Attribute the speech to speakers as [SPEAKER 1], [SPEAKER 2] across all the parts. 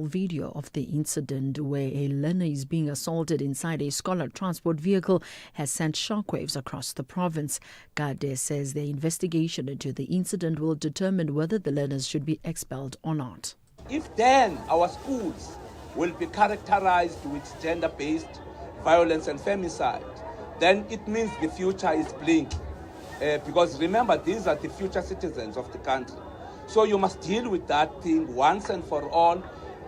[SPEAKER 1] Video of the incident where a learner is being assaulted inside a scholar transport vehicle has sent shockwaves across the province. Gade says the investigation into the incident will determine whether the learners should be expelled or not.
[SPEAKER 2] If then our schools will be characterized with gender-based violence and femicide, then it means the future is bleak. Because remember, these are the future citizens of the country. So you must deal with that thing once and for all,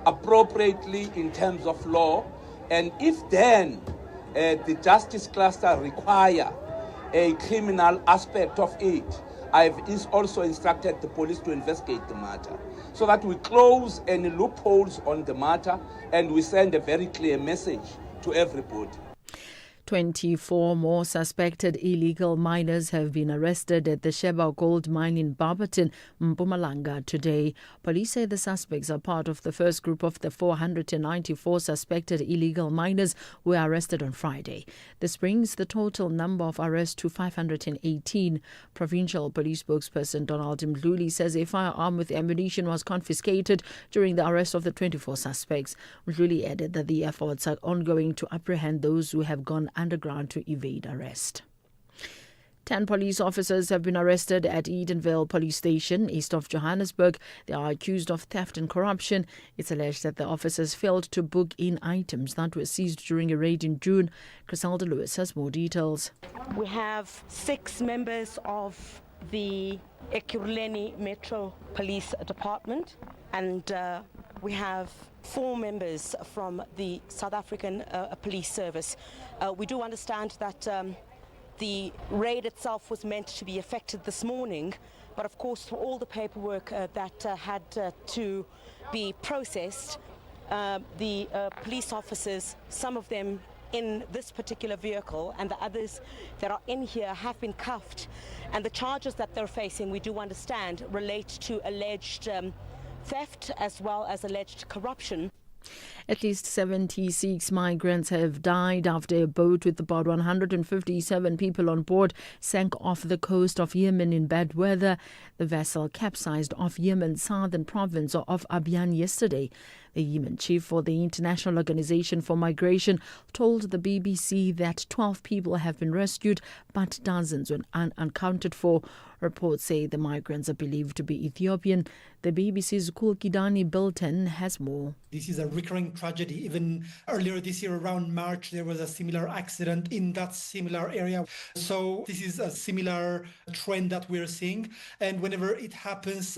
[SPEAKER 2] appropriately in terms of law. And if then the justice cluster require a criminal aspect of it, I've also instructed the police to investigate the matter so that we close any loopholes on the matter and we send a very clear message to everybody.
[SPEAKER 1] 24 more suspected illegal miners have been arrested at the Sheba Gold Mine in Barberton, Mpumalanga today. Police say the suspects are part of the first group of the 494 suspected illegal miners who were arrested on Friday. This brings the total number of arrests to 518. Provincial Police spokesperson Donald Mdluli says a firearm with ammunition was confiscated during the arrest of the 24 suspects. Mdluli added that the efforts are ongoing to apprehend those who have gone underground to evade arrest. 10 police officers have been arrested at Edenvale Police Station, east of Johannesburg. They are accused of theft and corruption. It's alleged that the officers failed to book in items that were seized during a raid in June. Criselda Lewis has more details.
[SPEAKER 3] We have 6 members of the Ekurhuleni Metro Police Department, and we have 4 members from the South African Police Service. We do understand that the raid itself was meant to be effected this morning, but of course for all the paperwork that had to be processed, the police officers, some of them in this particular vehicle and the others that are in here, have been cuffed, and the charges that they're facing, we do understand, relate to alleged theft as well as alleged corruption.
[SPEAKER 1] At least 76 migrants have died after a boat with about 157 people on board sank off the coast of Yemen in bad weather. The vessel capsized off Yemen's southern province of Abyan yesterday. The Yemen chief for the International Organization for Migration told the BBC that 12 people have been rescued, but dozens were unaccounted for. Reports say the migrants are believed to be Ethiopian. The BBC's Kulkidani Bilton has more.
[SPEAKER 4] This is a recurring tragedy. Even earlier this year, around March, there was a similar accident in that similar area. So this is a similar trend that we're seeing. And whenever it happens,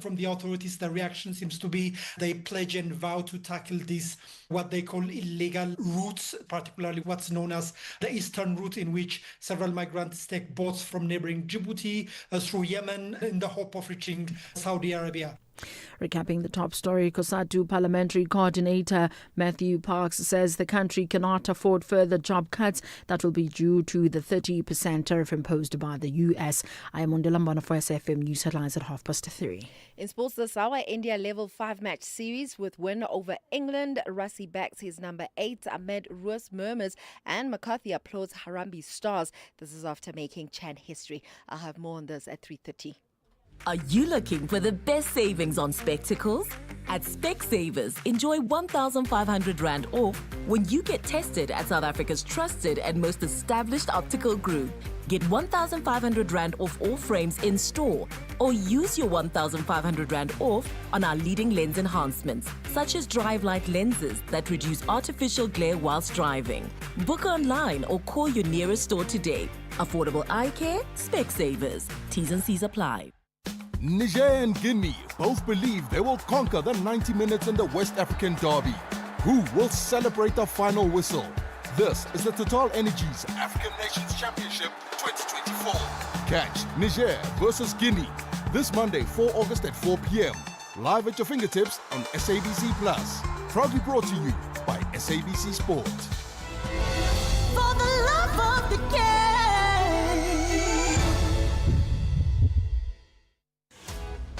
[SPEAKER 4] from the authorities, the reaction seems to be they pledge and vow to tackle these, what they call illegal routes, particularly what's known as the eastern route, in which several migrants take boats from neighboring Djibouti through Yemen in the hope of reaching Saudi Arabia.
[SPEAKER 1] Recapping the top story, COSATU Parliamentary Coordinator Matthew Parks says the country cannot afford further job cuts that will be due to the 30% tariff imposed by the US. I am Mondela for SFM News Headlines at 3:30.
[SPEAKER 5] In sports this hour, India level 5-match series with win over England. Rassie backs his number 8 amid Roos murmurs, and McCarthy applauds Harambee stars. This is after making Chan history. I'll have more on this at 3:30.
[SPEAKER 6] Are you looking for the best savings on spectacles? At Specsavers, enjoy 1,500 Rand off when you get tested at South Africa's trusted and most established optical group. Get 1,500 Rand off all frames in store, or use your 1,500 Rand off on our leading lens enhancements, such as drive light lenses that reduce artificial glare whilst driving. Book online or call your nearest store today. Affordable eye care, Specsavers. T's and C's apply.
[SPEAKER 7] Niger and Guinea both believe they will conquer the 90 minutes in the West African Derby. Who will celebrate the final whistle? This is the Total Energies African Nations Championship 2024. Catch Niger versus Guinea this Monday, 4 August at 4 p.m. Live at your fingertips on SABC Plus. Proudly brought to you by SABC Sport.
[SPEAKER 6] For the love of the game.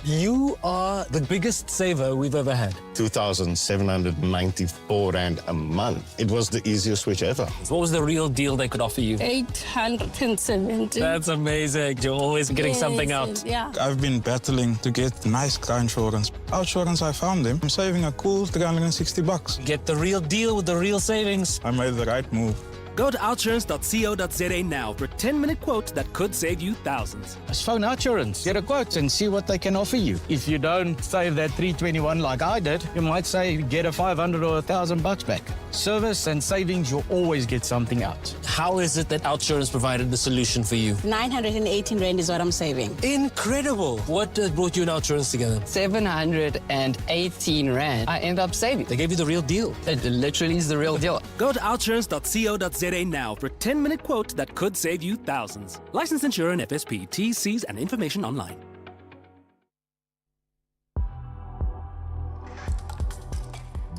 [SPEAKER 8] You are the biggest saver we've ever had.
[SPEAKER 9] 2,794 Rand a month. It was the easiest switch ever.
[SPEAKER 8] What was the real deal they could offer you?
[SPEAKER 10] 870.
[SPEAKER 8] That's amazing. You're always getting something out.
[SPEAKER 10] Yeah.
[SPEAKER 11] I've been battling to get nice car insurance. Outsurance, I found them. I'm saving a cool $360.
[SPEAKER 8] Get the real deal with the real savings.
[SPEAKER 11] I made the right move.
[SPEAKER 12] Go to outsurance.co.za now for a 10-minute quote that could save you thousands.
[SPEAKER 8] Just phone Outsurance, get a quote and see what they can offer you. If you don't save that 321 like I did, you might say get a 500 or $1,000 back. Service and savings, you'll always get something out. How is it that Outsurance provided the solution for you?
[SPEAKER 10] 918 Rand is what I'm saving.
[SPEAKER 8] Incredible. What brought you and Outsurance together?
[SPEAKER 10] 718 Rand. I end up saving.
[SPEAKER 8] They gave you the real deal.
[SPEAKER 10] It literally is the real deal.
[SPEAKER 12] Go to outsurance.co.za now for a 10-minute quote that could save you thousands. Licensed insurer and FSP. T's, C's and information online.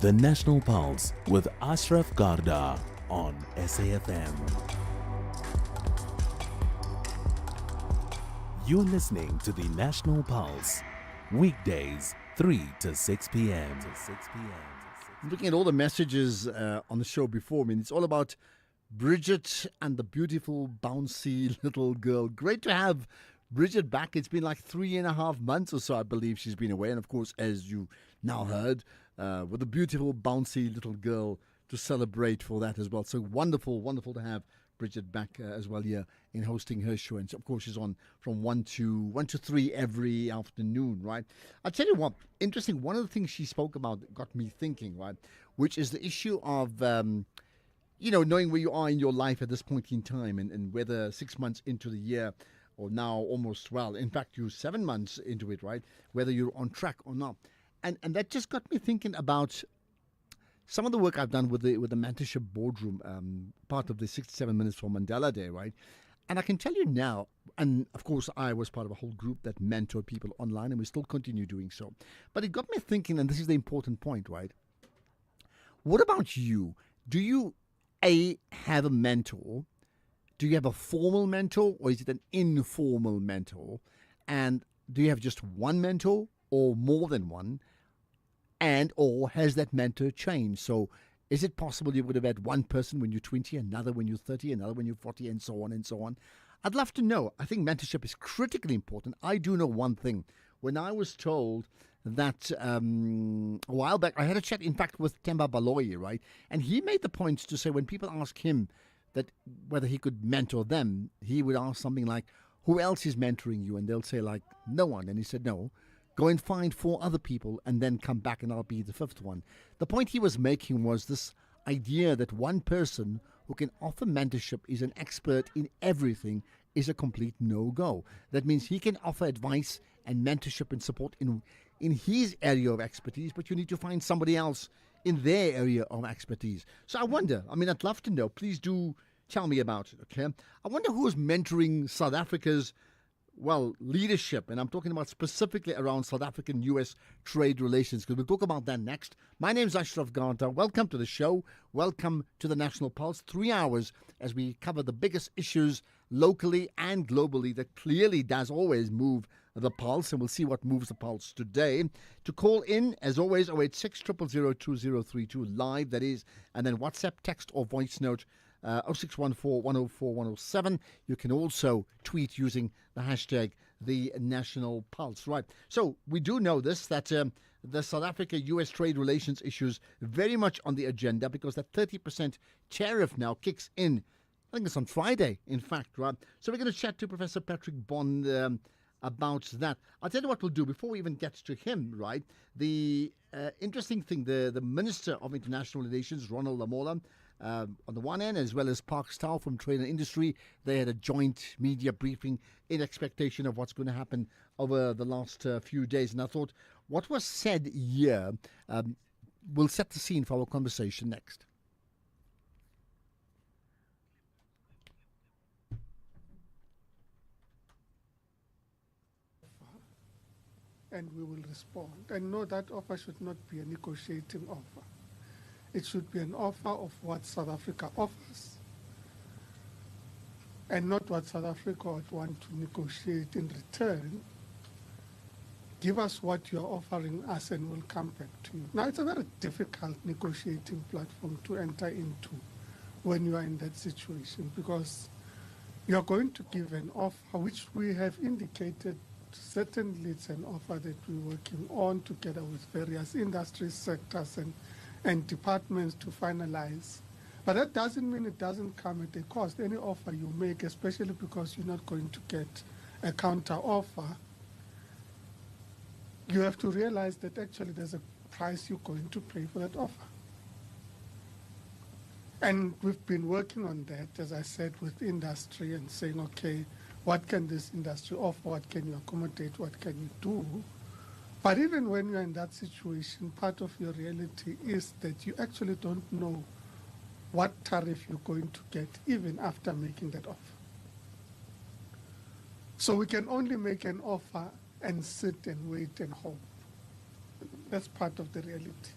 [SPEAKER 13] The National Pulse with Ashraf Garda on SAFM. You're listening to the National Pulse, weekdays 3 to 6 p.m.
[SPEAKER 14] I'm looking at all the messages on the show before. I mean, it's all about Bridget and the beautiful, bouncy little girl. Great to have Bridget back. It's been like 3.5 months or so, I believe she's been away. And of course, as you now heard, with a beautiful, bouncy little girl to celebrate for that as well. So wonderful, wonderful to have Bridget back as well here in hosting her show. And of course, she's on from 1 to 3 every afternoon, right? I'll tell you what, interesting. One of the things she spoke about got me thinking, right? Which is the issue of, knowing where you are in your life at this point in time and whether 6 months into the year or now almost, well, in fact, you're 7 months into it, right? Whether you're on track or not. And that just got me thinking about some of the work I've done with the mentorship boardroom, part of the 67 Minutes for Mandela Day, right? And I can tell you now, and of course I was part of a whole group that mentored people online, and we still continue doing so. But it got me thinking, and this is the important point, right? What about you? Do you, have a mentor? Do you have a formal mentor, or is it an informal mentor? And do you have just one mentor or more than one? And or has that mentor changed? So is it possible you would have had one person when you're 20, another when you're 30, another when you're 40, and so on and so on? I'd love to know. I think mentorship is critically important. I do know one thing. When I was told that a while back, I had a chat, in fact, with Themba Baloyi, right? And he made the point to say when people ask him that whether he could mentor them, he would ask something like, who else is mentoring you? And they'll say, like, no one. And he said, no. Go and find 4 other people and then come back and I'll be the 5th one. The point he was making was this idea that one person who can offer mentorship is an expert in everything is a complete no-go. That means he can offer advice and mentorship and support in his area of expertise, but you need to find somebody else in their area of expertise. So I wonder, I'd love to know. Please do tell me about it, okay? I wonder who is mentoring South Africa's leadership, and I'm talking about specifically around South African-US trade relations, because we'll talk about that next. My name is Ashraf Garda. Welcome to the show. Welcome to the National Pulse. 3 hours as we cover the biggest issues locally and globally that clearly does always move the pulse, and we'll see what moves the pulse today. To call in, as always, 086 000 2032 live, that is, and then WhatsApp, text, or voice note 0614 104 107. You can also tweet using the hashtag the National Pulse. Right. So we do know this, that the South Africa-US trade relations issues very much on the agenda, because that 30% tariff now kicks in. I think it's on Friday, in fact, right? So we're going to chat to Professor Patrick Bond about that. I'll tell you what we'll do before we even get to him, right? The interesting thing, the Minister of International Relations, Ronald Lamola, on the one end, as well as Park Stahl from Trade and Industry, they had a joint media briefing in expectation of what's going to happen over the last few days. And I thought what was said here will set the scene for our conversation next.
[SPEAKER 15] And we will respond. And no, that offer should not be a negotiating offer. It should be an offer of what South Africa offers, and not what South Africa would want to negotiate in return give us what you're offering us and we'll come back to you. Now, it's a very difficult negotiating platform to enter into when you are in that situation, because you're going to give an offer which we have indicated. Certainly it's an offer that we're working on together with various industry sectors and departments to finalize. But that doesn't mean it doesn't come at a cost. Any offer you make, especially because you're not going to get a counter offer, you have to realize that actually there's a price you're going to pay for that offer. And we've been working on that, as I said, with industry and saying, okay, what can this industry offer? What can you accommodate? What can you do? But even when you're in that situation, part of your reality is that you actually don't know what tariff you're going to get even after making that offer. So we can only make an offer and sit and wait and hope. That's part of the reality.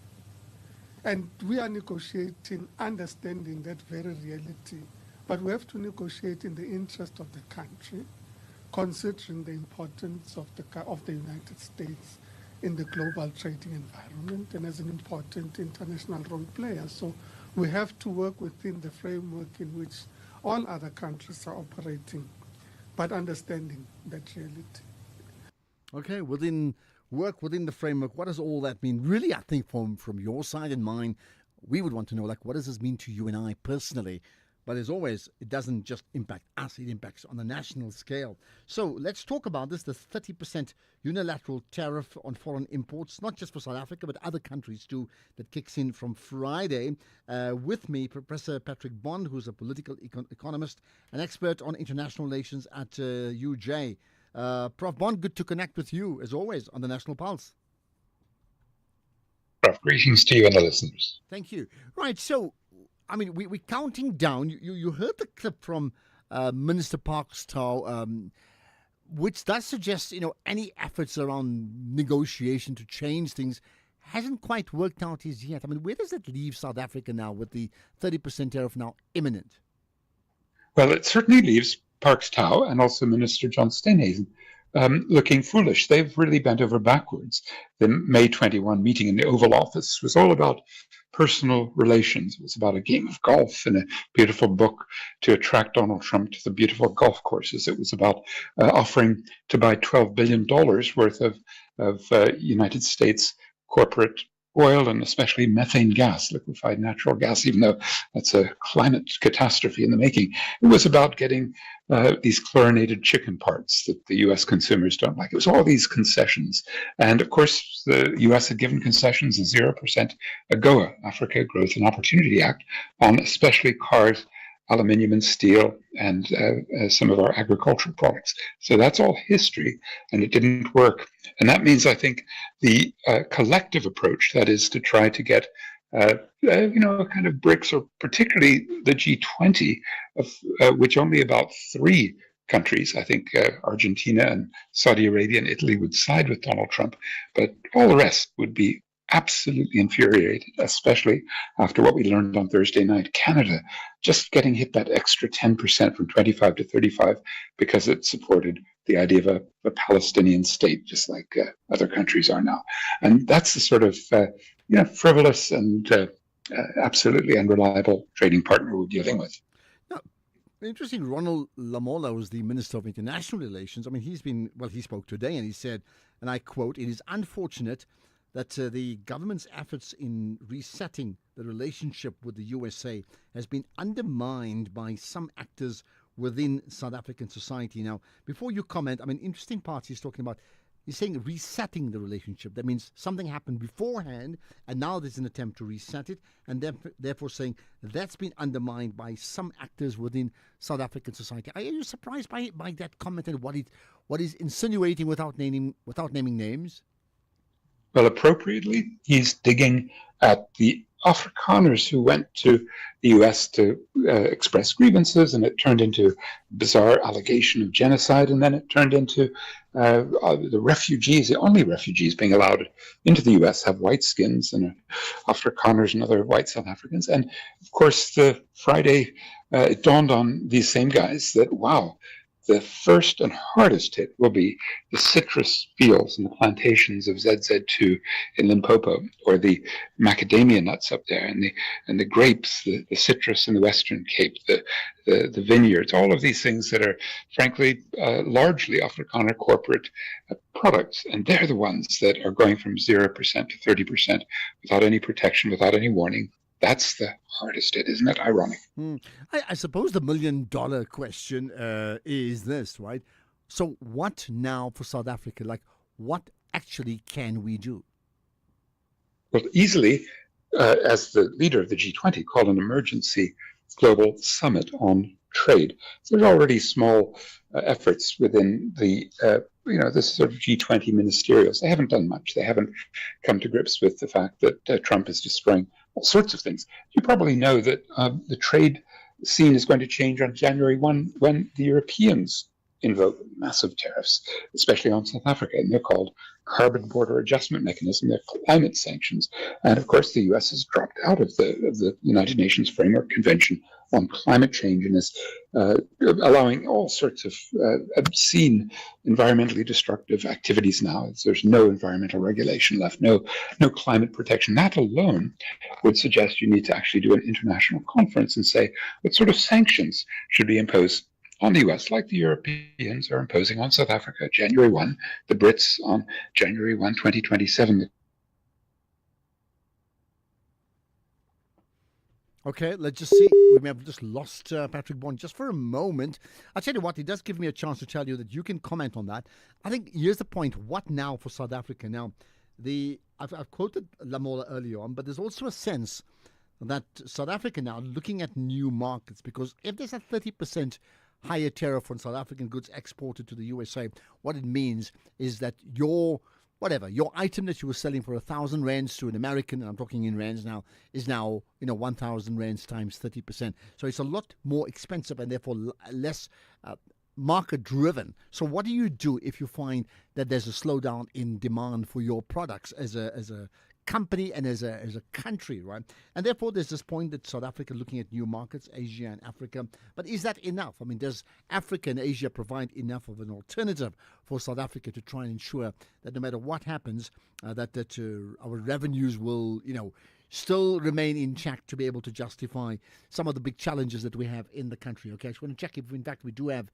[SPEAKER 15] And we are negotiating, understanding that very reality, but we have to negotiate in the interest of the country, considering the importance of the United States in the global trading environment and as an important international role player. So we have to work within the framework in which all other countries are operating, but understanding that reality.
[SPEAKER 14] Okay, work within the framework. What does all that mean? Really, I think from your side and mine, we would want to know, like, what does this mean to you and I personally? But as always, it doesn't just impact us, it impacts on a national scale. So let's talk about this, the 30% unilateral tariff on foreign imports, not just for South Africa, but other countries too, that kicks in from Friday. With me, Professor Patrick Bond, who's a political economist, an expert on international relations at UJ. Prof. Bond, good to connect with you, as always, on the National Pulse.
[SPEAKER 16] Prof, greetings to you and the listeners.
[SPEAKER 14] Thank you. Right, so, I mean, we're counting down. You heard the clip from Minister Parkstow, which does suggest, any efforts around negotiation to change things hasn't quite worked out as yet. I mean, where does it leave South Africa now with the 30% tariff now imminent?
[SPEAKER 16] Well, it certainly leaves Parkstow and also Minister John Steenhuisen looking foolish. They've really bent over backwards. The May 21 meeting in the Oval Office was all about personal relations. It was about a game of golf and a beautiful book to attract Donald Trump to the beautiful golf courses. It was about offering to buy $12 billion worth of United States corporate oil and especially methane gas, liquefied natural gas, even though that's a climate catastrophe in the making. It was about getting these chlorinated chicken parts that the U.S. consumers don't like. It was all these concessions. And of course, the U.S. had given concessions a 0% AGOA, Africa Growth and Opportunity Act, on especially cars, aluminium and steel, and some of our agricultural products. So that's all history, and it didn't work. And that means, I think, the collective approach, that is to try to get, kind of BRICS, or particularly the G20, of which only about 3 countries, I think Argentina and Saudi Arabia and Italy, would side with Donald Trump, but all the rest would be absolutely infuriated, especially after what we learned on Thursday night. Canada just getting hit that extra 10% from 25 to 35 because it supported the idea of a Palestinian state, just like other countries are now. And that's the sort of frivolous and absolutely unreliable trading partner we're dealing with.
[SPEAKER 14] Now, interesting, Ronald Lamola was the Minister of International Relations. I mean, he spoke today and he said, and I quote, "It is unfortunate that the government's efforts in resetting the relationship with the USA has been undermined by some actors within South African society." Now, before you comment, I mean, interesting part he's talking about, he's saying resetting the relationship. That means something happened beforehand, and now there's an attempt to reset it, and therefore saying that's been undermined by some actors within South African society. Are you surprised by that comment and what he's insinuating without naming names?
[SPEAKER 16] Well, appropriately, he's digging at the Afrikaners who went to the U.S. to express grievances, and it turned into a bizarre allegation of genocide, and then it turned into the refugees, the only refugees being allowed into the U.S. have white skins, and Afrikaners and other white South Africans. And, of course, the Friday, it dawned on these same guys that, wow, the first and hardest hit will be the citrus fields and the plantations of ZZ2 in Limpopo, or the macadamia nuts up there, and the grapes, the citrus in the Western Cape, the vineyards, all of these things that are, frankly, largely Afrikaner corporate products. And they're the ones that are going from 0% to 30% without any protection, without any warning. That's the hardest hit, isn't it? Ironic.
[SPEAKER 14] I suppose the $1 million question is this, right? So what now for South Africa? Like, what actually can we do?
[SPEAKER 16] Well, easily, as the leader of the G20, call an emergency global summit on trade. So there's already small efforts within the this sort of G20 ministerials. They haven't done much. They haven't come to grips with the fact that Trump is destroying all sorts of things. You probably know that the trade scene is going to change on January 1 when the Europeans invoke massive tariffs, especially on South Africa, and they're called Carbon Border Adjustment Mechanism. They're climate sanctions. And of course, the US has dropped out of the United Nations Framework Convention on climate change and is allowing all sorts of obscene, environmentally destructive activities now. There's no environmental regulation left, no climate protection. That alone would suggest you need to actually do an international conference and say, what sort of sanctions should be imposed on the US, like the Europeans are imposing on South Africa January 1, the Brits on January 1, 2027.
[SPEAKER 14] Okay, let's just see. We may have just lost Patrick Bond just for a moment. I'll tell you what, it does give me a chance to tell you that you can comment on that. I think here's the point. What now for South Africa? Now, I've quoted Lamola earlier on, but there's also a sense that South Africa now looking at new markets, because if there's a 30% higher tariff on South African goods exported to the USA, what it means is that your item that you were selling for 1,000 rands to an American, and I'm talking in rands now, is now 1,000 rands times 30%. So it's a lot more expensive and therefore less market driven. So what do you do if you find that there's a slowdown in demand for your products as a company and as a country, right? And therefore there's this point that South Africa looking at new markets, Asia and Africa. But is that enough? I mean, does Africa and Asia provide enough of an alternative for South Africa to try and ensure that no matter what happens, that our revenues will, still remain in check to be able to justify some of the big challenges that we have in the country? Okay, I just want to check if, in fact, we do have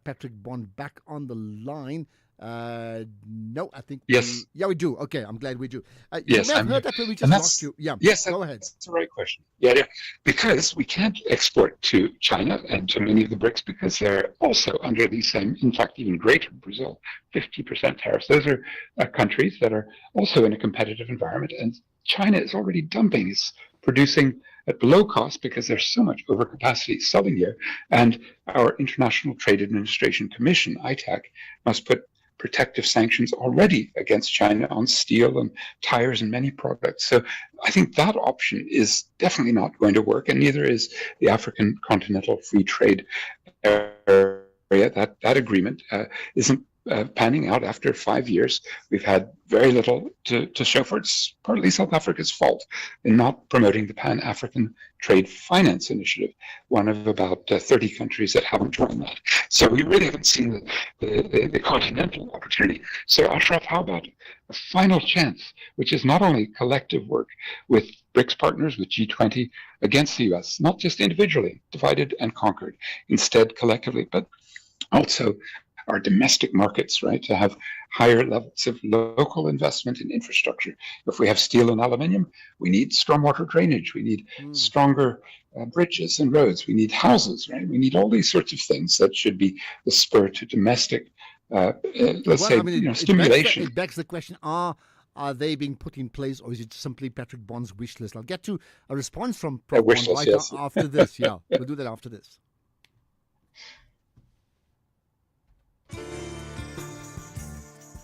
[SPEAKER 14] Patrick Bond back on the line. No, I think
[SPEAKER 16] yes.
[SPEAKER 14] We do. Okay, I'm glad we do.
[SPEAKER 16] Yes,
[SPEAKER 14] you may have heard that when we just lost you. Yeah,
[SPEAKER 16] yes,
[SPEAKER 14] go ahead.
[SPEAKER 16] That's the right question. Yeah, because we can't export to China and to many of the BRICS because they're also under these same, in fact, even greater, Brazil, 50% tariffs. Those are countries that are also in a competitive environment, and China is already dumping, is producing at below cost because there's so much overcapacity selling here, and our International Trade Administration Commission, ITAC, must put protective sanctions already against China on steel and tires and many products. So I think that option is definitely not going to work, and neither is the African Continental Free Trade Area. That agreement isn't panning out after 5 years. We've had very little to show for it. It's partly South Africa's fault in not promoting the Pan-African Trade Finance Initiative, one of about 30 countries that haven't joined that. So we really haven't seen the continental opportunity. So Ashraf, how about a final chance, which is not only collective work with BRICS partners, with G20 against the US, not just individually, divided and conquered, instead collectively, but also our domestic markets, right, to have higher levels of local investment in infrastructure. If we have steel and aluminium, we need stormwater drainage, we need stronger bridges and roads, we need houses, right? We need all these sorts of things that should be the spur to domestic, stimulation.
[SPEAKER 14] It begs the question, are they being put in place, or is it simply Patrick Bond's wish list? I'll get to a response from Prof. Bond right yes. After this. Yeah, we'll do that after this.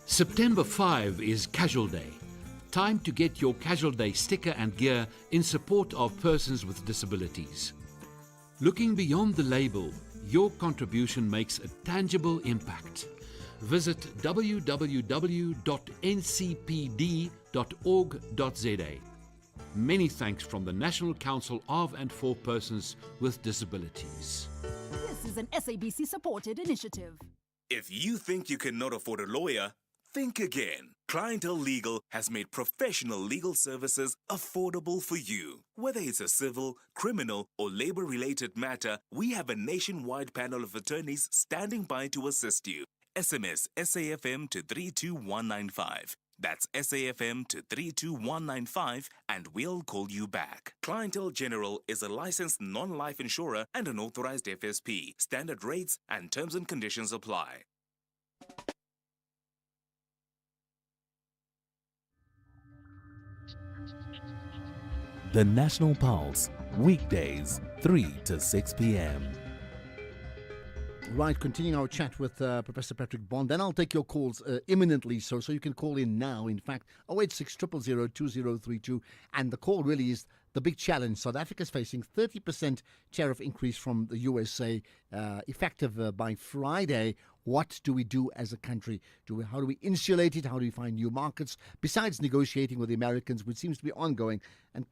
[SPEAKER 17] September 5 is Casual Day. Time to get your Casual Day sticker and gear in support of persons with disabilities. Looking beyond the label, your contribution makes a tangible impact. Visit www.ncpd.org.za. Many thanks from the National Council of and for Persons with Disabilities.
[SPEAKER 6] This is
[SPEAKER 18] is an SABC-supported initiative.
[SPEAKER 19] If you think you cannot afford a lawyer, think again. Clientele Legal has made professional legal services affordable for you. Whether it's a civil, criminal, or labor-related matter, we have a nationwide panel of attorneys standing by to assist you. SMS SAFM to 32195. That's SAFM to 32195 and we'll call you back. Clientele General is a licensed non-life insurer and an authorized FSP. Standard rates and terms and conditions apply.
[SPEAKER 13] The National Pulse, weekdays, 3 to 6 p.m.
[SPEAKER 14] Right, continuing our chat with Professor Patrick Bond. Then I'll take your calls imminently, so you can call in now. In fact, 086 000 2032. And the call really is the big challenge. South Africa is facing 30% tariff increase from the USA, effective by Friday. What do we do as a country? How do we insulate it? How do we find new markets? Besides negotiating with the Americans, which seems to be ongoing and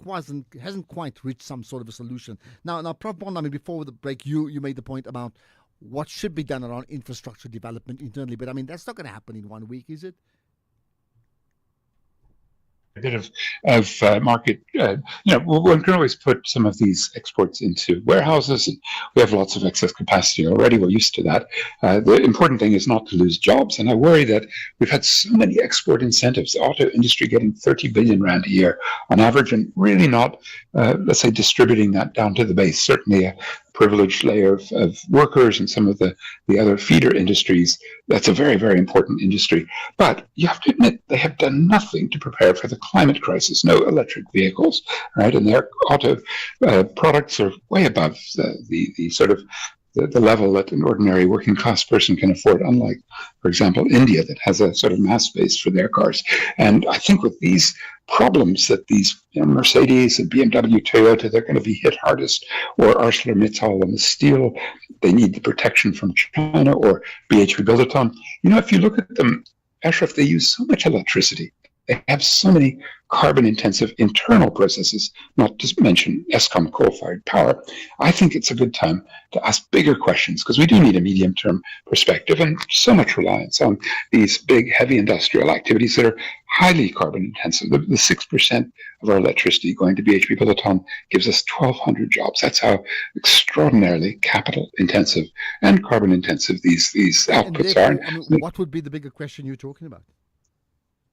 [SPEAKER 14] hasn't quite reached some sort of a solution. Now, Prof. Bond, I mean, before the break, you made the point about what should be done around infrastructure development internally. But I mean, that's not going to happen in 1 week, is it?
[SPEAKER 16] A bit of market, one can always put some of these exports into warehouses, and we have lots of excess capacity already. We're used to that. The important thing is not to lose jobs, and I worry that we've had so many export incentives, the auto industry getting 30 billion rand a year on average, and really not, let's say, distributing that down to the base. Certainly a privileged layer of workers and some of the other feeder industries. That's a very, very important industry. But you have to admit they have done nothing to prepare for the climate crisis. No electric vehicles, right? And their auto products are way above the sort of the level that an ordinary working class person can afford, unlike, for example, India, that has a sort of mass base for their cars. And I think with these problems that these Mercedes and BMW, Toyota, they're going to be hit hardest, or ArcelorMittal and the steel, they need the protection from China, or BHP Billiton. If you look at them, Ashraf, they use so much electricity. They have so many carbon-intensive internal processes, not to mention Eskom coal-fired power. I think it's a good time to ask bigger questions, because we do need a medium-term perspective, and so much reliance on these big, heavy industrial activities that are highly carbon-intensive. The 6% of our electricity going to BHP Billiton gives us 1,200 jobs. That's how extraordinarily capital-intensive and carbon-intensive these outputs are.
[SPEAKER 14] What would be the bigger question you're talking about?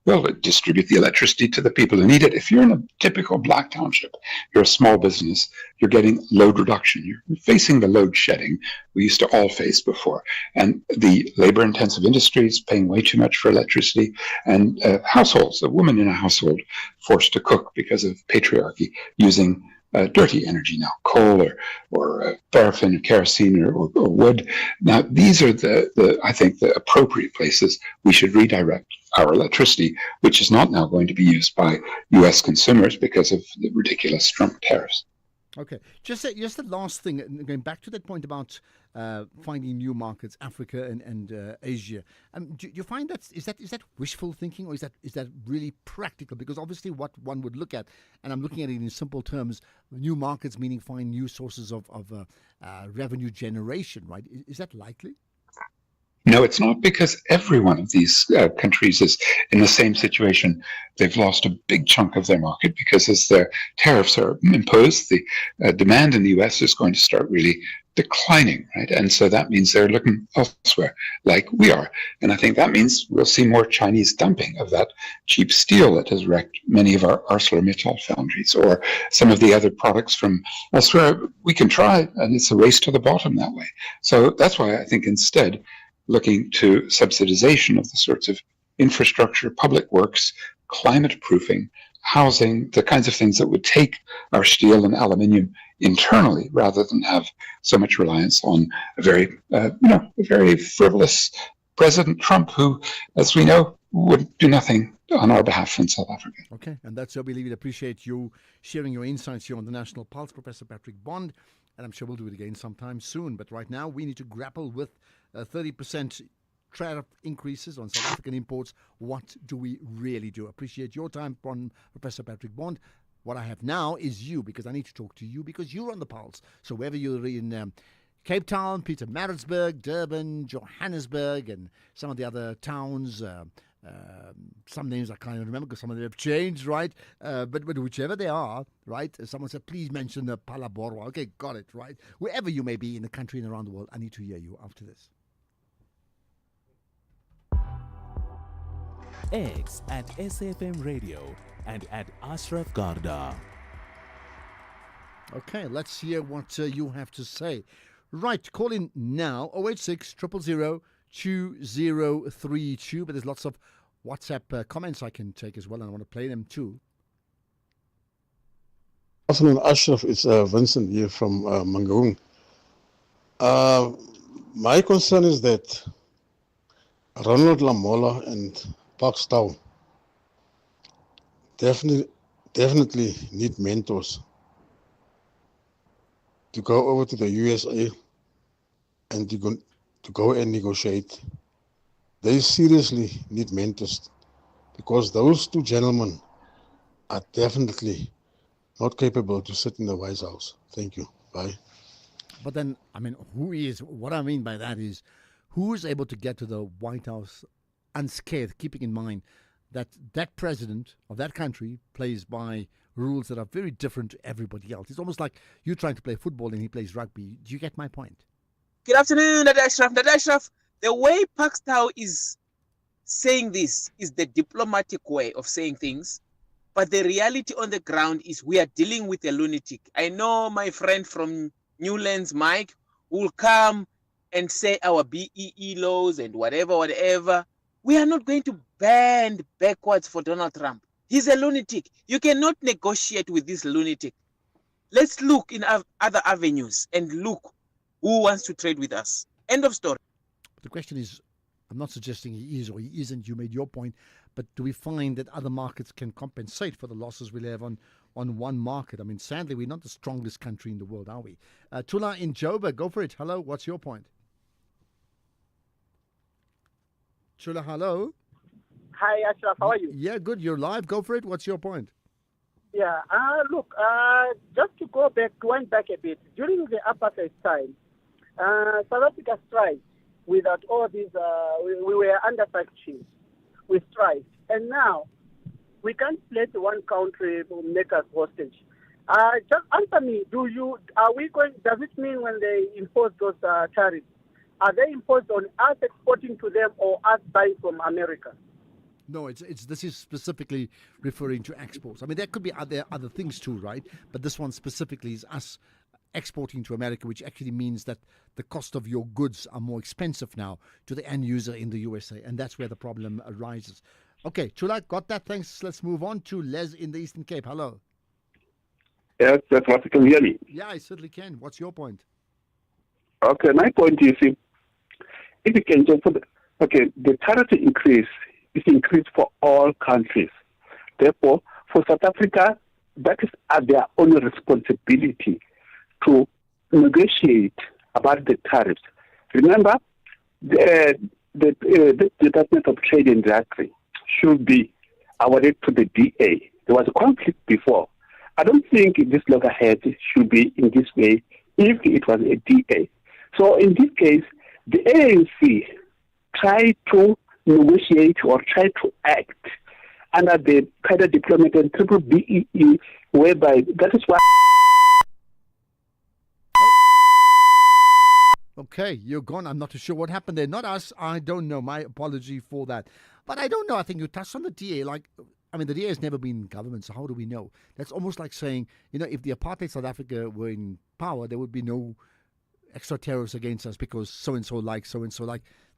[SPEAKER 16] Well, distribute the electricity to the people who need it. If you're in a typical black township, you're a small business, you're getting load reduction. You're facing the load shedding we used to all face before. And the labor-intensive industries paying way too much for electricity. And households, a woman in a household forced to cook because of patriarchy, using dirty energy now, coal or paraffin or kerosene or wood. Now, these are I think, the appropriate places we should redirect our electricity, which is not now going to be used by U.S. consumers because of the ridiculous Trump tariffs.
[SPEAKER 14] Okay, just the last thing, going back to that point about finding new markets, Africa and Asia. Do you find is that wishful thinking, or is that really practical? Because obviously, what one would look at, and I'm looking at it in simple terms, new markets meaning find new sources of revenue generation, right? Is that likely?
[SPEAKER 16] No, it's not, because every one of these countries is in the same situation. They've lost a big chunk of their market because as their tariffs are imposed, the demand in the US is going to start really declining, right? And so that means they're looking elsewhere, like we are. And I think that means we'll see more Chinese dumping of that cheap steel that has wrecked many of our ArcelorMittal foundries, or some of the other products from elsewhere. We can try, and it's a race to the bottom that way. So that's why I think instead, looking to subsidization of the sorts of infrastructure, public works, climate proofing, housing, the kinds of things that would take our steel and aluminium internally, rather than have so much reliance on a very frivolous President Trump, who, as we know, would do nothing on our behalf in South Africa.
[SPEAKER 14] Okay, and that's where we leave it. Appreciate you sharing your insights here on the National Pulse, Professor Patrick Bond, and I'm sure we'll do it again sometime soon. But right now, we need to grapple with 30% tariff increases on South African imports. What do we really do? Appreciate your time, Professor Patrick Bond. What I have now is you, because I need to talk to you, because you're on the pulse. So whether you're in Cape Town, Pietermaritzburg, Durban, Johannesburg, and some of the other towns. Some names I can't even remember because some of them have changed, right? But whichever they are, right? Someone said, please mention the Phalaborwa. Okay, got it, right? Wherever you may be in the country and around the world, I need to hear you after this.
[SPEAKER 13] X at SFM Radio and at Ashraf Garda.
[SPEAKER 14] Okay, let's hear what you have to say. Right, call in now, 086 000 2032. But there's lots of WhatsApp comments I can take as well, and I want to play them too.
[SPEAKER 20] Afternoon, Ashraf. It's Vincent here from Mangaung. My concern is that Ronald Lamola and Parks Tau definitely need mentors to go over to the USA and to go and negotiate. They seriously need mentors because those two gentlemen are definitely not capable to sit in the White House. Thank you. Bye.
[SPEAKER 14] But then, I mean, what I mean by that is, who is able to get to the White House unscathed, keeping in mind that that president of that country plays by rules that are very different to everybody else. It's almost like you trying to play football and he plays rugby. Do you get my point?
[SPEAKER 21] Good afternoon, Dada Ashraf. The way Parks Tau is saying this is the diplomatic way of saying things, but the reality on the ground is we are dealing with a lunatic. I know my friend from Newlands, Mike, will come and say our BEE laws and whatever. We are not going to bend backwards for Donald Trump. He's a lunatic. You cannot negotiate with this lunatic. Let's look in other avenues and look who wants to trade with us. End of story.
[SPEAKER 14] The question is, I'm not suggesting he is or he isn't. You made your point. But do we find that other markets can compensate for the losses we'll have on one market? I mean, sadly, we're not the strongest country in the world, are we? Tula in Joburg, go for it. Hello, what's your point? Tula, hello.
[SPEAKER 22] Hi, Ashraf. How are you?
[SPEAKER 14] Yeah, good. You're live. Go for it. What's your point?
[SPEAKER 22] Yeah. Look, just to wind back a bit, during the apartheid time, South Africa strived without all these, we were under sanctions. We strived. And now, we can't let one country make us hostage. Just answer me, does it mean when they impose those tariffs, are they imposed on us exporting to them or us buying from America?
[SPEAKER 14] No, this is specifically referring to exports. I mean, there could be other things too, right? But this one specifically is us exporting to America, which actually means that the cost of your goods are more expensive now to the end user in the USA, and that's where the problem arises. Okay, Chula, got that? Thanks. Let's move on to Les in the Eastern Cape. Hello.
[SPEAKER 23] Yes, that's what you can hear me.
[SPEAKER 14] Yeah, I certainly can. What's your point?
[SPEAKER 23] Okay, my point is, if you can just the tariff increase is increased for all countries. Therefore, for South Africa, that is their own responsibility to negotiate about the tariffs. Remember, the Department of Trade and Industry should be awarded to the DA. There was a conflict before. I don't think this loggerhead should be in this way if it was a DA. So in this case, the ANC tried to negotiate or try to act under the Cadre Diplomat and Triple BEE, whereby that is why.
[SPEAKER 14] Okay, you're gone. I'm not too sure what happened there. Not us. I don't know. My apology for that. But I don't know. I think you touched on the DA. The DA has never been in government, so how do we know? That's almost like saying, if the apartheid South Africa were in power, there would be no extra tariffs against us because so-and-so like.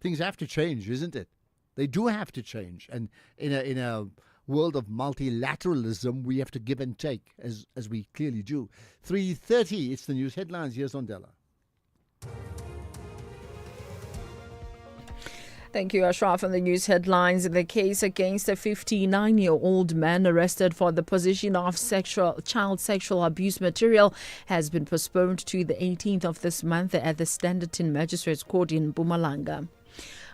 [SPEAKER 14] Things have to change, isn't it? They do have to change. And in a world of multilateralism, we have to give and take, as we clearly do. 3:30, it's the news headlines. Here's Ondela.
[SPEAKER 1] Thank you, Ashraf. On the news headlines, the case against a 59-year-old man arrested for the possession of child sexual abuse material has been postponed to the 18th of this month at the Standerton Magistrates Court in Mpumalanga.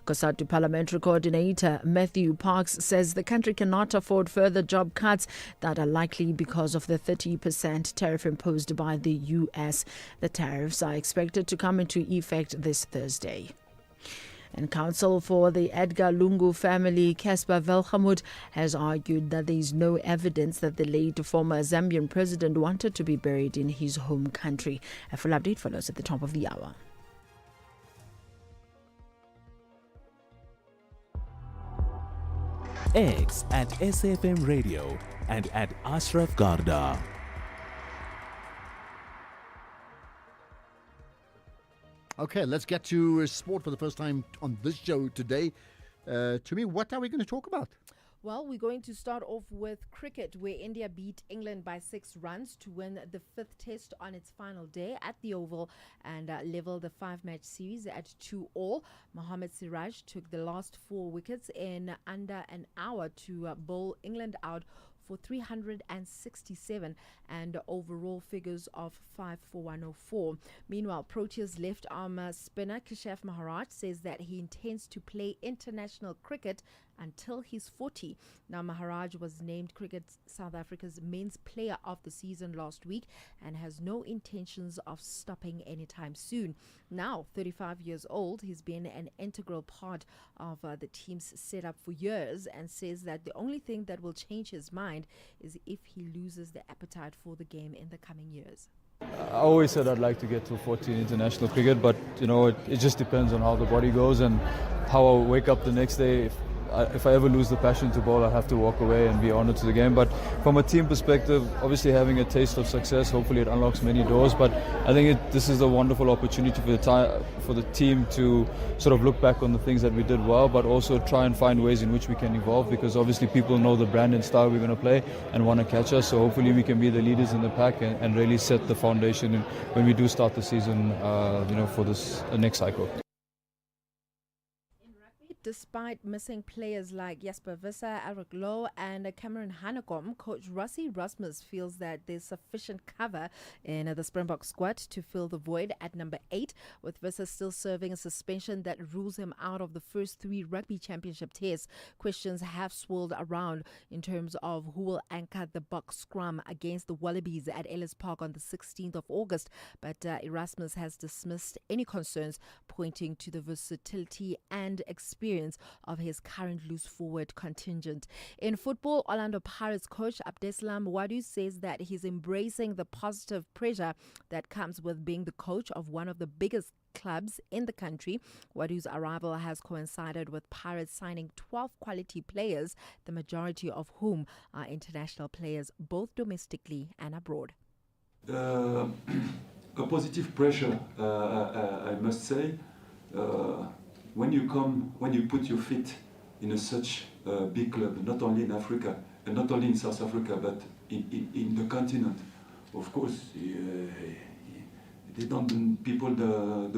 [SPEAKER 1] COSATU Parliamentary Coordinator Matthew Parks says the country cannot afford further job cuts that are likely because of the 30% tariff imposed by the US. The tariffs are expected to come into effect this Thursday. And counsel for the Edgar Lungu family, Caspar Velgemoed, has argued that there is no evidence that the late former Zambian president wanted to be buried in his home country. A full update follows at the top of the hour.
[SPEAKER 13] X at SFM Radio and at Ashraf Garda.
[SPEAKER 14] Okay, let's get to sport for the first time on this show today. To me, what are we going to talk about?
[SPEAKER 5] Well, we're going to start off with cricket, where India beat England by 6 runs to win the 5th test on its final day at the Oval and level the 5-match series at 2-all. Mohammad Siraj took the last 4 wickets in under an hour to bowl England out for 367 and overall figures of 5 for 104. Meanwhile, Proteas left arm spinner Keshav Maharaj says that he intends to play international cricket until he's 40. Now, Maharaj was named Cricket South Africa's men's player of the season last week and has no intentions of stopping anytime soon. Now, 35 years old, he's been an integral part of the team's setup for years and says that the only thing that will change his mind is if he loses the appetite for the game in the coming years.
[SPEAKER 2] I always said I'd like to get to 40 in international cricket, but it just depends on how the body goes and how I wake up the next day. If I ever lose the passion to bowl, I have to walk away and be honoured to the game. But from a team perspective, obviously having a taste of success, hopefully it unlocks many doors. But I think this is a wonderful opportunity for the team to sort of look back on the things that we did well, but also try and find ways in which we can evolve, because obviously people know the brand and style we're going to play and want to catch us. So hopefully we can be the leaders in the pack and really set the foundation when we do start the season, for this next cycle.
[SPEAKER 5] Despite missing players like Jesper Visser, Eric Lowe and Cameron Hanekom, coach Rassie Erasmus feels that there's sufficient cover in the Springbok squad to fill the void at number 8, with Visser still serving a suspension that rules him out of the first 3 rugby championship tests. Questions have swirled around in terms of who will anchor the Buck scrum against the Wallabies at Ellis Park on the 16th of August, but Erasmus has dismissed any concerns, pointing to the versatility and experience of his current loose forward contingent. In football, Orlando Pirates coach Abdeslam Wadu says that he's embracing the positive pressure that comes with being the coach of one of the biggest clubs in the country. Wadu's arrival has coincided with Pirates signing 12 quality players, the majority of whom are international players, both domestically and abroad.
[SPEAKER 3] A positive pressure, I must say. When you put your feet in such a big club, not only in Africa, and not only in South Africa, but in the continent, of course, the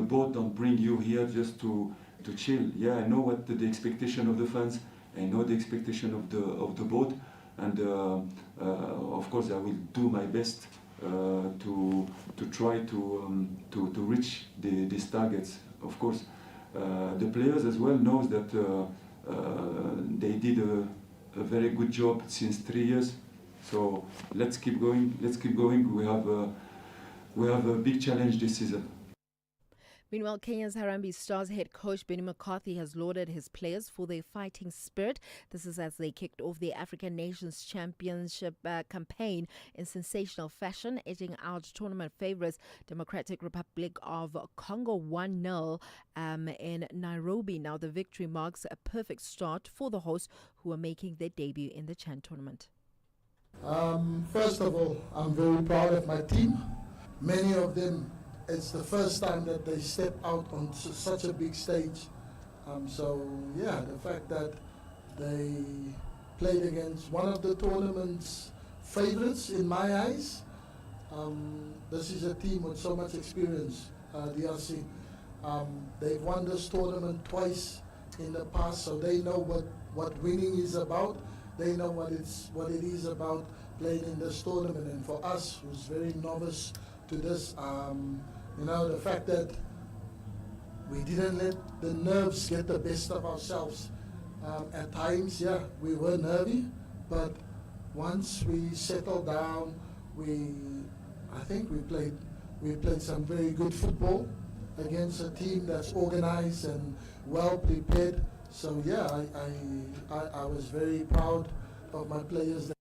[SPEAKER 3] board don't bring you here just to chill. Yeah, I know what the expectation of the fans, I know the expectation of the board, and of course I will do my best to try to reach these targets. Of course. The players as well knows that they did a very good job since 3 years. So let's keep going. We have a big challenge this season.
[SPEAKER 5] Meanwhile, Kenya's Harambee Stars head coach Benny McCarthy has lauded his players for their fighting spirit. This is as they kicked off the African Nations Championship campaign in sensational fashion, edging out tournament favourites Democratic Republic of Congo 1-0 in Nairobi. Now the victory marks a perfect start for the hosts, who are making their debut in the Chan tournament.
[SPEAKER 4] First of all, I'm very proud of my team. Many of them, it's the first time that they step out on such a big stage. The fact that they played against one of the tournament's favorites in my eyes. This is a team with so much experience, DRC. They've won this tournament twice in the past, so they know what winning is about. They know what it is about playing in this tournament. And for us, who's very novice to this, the fact that we didn't let the nerves get the best of ourselves. At times, yeah, we were nervy, but once we settled down, I think we played some very good football against a team that's organized and well prepared. So yeah, I was very proud of my players.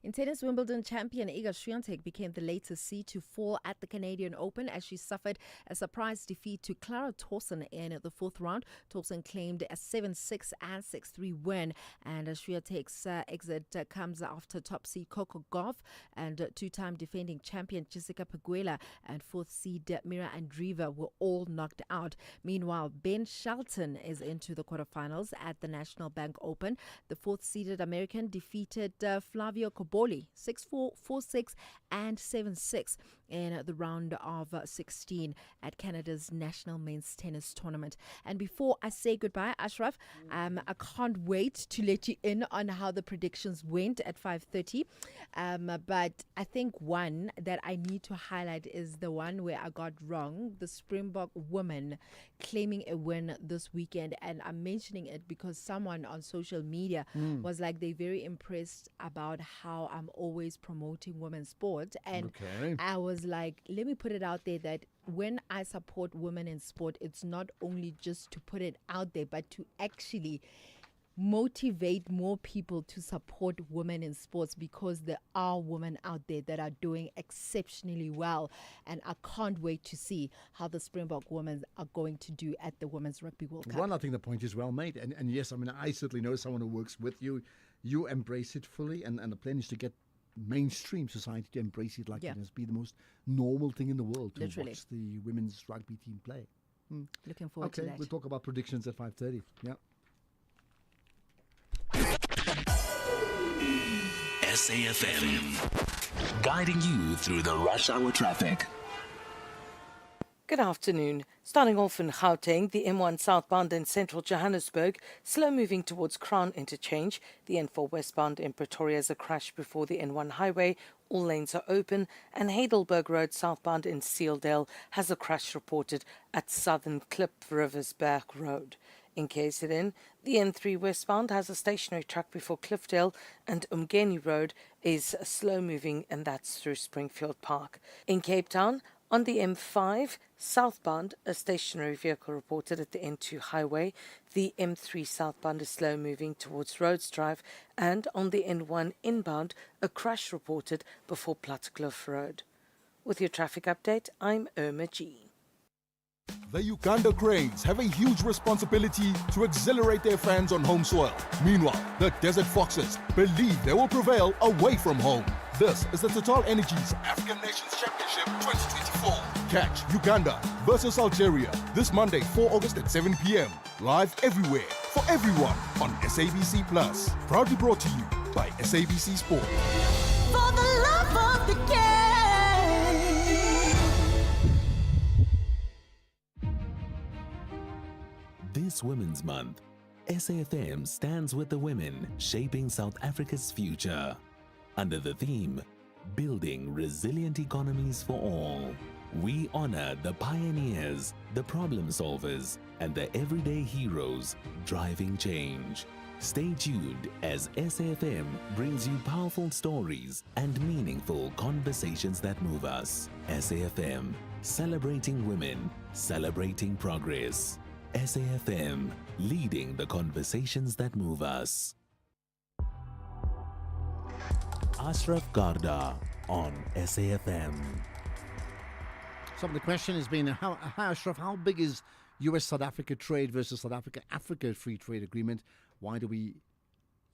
[SPEAKER 5] In tennis, Wimbledon champion Iga Swiatek became the latest seed to fall at the Canadian Open as she suffered a surprise defeat to Clara Tauson in the fourth round. Tauson claimed a 7-6 and 6-3 win, and Swiatek's exit comes after top seed Coco Gauff and two-time defending champion Jessica Pegula and fourth seed Mira Andreeva were all knocked out. Meanwhile, Ben Shelton is into the quarterfinals at the National Bank Open. The fourth-seeded American defeated Flavio Cobolli 6-4, 4-6 and 7-6 in the round of 16 at Canada's National Men's Tennis Tournament. And before I say goodbye, Ashraf, I can't wait to let you in on how the predictions went at 5:30. But I think one that I need to highlight is the one where I got wrong, the Springbok women claiming a win this weekend. And I'm mentioning it because someone on social media was like, they're very impressed about how I'm always promoting women's sport. And I was like, let me put it out there that when I support women in sport, it's not only just to put it out there, but to actually motivate more people to support women in sports, because there are women out there that are doing exceptionally well, and I can't wait to see how the Springbok women are going to do at the Women's Rugby World Cup.
[SPEAKER 14] Well, I think the point is well made, and yes, I mean, I certainly know someone who works with you. You embrace it fully, and the plan is to get mainstream society to embrace it like it has been the most normal thing in the world to watch the women's rugby team play.
[SPEAKER 5] Looking forward to that.
[SPEAKER 14] We'll talk about predictions at 5:30. Yeah.
[SPEAKER 13] SAFM, guiding you through the rush hour traffic.
[SPEAKER 7] Good afternoon. Starting off in Gauteng, the M1 southbound in central Johannesburg, slow moving towards Crown Interchange. The N4 westbound in Pretoria is a crash before the N1 highway. All lanes are open. And Heidelberg Road southbound in Sealdale has a crash reported at Southern Klip Riversberg Road. In KZN, the N3 westbound has a stationary track before Cliffdale, and Umgeni Road is slow moving, and that's through Springfield Park. In Cape Town, on the M5 southbound, a stationary vehicle reported at the N2 highway. The M3 southbound is slow moving towards Rhodes Drive, and on the N1 inbound, a crash reported before Plattekloof Road. With your traffic update, I'm Irma G.
[SPEAKER 9] The Uganda Cranes have a huge responsibility to exhilarate their fans on home soil. Meanwhile, the Desert Foxes believe they will prevail away from home. This is the Total Energies African Nations Championship 2024. Catch Uganda versus Algeria this Monday, 4 August at 7 p.m. Live everywhere for everyone on SABC Plus. Proudly brought to you by SABC Sport.
[SPEAKER 6] For the love of the game.
[SPEAKER 13] This Women's Month, SAFM stands with the women shaping South Africa's future. Under the theme, Building Resilient Economies for All, we honor the pioneers, the problem solvers, and the everyday heroes driving change. Stay tuned as SAFM brings you powerful stories and meaningful conversations that move us. SAFM, celebrating women, celebrating progress. SAFM, leading the conversations that move us. Ashraf Garda on SAFM.
[SPEAKER 14] So the question has been, Ashraf, how big is US-South Africa trade versus South Africa-Africa free trade agreement? Why do we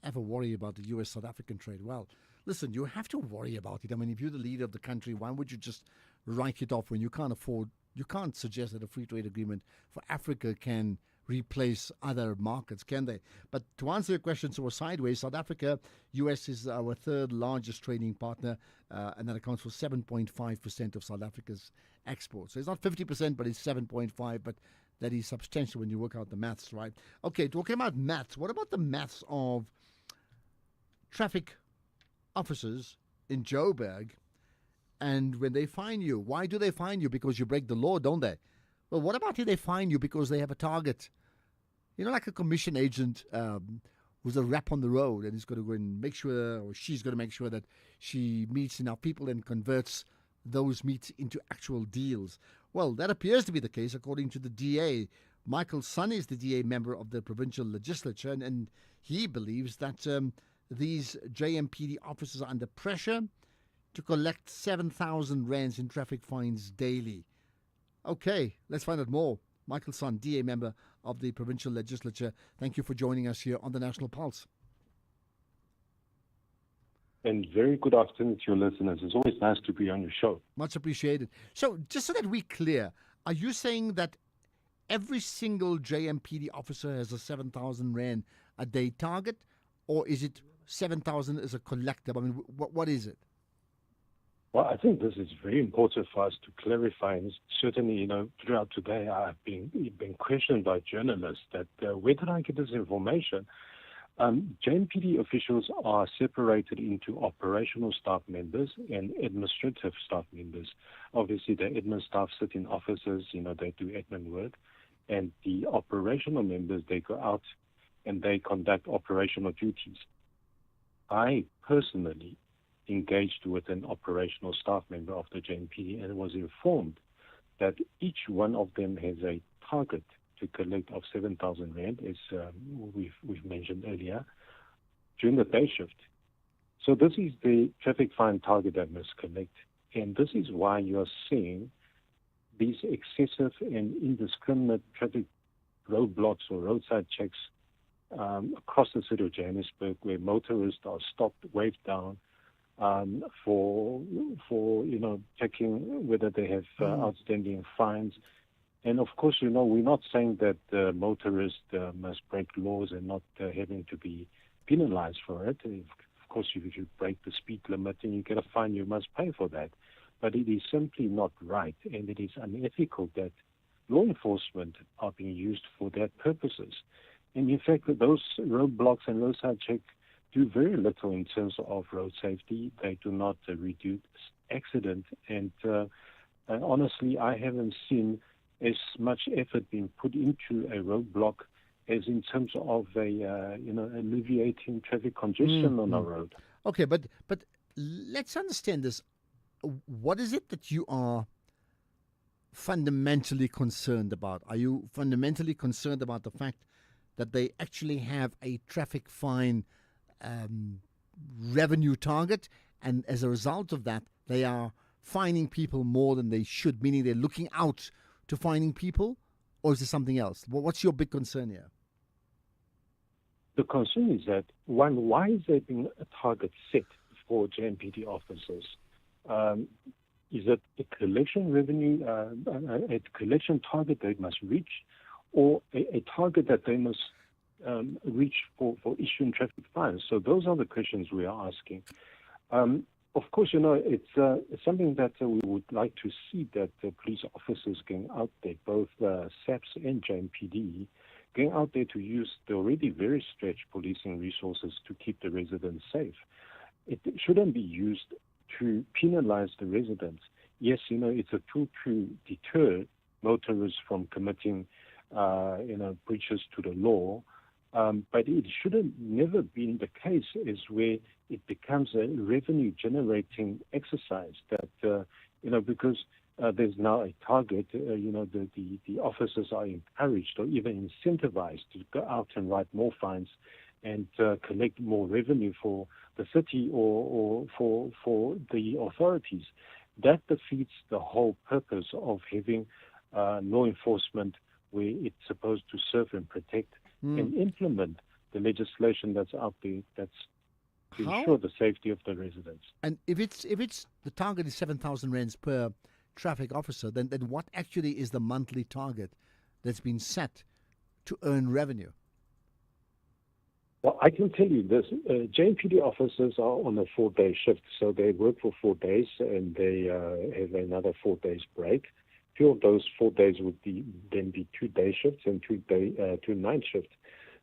[SPEAKER 14] ever worry about the US-South African trade? Well, listen, you have to worry about it. I mean, if you're the leader of the country, why would you just write it off when you can't afford? You can't suggest that a free trade agreement for Africa can replace other markets, can they? But to answer your question, so sideways, South Africa, US is our third largest trading partner, and that accounts for 7.5% of South Africa's exports. So it's not 50%, but it's 7.5%, but that is substantial when you work out the maths, right? Okay, talking about maths, what about the maths of traffic officers in Joburg? And when they fine you, why do they fine you? Because you break the law, don't they? Well, what about if they fine you because they have a target? You know, like a commission agent who's a rep on the road and is going to go and make sure, or she's going to make sure that she meets enough people and converts those meets into actual deals. Well, that appears to be the case according to the DA. Michael Sun is the DA member of the provincial legislature, and he believes that these JMPD officers are under pressure to collect 7,000 rands in traffic fines daily. Okay, let's find out more. Michael Sun, DA member of the provincial legislature, thank you for joining us here on the National Pulse.
[SPEAKER 8] And very good afternoon to your listeners. It's always nice to be on your show.
[SPEAKER 14] Much appreciated. So, just so that we're clear, are you saying that every single JMPD officer has a 7,000 rand a day target, or is it 7,000 as a collective? I mean, what is it?
[SPEAKER 8] Well, I think this is very important for us to clarify. And certainly, throughout today, I've been questioned by journalists that where did I get this information? JMPD officials are separated into operational staff members and administrative staff members. Obviously, the admin staff sit in offices, they do admin work. And the operational members, they go out and they conduct operational duties. I personally engaged with an operational staff member of the JMPD and was informed that each one of them has a target to collect of 7,000 rand, as we've mentioned earlier, during the day shift. So this is the traffic fine target that must collect, and this is why you're seeing these excessive and indiscriminate traffic roadblocks or roadside checks across the city of Johannesburg, where motorists are stopped, waved down, for checking whether they have outstanding fines. And of course, we're not saying that motorists must break laws and not having to be penalized for it. Of course, if you break the speed limit and you get a fine, you must pay for that. But it is simply not right, and it is unethical that law enforcement are being used for that purposes. And in fact, those roadblocks and roadside checks do very little in terms of road safety. They do not reduce accident. And honestly, I haven't seen as much effort being put into a roadblock as in terms of alleviating traffic congestion on our road.
[SPEAKER 14] Okay, but let's understand this. What is it that you are fundamentally concerned about? Are you fundamentally concerned about the fact that they actually have a traffic fine revenue target, and as a result of that, they are fining people more than they should, meaning they're looking out to fining people, or is there something else? What's your big concern here?
[SPEAKER 8] The concern is that, one, why is there being a target set for JMPD officers? Is it a collection revenue, a collection target they must reach, or a target that they must reach for issuing traffic fines? So those are the questions we are asking. Of course, it's something that we would like to see, that the police officers going out there, both SAPS and JMPD, going out there to use the already very stretched policing resources to keep the residents safe. It shouldn't be used to penalize the residents. Yes, it's a tool to deter motorists from committing, breaches to the law. But it shouldn't never been the case is where it becomes a revenue-generating exercise that, because there's now a target, the officers are encouraged or even incentivized to go out and write more fines and collect more revenue for the city or for the authorities. That defeats the whole purpose of having law enforcement where it's supposed to serve and protect and implement the legislation that's out there that's to ensure the safety of the residents.
[SPEAKER 14] And if it's the target is 7,000 rands per traffic officer, then what actually is the monthly target that's been set to earn revenue?
[SPEAKER 8] Well, I can tell you this. JMPD officers are on a 4-day shift, so they work for 4 days and they have another 4 days break. 2 of those 4 days would then be 2-day shifts and 2 night shifts.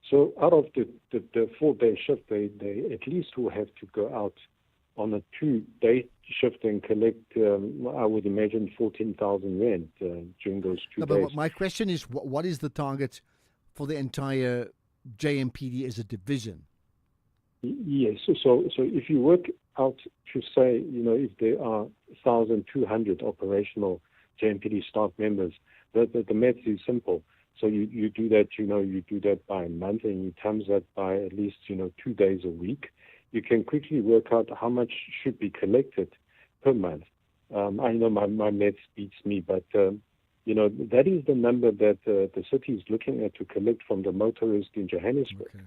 [SPEAKER 8] So out of the 4-day shift, they at least will have to go out on a 2-day shift and collect, I would imagine, 14,000 rand during those 2 days.
[SPEAKER 14] But my question is, what is the target for the entire JMPD as a division?
[SPEAKER 8] Yes. So if you work out to say, if there are 1,200 operational JMPD staff members, the math is simple. So you do that, you do that by a month, and you times that by at least, 2 days a week. You can quickly work out how much should be collected per month. I know my math beats me, but that is the number that the city is looking at to collect from the motorist in Johannesburg.
[SPEAKER 14] Okay.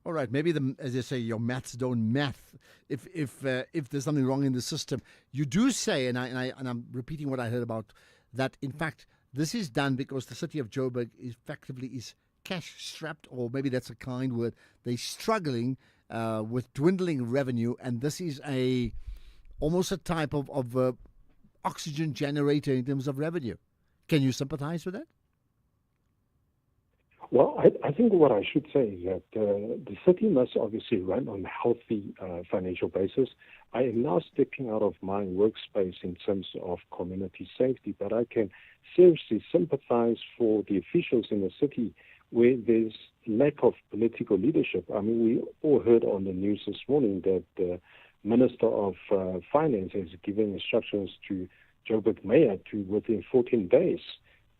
[SPEAKER 14] All right, maybe as you say, your maths don't math. If there's something wrong in the system, you do say, and I'm repeating what I heard about that. In fact, this is done because the city of Joburg effectively is cash strapped, or maybe that's a kind word. They're struggling with dwindling revenue, and this is almost a type of oxygen generator in terms of revenue. Can you sympathize with that?
[SPEAKER 8] Well, I think what I should say is that the city must obviously run on a healthy financial basis. I am now stepping out of my workspace in terms of community safety, but I can seriously sympathize for the officials in the city where there's lack of political leadership. I mean, we all heard on the news this morning that the Minister of Finance has given instructions to Joburg Mayor to, within 14 days,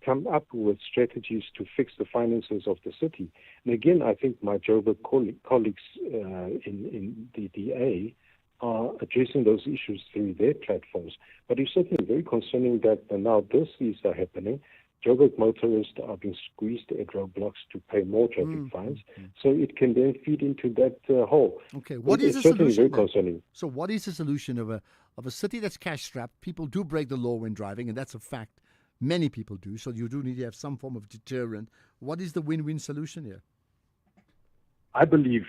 [SPEAKER 8] come up with strategies to fix the finances of the city. And again, I think my Joburg colleagues in the DA are addressing those issues through their platforms. But it's certainly very concerning that now this is happening. Joburg motorists are being squeezed at roadblocks to pay more traffic fines, so it can then feed into that hole.
[SPEAKER 14] Okay, what is the
[SPEAKER 8] certainly
[SPEAKER 14] solution?
[SPEAKER 8] Very concerning.
[SPEAKER 14] So, what is the solution of a city that's cash strapped? People do break the law when driving, and that's a fact. Many people do. So, you do need to have some form of deterrent. What is the win-win solution here?
[SPEAKER 8] I believe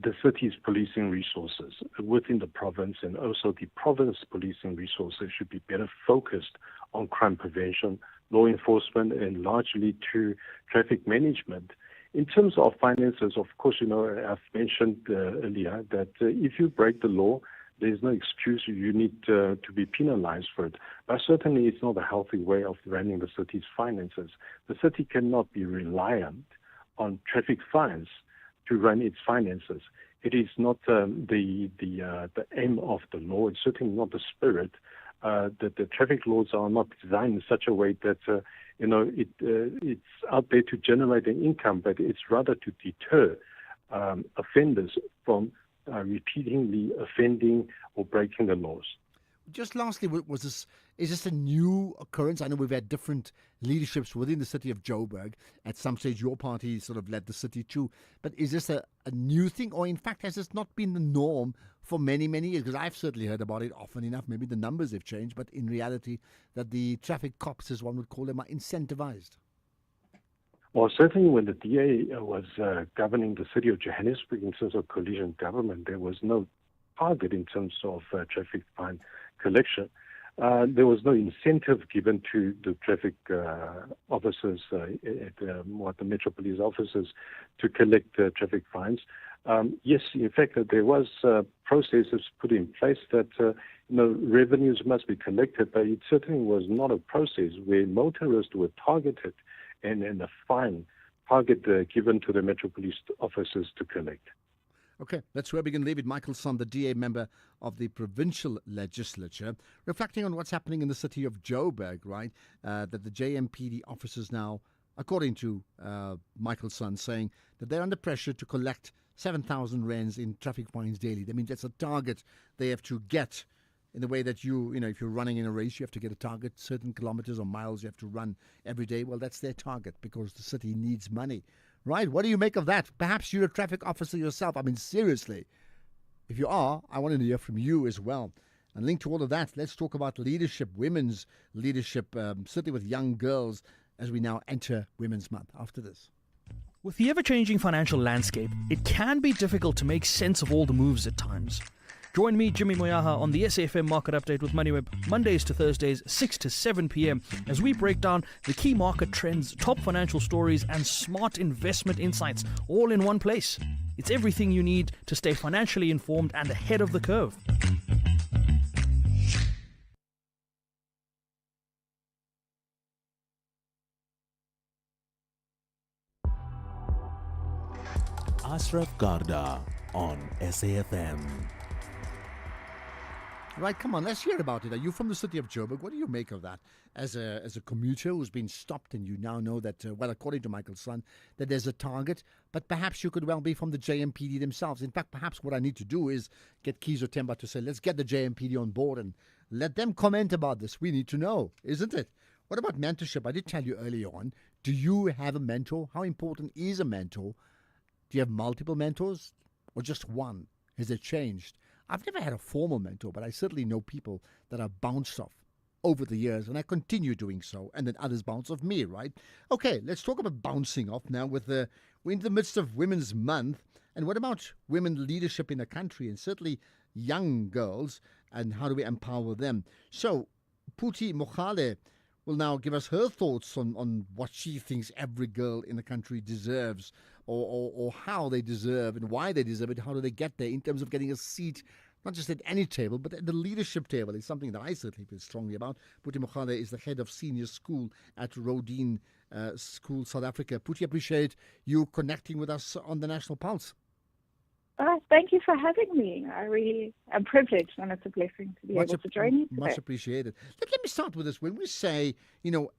[SPEAKER 8] the city's policing resources within the province, and also the province policing resources, should be better focused on crime prevention, law enforcement, and largely to traffic management. In terms of finances, of course, I've mentioned earlier that if you break the law, there's no excuse. You need to be penalized for it. But certainly it's not a healthy way of running the city's finances. The city cannot be reliant on traffic fines to run its finances. It is not the aim of the law. It's certainly not the spirit. That the traffic laws are not designed in such a way that it's out there to generate an income, but it's rather to deter offenders from repeatedly offending or breaking the laws.
[SPEAKER 14] Just lastly, is this a new occurrence? I know we've had different leaderships within the city of Joburg. At some stage, your party sort of led the city too. But is this a new thing, or in fact, has this not been the norm for many, many years? Because I've certainly heard about it often enough. Maybe the numbers have changed, but in reality, that the traffic cops, as one would call them, are incentivized.
[SPEAKER 8] Well, certainly when the DA was governing the city of Johannesburg in terms of coalition government, there was no target in terms of traffic fine collection. There was no incentive given to the traffic officers, the Metro Police officers, to collect traffic fines. Yes, in fact, there was processes put in place that revenues must be collected, but it certainly was not a process where motorists were targeted and a fine target given to the Metro Police officers to collect.
[SPEAKER 14] Okay, that's where we can leave it. Michael Son, the DA member of the provincial legislature, reflecting on what's happening in the city of Joburg, right? That the JMPD officers now, according to Michael Son, saying that they're under pressure to collect 7,000 rands in traffic fines daily. I mean, that's a target they have to get in the way that if you're running in a race, you have to get a target, certain kilometers or miles you have to run every day. Well, that's their target because the city needs money. Right, what do you make of that? Perhaps you're a traffic officer yourself. I mean, seriously, if you are, I want to hear from you as well. And linked to all of that, let's talk about leadership, women's leadership, certainly with young girls, as we now enter Women's Month. After this.
[SPEAKER 10] With the ever-changing financial landscape, it can be difficult to make sense of all the moves at times. Join me, Jimmy Moyaha, on the SAFM Market Update with MoneyWeb, Mondays to Thursdays, 6 to 7 p.m, as we break down the key market trends, top financial stories, and smart investment insights, all in one place. It's everything you need to stay financially informed and ahead of the curve.
[SPEAKER 13] Ashraf Garda on SAFM.
[SPEAKER 14] Right, come on, let's hear about it. Are you from the city of Joburg? What do you make of that? As a commuter who's been stopped, and you now know that, well, according to Michael's son, that there's a target, but perhaps you could well be from the JMPD themselves. In fact, perhaps what I need to do is get Kizo Temba to say, let's get the JMPD on board and let them comment about this. We need to know, isn't it? What about mentorship? I did tell you earlier on, do you have a mentor? How important is a mentor? Do you have multiple mentors or just one? Has it changed? I've never had a formal mentor, but I certainly know people that I've bounced off over the years, and I continue doing so, and then others bounce off me, right? Okay, let's talk about bouncing off now. We're in the midst of Women's Month, and what about women leadership in the country, and certainly young girls, and how do we empower them? So, Phuthi Mogale will now give us her thoughts on what she thinks every girl in the country deserves, or how they deserve and why they deserve it. How do they get there in terms of getting a seat, not just at any table, but at the leadership table? It's something that I certainly feel strongly about. Phuthi Mogale is the head of senior school at Rodin School, South Africa. Phuthi, appreciate you connecting with us on the National Pulse.
[SPEAKER 11] Thank you for having me. I really am privileged, and it's a blessing to be able to join you today.
[SPEAKER 14] Much appreciated. Let me start with this. When we say,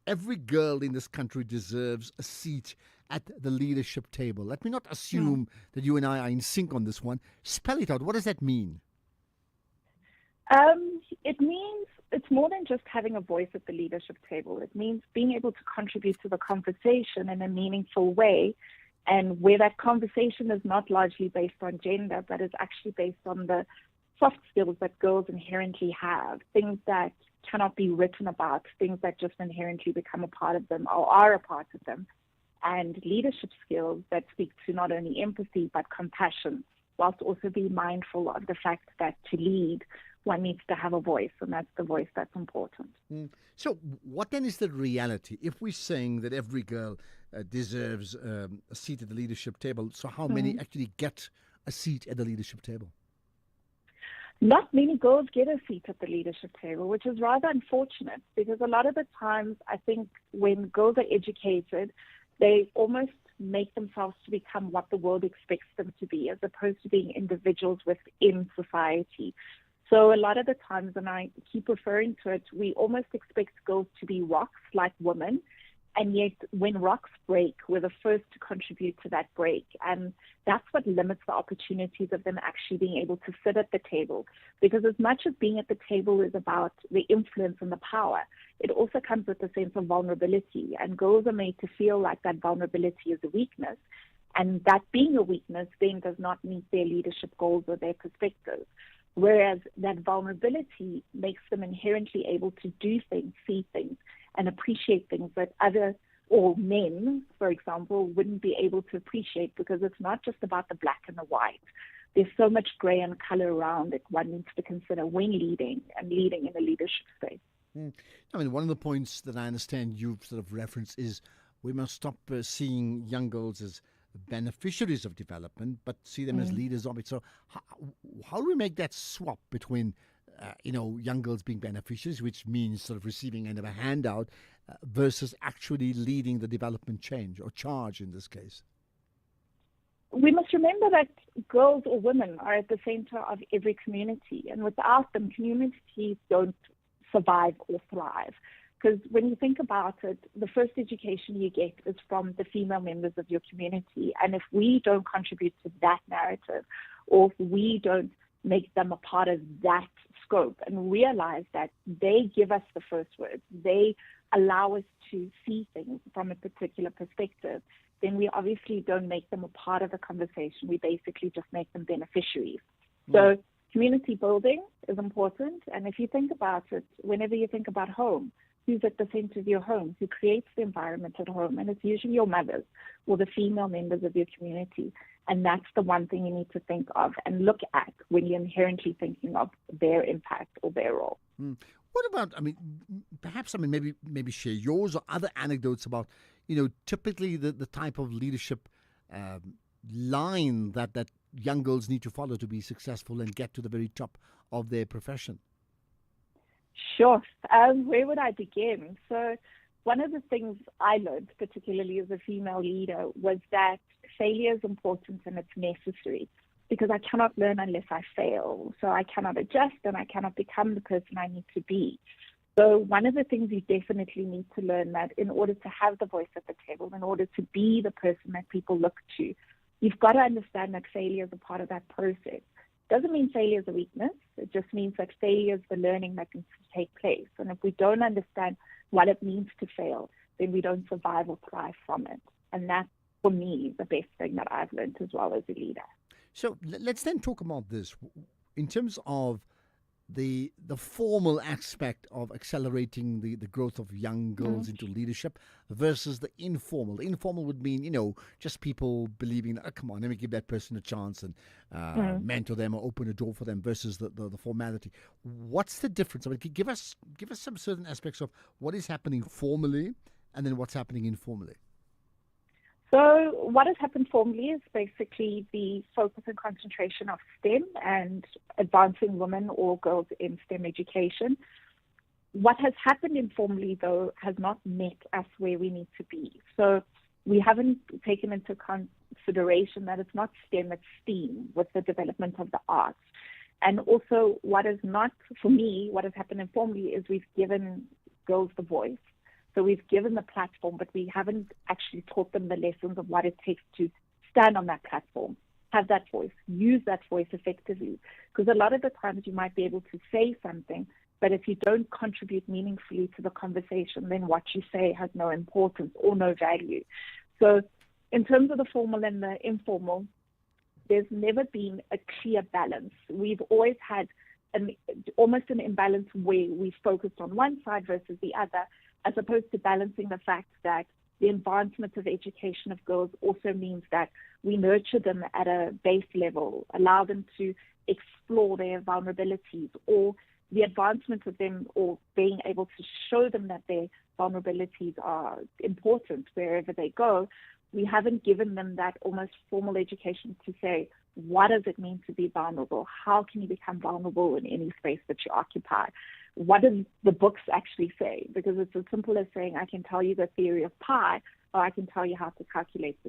[SPEAKER 14] every girl in this country deserves a seat at the leadership table, let me not assume that you and I are in sync on this one. Spell it out. What does that mean?
[SPEAKER 11] It means it's more than just having a voice at the leadership table. It means being able to contribute to the conversation in a meaningful way, and where that conversation is not largely based on gender, but is actually based on the soft skills that girls inherently have, things that cannot be written about, things that just inherently become a part of them or are a part of them, and leadership skills that speak to not only empathy but compassion, whilst also being mindful of the fact that to lead, one needs to have a voice, and that's the voice that's important.
[SPEAKER 14] So what then is the reality? If we're saying that every girl deserves a seat at the leadership table, so how many actually get a seat at the leadership table?
[SPEAKER 11] Not many girls get a seat at the leadership table, which is rather unfortunate, because a lot of the times I think when girls are educated, they almost make themselves to become what the world expects them to be, as opposed to being individuals within society. So a lot of the times, and I keep referring to it, we almost expect girls to be rocks like women. And yet when rocks break, we're the first to contribute to that break. And that's what limits the opportunities of them actually being able to sit at the table. Because as much as being at the table is about the influence and the power, it also comes with a sense of vulnerability. And girls are made to feel like that vulnerability is a weakness. And that being a weakness then does not meet their leadership goals or their perspectives. Whereas that vulnerability makes them inherently able to do things, see things, and appreciate things that other, or men, for example, wouldn't be able to appreciate, because it's not just about the black and the white. There's so much gray and color around it one needs to consider when leading and leading in a leadership space.
[SPEAKER 14] I mean, one of the points that I understand you've sort of referenced is we must stop seeing young girls as beneficiaries of development, but see them as leaders of it. So how do we make that swap between, young girls being beneficiaries, which means sort of receiving kind of a handout, versus actually leading the development change or charge in this case?
[SPEAKER 11] We must remember that girls or women are at the center of every community, and without them, communities don't survive or thrive. Because when you think about it, the first education you get is from the female members of your community. And if we don't contribute to that narrative, or if we don't make them a part of that scope and realize that they give us the first words, they allow us to see things from a particular perspective, then we obviously don't make them a part of the conversation. We basically just make them beneficiaries. So community building is important. And if you think about it, whenever you think about home, who's at the center of your home, who creates the environment at home, and it's usually your mothers or the female members of your community. And that's the one thing you need to think of and look at when you're inherently thinking of their impact or their role.
[SPEAKER 14] What about, maybe share yours or other anecdotes about, typically the type of leadership line that young girls need to follow to be successful and get to the very top of their profession?
[SPEAKER 11] Sure. Where would I begin? So one of the things I learned, particularly as a female leader, was that failure is important and it's necessary, because I cannot learn unless I fail. So I cannot adjust and I cannot become the person I need to be. So one of the things you definitely need to learn, that in order to have the voice at the table, in order to be the person that people look to, you've got to understand that failure is a part of that process. Doesn't mean failure is a weakness. It just means that failure is the learning that needs to take place. And if we don't understand what it means to fail, then we don't survive or thrive from it. And that's, for me, the best thing that I've learned as well as a leader.
[SPEAKER 14] So let's then talk about this in terms of the formal aspect of accelerating the growth of young girls into leadership versus the informal. The informal would mean, just people believing, oh, come on, let me give that person a chance and mentor them or open a door for them versus the formality. What's the difference? I mean, give us some certain aspects of what is happening formally and then what's happening informally.
[SPEAKER 11] So what has happened formally is basically the focus and concentration of STEM and advancing women or girls in STEM education. What has happened informally, though, has not met us where we need to be. So we haven't taken into consideration that it's not STEM, it's STEAM with the development of the arts. And also what has happened informally is we've given girls the voice. So we've given the platform, but we haven't actually taught them the lessons of what it takes to stand on that platform, have that voice, use that voice effectively. Because a lot of the times you might be able to say something, but if you don't contribute meaningfully to the conversation, then what you say has no importance or no value. So in terms of the formal and the informal, there's never been a clear balance. We've always had almost an imbalance where we focused on one side versus the other, as opposed to balancing the fact that the advancement of education of girls also means that we nurture them at a base level, allow them to explore their vulnerabilities, or the advancement of them, or being able to show them that their vulnerabilities are important wherever they go. We haven't given them that almost formal education to say, what does it mean to be vulnerable? How can you become vulnerable in any space that you occupy? What do the books actually say? Because it's as simple as saying, I can tell you the theory of pi, or I can tell you how to calculate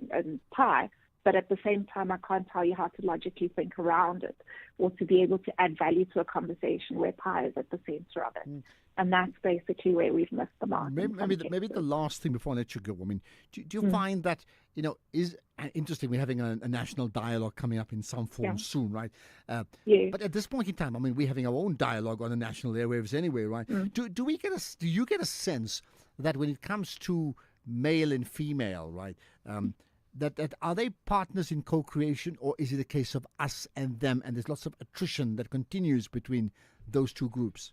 [SPEAKER 11] pi, but at the same time, I can't tell you how to logically think around it, or to be able to add value to a conversation where pi is at the center of it. And that's basically where we've missed the mark.
[SPEAKER 14] Maybe the last thing before I let you go, I mean, do you find that, is interesting, we're having a national dialogue coming up in some form soon, right? But at this point in time, I mean, we're having our own dialogue on the national airwaves anyway, right? Do you get a sense that when it comes to male and female, right, that are they partners in co-creation, or is it a case of us and them, and there's lots of attrition that continues between those two groups?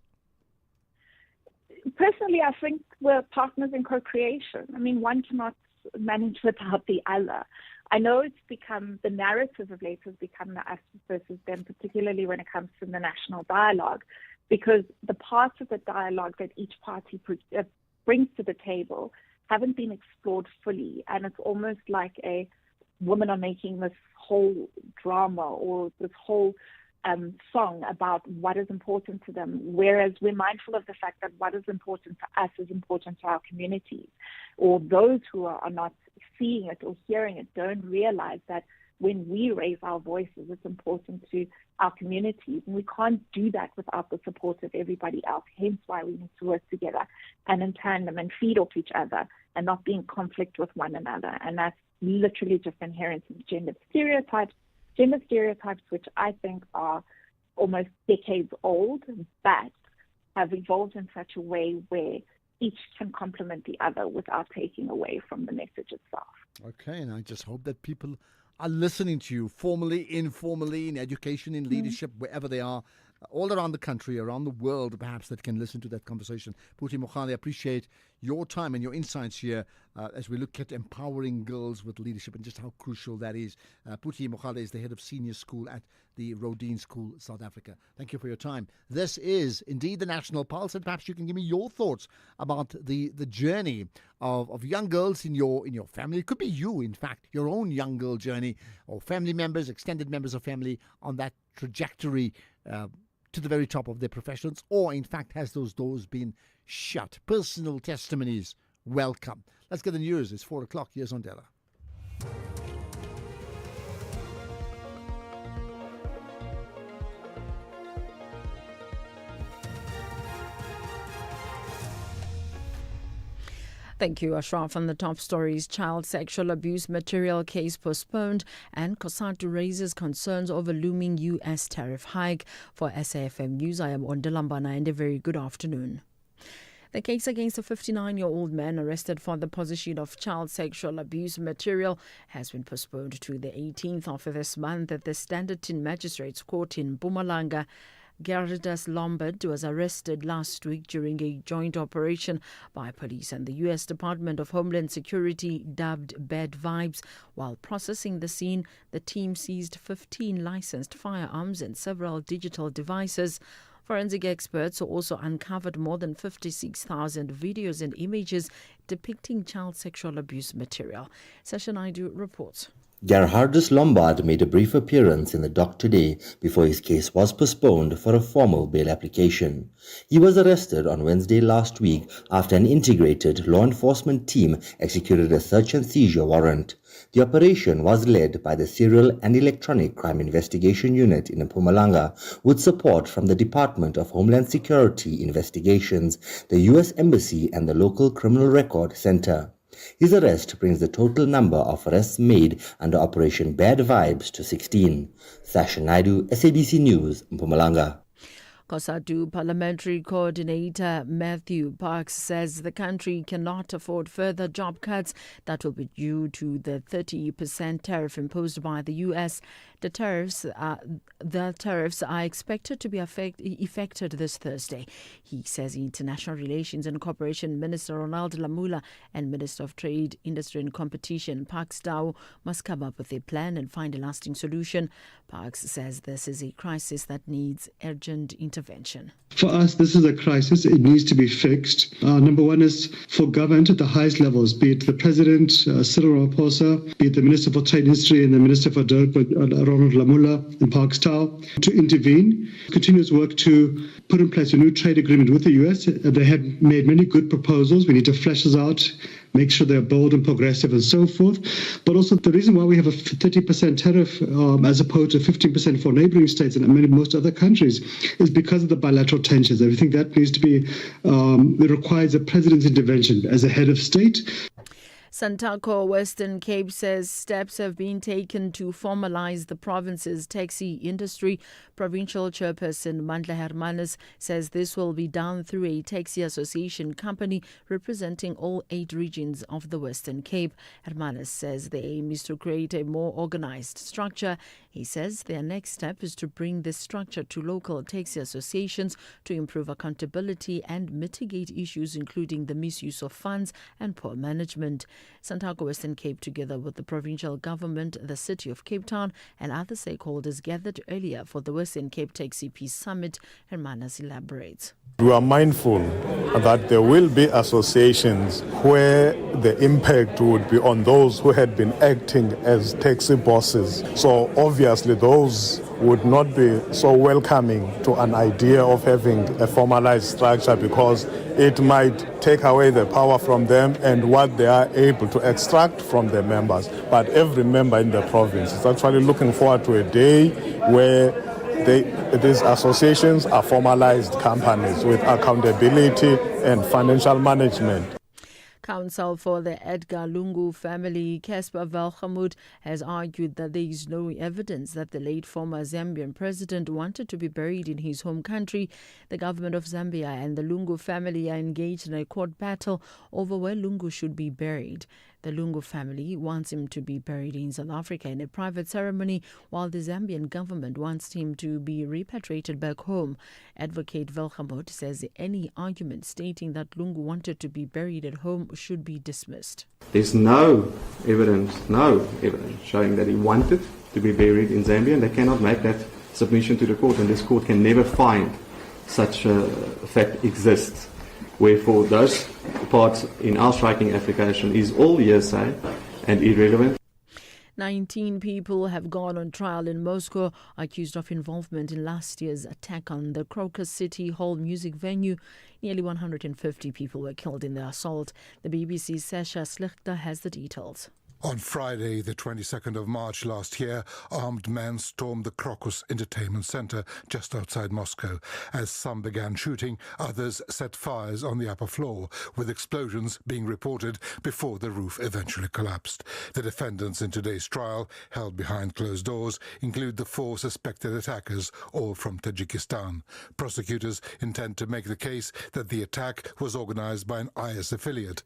[SPEAKER 11] Personally, I think we're partners in co-creation. I mean, one cannot manage without the other. I know it's become, the narrative of late has become the us versus them, particularly when it comes to the national dialogue, because the parts of the dialogue that each party brings to the table haven't been explored fully. And it's almost like women are making this whole drama or this whole song about what is important to them, whereas we're mindful of the fact that what is important to us is important to our communities, or those who are not seeing it or hearing it don't realize that when we raise our voices, it's important to our communities, and we can't do that without the support of everybody else, hence why we need to work together and in tandem and feed off each other and not be in conflict with one another. And that's literally just inherent in gender stereotypes, which I think are almost decades old, but have evolved in such a way where each can complement the other without taking away from the message itself.
[SPEAKER 14] Okay, and I just hope that people are listening to you formally, informally, in education, in leadership, wherever they are, all around the country, around the world, perhaps, that can listen to that conversation. Phuthi Mogale, I appreciate your time and your insights here as we look at empowering girls with leadership and just how crucial that is. Phuthi Mogale is the head of senior school at the Rodin School, South Africa. Thank you for your time. This is indeed the National Pulse, and perhaps you can give me your thoughts about the journey of young girls in your family. It could be you, in fact, your own young girl journey, or family members, extended members of family on that trajectory to the very top of their professions, or in fact has those doors been shut? Personal testimonies welcome. Let's get the news. It's 4 o'clock. Here's Ondela.
[SPEAKER 1] Thank you, Ashraf. On the top stories, child sexual abuse material case postponed, and COSATU raises concerns over looming U.S. tariff hike. For SAFM News, I am Ondelambana, and a very good afternoon. The case against a 59-year-old man arrested for the possession of child sexual abuse material has been postponed to the 18th of this month at the Standerton Magistrates Court in Mpumalanga. Gerardus Lombard was arrested last week during a joint operation by police and the U.S. Department of Homeland Security, dubbed Bad Vibes. While processing the scene, the team seized 15 licensed firearms and several digital devices. Forensic experts also uncovered more than 56,000 videos and images depicting child sexual abuse material. Sasha Naidu reports.
[SPEAKER 12] Gerhardus Lombard made a brief appearance in the dock today before his case was postponed for a formal bail application. He was arrested on Wednesday last week after an integrated law enforcement team executed a search and seizure warrant. The operation was led by the Serial and Electronic Crime Investigation Unit in Mpumalanga, with support from the Department of Homeland Security Investigations, the U.S. Embassy and the local Criminal Record Center. His arrest brings the total number of arrests made under Operation Bad Vibes to 16. Sasha Naidu, SABC News, Mpumalanga.
[SPEAKER 1] COSATU Parliamentary Coordinator Matthew Parks says the country cannot afford further job cuts that will be due to the 30% tariff imposed by the U.S. The tariffs are expected to be effected this Thursday. He says International Relations and Cooperation Minister Ronald Lamola and Minister of Trade, Industry and Competition Parks Tau must come up with a plan and find a lasting solution. Parks says this is a crisis that needs urgent intervention.
[SPEAKER 15] For us, this is a crisis. It needs to be fixed. Number one is for government at the highest levels, be it the President, Cyril Ramaphosa, be it the Minister for Trade Industry and the Minister for Development, Ronald Lamola and Parks Tau, to intervene. Continuous work to put in place a new trade agreement with the U.S. They have made many good proposals. We need to flesh this out, make sure they're bold and progressive and so forth. But also the reason why we have a 30% tariff as opposed to 15% for neighboring states and most other countries is because of the bilateral tensions. Everything that needs to be, it requires a president's intervention as a head of state.
[SPEAKER 1] Santaco Western Cape says steps have been taken to formalize the province's taxi industry. Provincial Chairperson Mandla Hermanus says this will be done through a taxi association company representing all 8 regions of the Western Cape. Hermanus says the aim is to create a more organized structure. He says their next step is to bring this structure to local taxi associations to improve accountability and mitigate issues including the misuse of funds and poor management. Santaco Western Cape, together with the provincial government, the city of Cape Town and other stakeholders, gathered earlier for the Western Cape Taxi Peace Summit. Hermanus elaborates.
[SPEAKER 17] We are mindful that there will be associations where the impact would be on those who had been acting as taxi bosses. So obviously those would not be so welcoming to an idea of having a formalized structure because it might take away the power from them and what they are able to extract from their members. But every member in the province is actually looking forward to a day where these associations are formalized companies with accountability and financial management.
[SPEAKER 1] Counsel for the Edgar Lungu family, Casper Velgemoot, has argued that there is no evidence that the late former Zambian president wanted to be buried in his home country. The government of Zambia and the Lungu family are engaged in a court battle over where Lungu should be buried. The Lungu family wants him to be buried in South Africa in a private ceremony, while the Zambian government wants him to be repatriated back home. Advocate Velgemoot says any argument stating that Lungu wanted to be buried at home should be dismissed.
[SPEAKER 24] There's no evidence showing that he wanted to be buried in Zambia, and they cannot make that submission to the court, and this court can never find such a fact exists. Wherefore, those parts in our striking application is all hearsay and irrelevant.
[SPEAKER 1] 19 people have gone on trial in Moscow accused of involvement in last year's attack on the Crocus City Hall music venue. Nearly 150 people were killed in the assault. The BBC's Sasha Slichter has the details.
[SPEAKER 16] On Friday, the 22nd of March last year, armed men stormed the Crocus Entertainment Center just outside Moscow. As some began shooting, others set fires on the upper floor, with explosions being reported before the roof eventually collapsed. The defendants in today's trial, held behind closed doors, include the 4 suspected attackers, all from Tajikistan. Prosecutors intend to make the case that the attack was organized by an IS affiliate.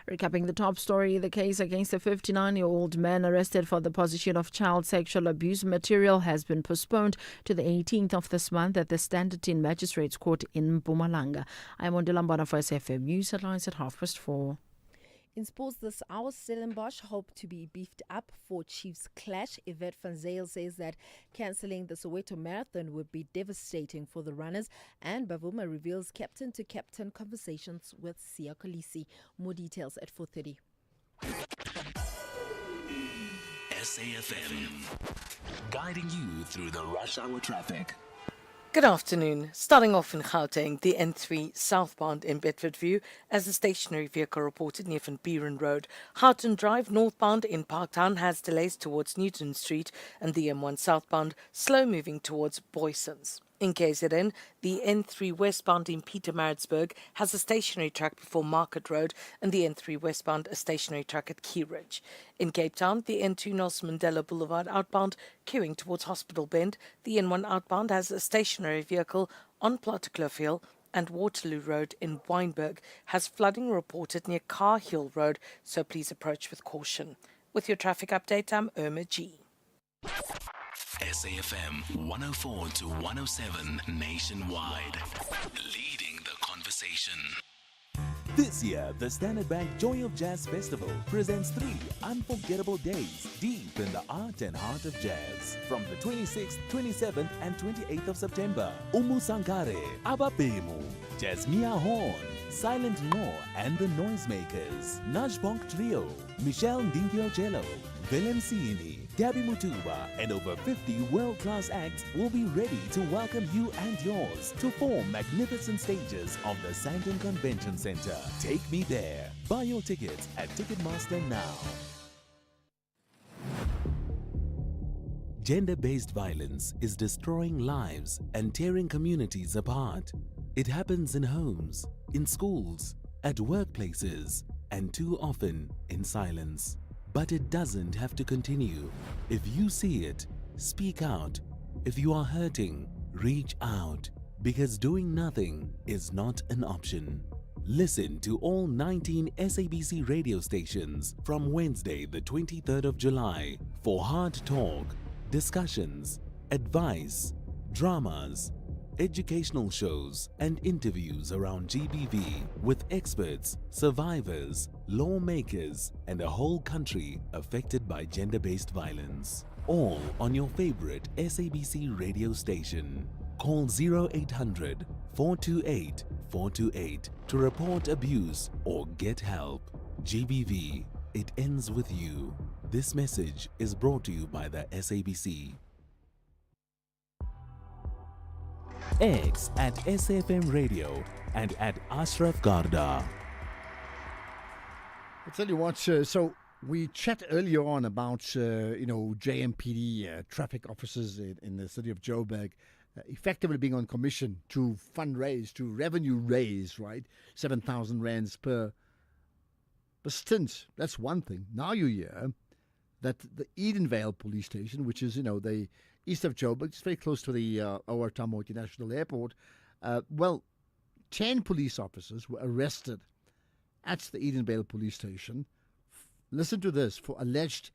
[SPEAKER 1] Recapping the top story, the case against a 59-year-old man arrested for the possession of child sexual abuse material has been postponed to the 18th of this month at the Standerton Magistrates Court in Mpumalanga. I'm on Dilambana for SFM News Headlines at 4:30.
[SPEAKER 5] In sports this hour, Stellenbosch hope to be beefed up for Chiefs clash. Yvette van Zyl says that cancelling the Soweto Marathon would be devastating for the runners. And Bavuma reveals captain-to-captain conversations with Siya Kolisi. More details at 4:30.
[SPEAKER 13] SAFM, guiding you through the rush hour traffic.
[SPEAKER 7] Good afternoon. Starting off in Gauteng, the N3 southbound in Bedfordview, as a stationary vehicle reported near Van Buren Road. Houghton Drive northbound in Parktown has delays towards Newton Street, and the M1 southbound slow moving towards Boysons. In KZN, the N3 westbound in Pietermaritzburg has a stationary track before Market Road, and the N3 westbound a stationary track at Key Ridge. In Cape Town, the N2 Nelson Mandela Boulevard outbound queuing towards Hospital Bend. The N1 outbound has a stationary vehicle on Plattekloof, and Waterloo Road in Wynberg has flooding reported near Car Hill Road, so please approach with caution. With your traffic update, I'm Irma G.
[SPEAKER 13] SAFM 104 to 107 nationwide, leading the conversation. This year, the Standard Bank Joy of Jazz Festival presents 3 unforgettable days deep in the art and heart of jazz. From the 26th, 27th and 28th of September, Umu Sankare, Abapemu, Jasmia Horn, Silent Law and the Noisemakers, Najbonk Trio, Michelle Ndingio-Jello, Willem Siini, Gabby Mutuba, and over 50 world-class acts will be ready to welcome you and yours to 4 magnificent stages of the Sandton Convention Center. Take me there. Buy your tickets at Ticketmaster now. Gender-based violence is destroying lives and tearing communities apart. It happens in homes, in schools, at workplaces, and too often in silence. But it doesn't have to continue. If you see it, speak out. If you are hurting, reach out. Because doing nothing is not an option. Listen to all 19 SABC radio stations from Wednesday, the 23rd of July for hard talk, discussions, advice, dramas, educational shows and interviews around GBV with experts, survivors, lawmakers and a whole country affected by gender-based violence. All on your favorite SABC radio station. Call 0800 428 428 to report abuse or get help. GBV, it ends with you. This message is brought to you by the SABC. X at SAFM Radio and at Ashraf Garda.
[SPEAKER 14] I'll tell you what, so we chat earlier on about, JMPD traffic officers in the city of Joburg effectively being on commission to fundraise, to revenue raise, right? 7,000 rands per stint. That's one thing. Now you hear that the Edenvale police station, which is, the east of Joburg, it's very close to the OR Tambo International Airport, 10 police officers were arrested at the Edenvale police station. Listen to this, for alleged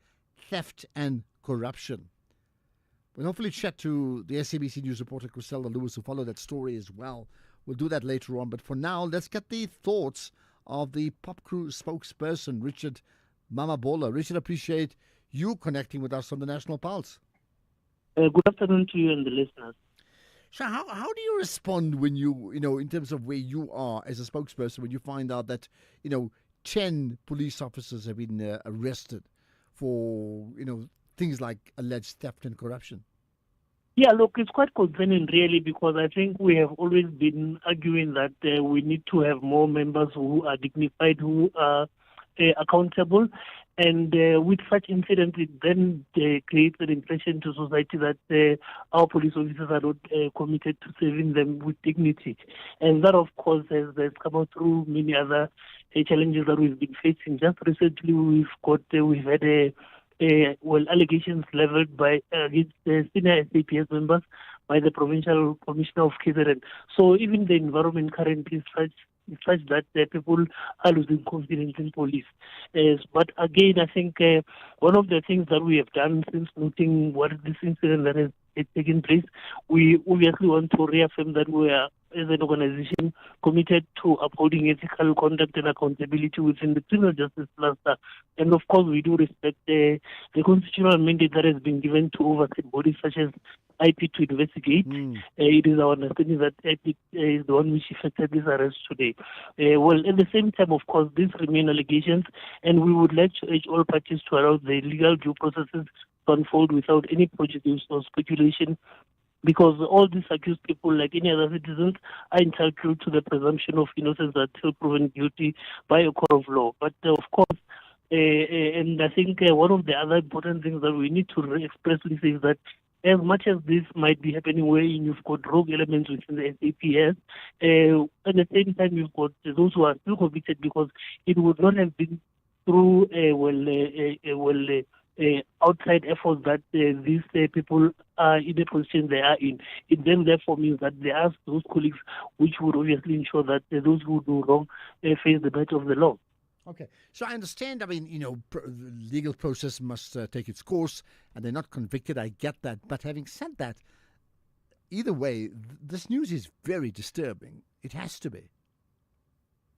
[SPEAKER 14] theft and corruption. We'll hopefully chat to the SABC News reporter Griselda Lewis, who followed that story as well. We'll do that later on. But for now, let's get the thoughts of the Pop Crew spokesperson, Richard Mamabola. Richard, appreciate you connecting with us on the National Pulse.
[SPEAKER 18] Good afternoon to you and the listeners.
[SPEAKER 14] So how do you respond when you in terms of where you are as a spokesperson, when you find out that, 10 police officers have been arrested for, things like alleged theft and corruption?
[SPEAKER 18] Yeah, look, it's quite concerning really, because I think we have always been arguing that we need to have more members who are dignified, who are accountable. And with such incidents, it then creates an impression to society that our police officers are not committed to serving them with dignity. And that, of course, has come out through many other challenges that we've been facing. Just recently, we've had allegations leveled by against senior SAPS members by the Provincial Commissioner of KZN. So even the environment currently is such that people are losing confidence in police. But again, I think one of the things that we have done since noting what this incident that has taken place, we obviously want to reaffirm that we are, as an organization, committed to upholding ethical conduct and accountability within the criminal justice cluster. And of course, we do respect the constitutional mandate that has been given to oversight bodies such as IP to investigate. It is our understanding that IP is the one which effected this arrest today. Well, at the same time, of course, these remain allegations, and we would like to urge all parties to allow the legal due processes to unfold without any prejudice or speculation, because all these accused people, like any other citizens, are entitled to the presumption of innocence until proven guilty by a court of law. But of course, and I think one of the other important things that we need to expressly say is that as much as this might be happening where you've got rogue elements within the SAPS, at the same time you've got those who are still convicted, because it would not have been through outside efforts that these people are in the position they are in. It then therefore means that there are those colleagues which would obviously ensure that those who do wrong face the brunt of the law.
[SPEAKER 14] Okay, so I understand, the legal process must take its course, and they're not convicted, I get that. But having said that, either way, this news is very disturbing. It has to be.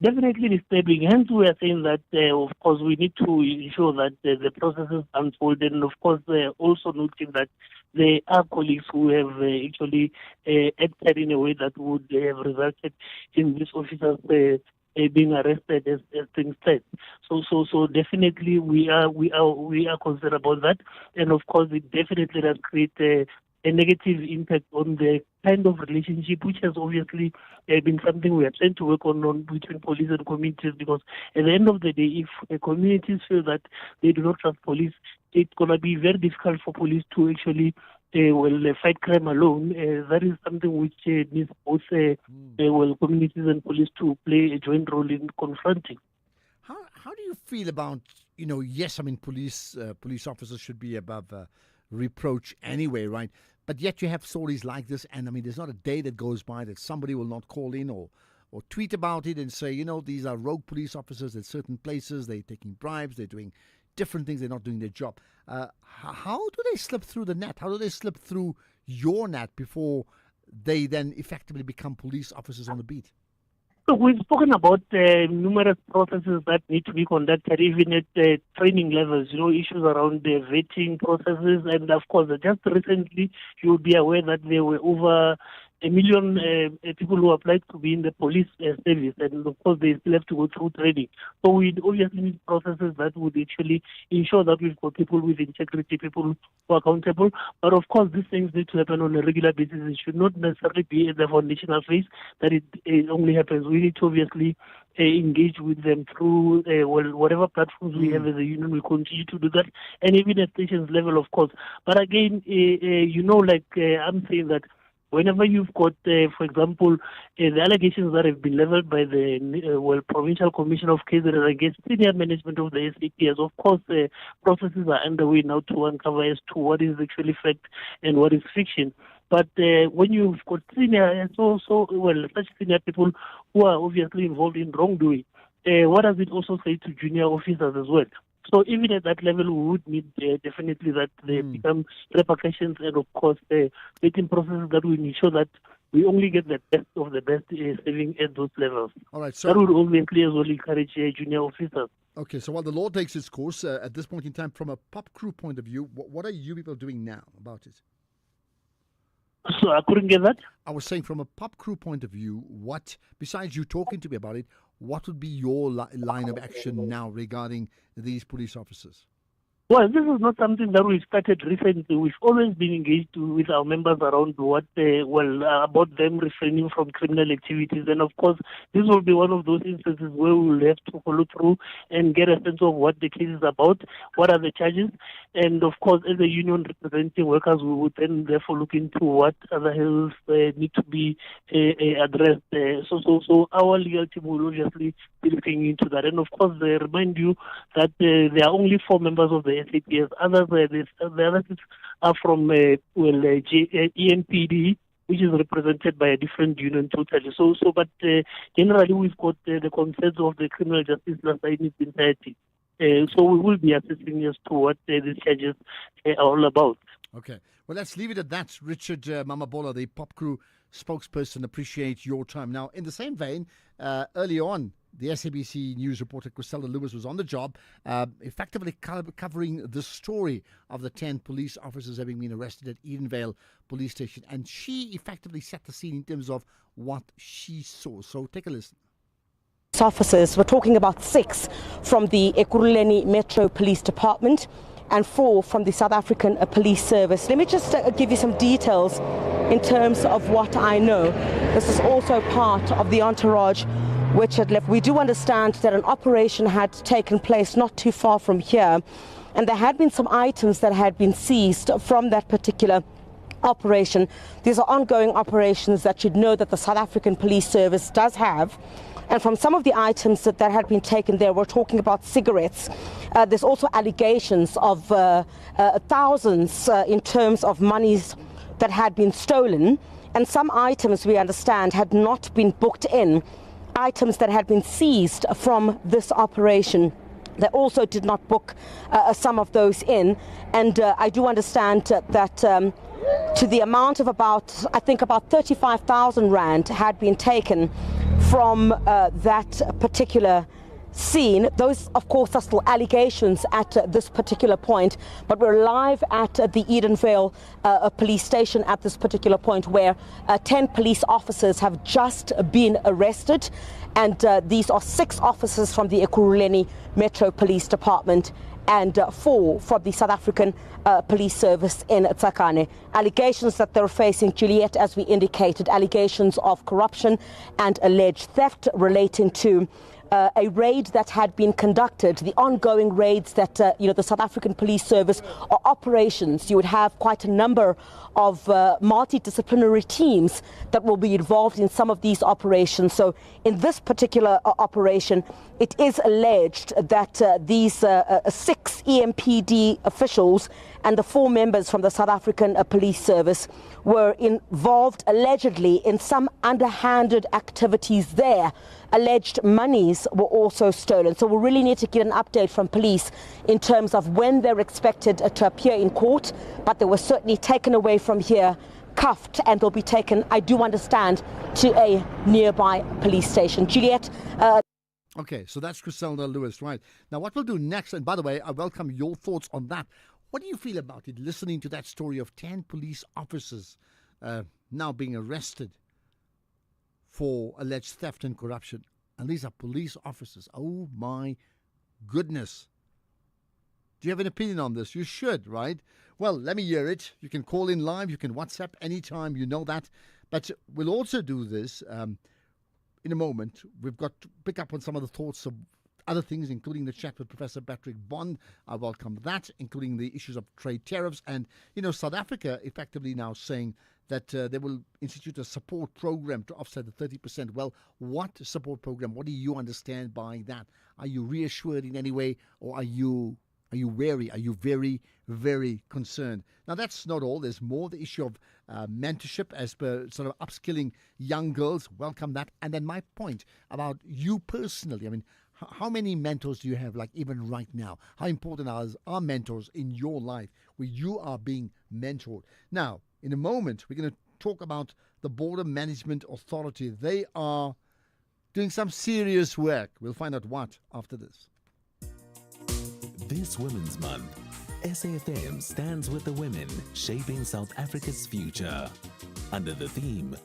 [SPEAKER 18] Definitely disturbing. Hence, we are saying that, of course, we need to ensure that the processes unfold, and of course, also noting that there are colleagues who have actually acted in a way that would have resulted in these officers being arrested as things stand. So definitely we are concerned about that, and of course it definitely does create a negative impact on the kind of relationship which has obviously been something we are trying to work on between police and communities, because at the end of the day, if communities feel that they do not trust police, it's going to be very difficult for police to actually fight crime alone. That is something which needs both communities and police to play a joint role in confronting.
[SPEAKER 14] How do you feel about, yes, police officers should be above reproach anyway, right? But yet you have stories like this, and there's not a day that goes by that somebody will not call in or tweet about it and say, these are rogue police officers at certain places, they're taking bribes, they're doing different things, they're not doing their job. How do they slip through the net? How do they slip through your net before they then effectively become police officers on the beat?
[SPEAKER 18] So we've spoken about numerous processes that need to be conducted, even at training levels, issues around the vetting processes. And of course, just recently, you'll be aware that there were over 1 million people who applied to be in the police service, and of course they still have to go through training. So we obviously need processes that would actually ensure that we've got people with integrity, people who are accountable. But of course, these things need to happen on a regular basis. It should not necessarily be at the foundational phase that it only happens. We need to obviously engage with them through whatever platforms we have as a union. We continue to do that, and even at stations level, of course. But again, I'm saying that whenever you've got, for example, the allegations that have been leveled by the Provincial Commission of KZN against senior management of the SAPS, of course, processes are underway now to uncover as to what is actually fact and what is fiction. But when you've got such senior people who are obviously involved in wrongdoing, what does it also say to junior officers as well? So even at that level, we would need definitely that there become repercussions, and of course, vetting processes that will ensure that we only get the best of the best serving at those levels.
[SPEAKER 14] All right, so
[SPEAKER 18] that would obviously as well encourage junior officers.
[SPEAKER 14] Okay, so while the law takes its course, at this point in time, from a pop crew point of view, what are you people doing now about it?
[SPEAKER 18] So I couldn't get that.
[SPEAKER 14] I was saying, from a pop crew point of view, what, besides you talking to me about it, what would be your line of action now regarding these police officers?
[SPEAKER 18] Well, this is not something that we started recently. We've always been engaged with our members around about them refraining from criminal activities. And of course, this will be one of those instances where we will have to follow through and get a sense of what the case is about, what are the charges. And of course, as a union representing workers, we would then therefore look into what other hills need to be addressed. So our legal team will obviously be looking into that. And of course, I remind you that there are only 4 members of the SAPS. The others are from EMPD, which is represented by a different union totally. But generally we've got the concerns of the criminal justice in its entirety. So we will be assessing as to what these charges are all about.
[SPEAKER 14] Okay. Well, let's leave it at that. Richard Mamabola, the Pop Crew spokesperson, appreciate your time. Now, in the same vein, early on, the SABC News reporter Griselda Lewis was on the job, effectively covering the story of the 10 police officers having been arrested at Edenvale Police Station. And she effectively set the scene in terms of what she saw. So take a listen.
[SPEAKER 19] Officers, we're talking about 6 from the Ekurhuleni Metro Police Department and 4 from the South African Police Service. Let me just give you some details in terms of what I know. This is also part of the entourage which had left. We do understand that an operation had taken place not too far from here, and there had been some items that had been seized from that particular operation. These are ongoing operations that you'd know that the South African Police Service does have. And from some of the items that had been taken there, we're talking about cigarettes. There's also allegations of thousands in terms of monies that had been stolen. And some items, we understand, had not been booked in, items that had been seized from this operation. They also did not book some of those in. And I do understand that to the amount of about 35,000 Rand had been taken from that particular scene. Those, of course, are still allegations at this particular point, but we're live at the Edenvale police station at this particular point where 10 police officers have just been arrested, and these are 6 officers from the Ekurhuleni Metro Police Department and 4 from the South African Police Service in Tsakane. Allegations that they're facing, Juliet, as we indicated, allegations of corruption and alleged theft relating to a raid that had been conducted, the ongoing raids that the South African Police Service or operations. You would have quite a number of multidisciplinary teams that will be involved in some of these operations. So in this particular operation, it is alleged that these 6 EMPD officials and the 4 members from the South African Police Service were involved allegedly in some underhanded activities there. Alleged monies were also stolen. So we really need to get an update from police in terms of when they're expected to appear in court, but they were certainly taken away from here, cuffed, and they'll be taken, I do understand, to a nearby police station. Juliet.
[SPEAKER 14] Okay, so that's Griselda Lewis, right? Now, what we'll do next, and by the way, I welcome your thoughts on that. What do you feel about it, listening to that story of 10 police officers now being arrested for alleged theft and corruption? And these are police officers. Oh, my goodness. Do you have an opinion on this? You should, right? Well, let me hear it. You can call in live. You can WhatsApp anytime. You know that. But we'll also do this in a moment. We've got to pick up on some of the thoughts of other things, including the chat with Professor Patrick Bond. I welcome that, including the issues of trade tariffs. And, South Africa effectively now saying that they will institute a support program to offset the 30%. Well, what support program? What do you understand by that? Are you reassured in any way, or are you wary? Are you very, very concerned? Now, that's not all. There's more. The issue of mentorship as per sort of upskilling young girls. Welcome that. And then my point about you personally. I mean, how many mentors do you have, like even right now? How important are mentors in your life where you are being mentored? Now, in a moment, we're going to talk about the Border Management Authority. They are doing some serious work. We'll find out what after this.
[SPEAKER 13] This Women's Month, SAFM stands with the women shaping South Africa's future under the theme,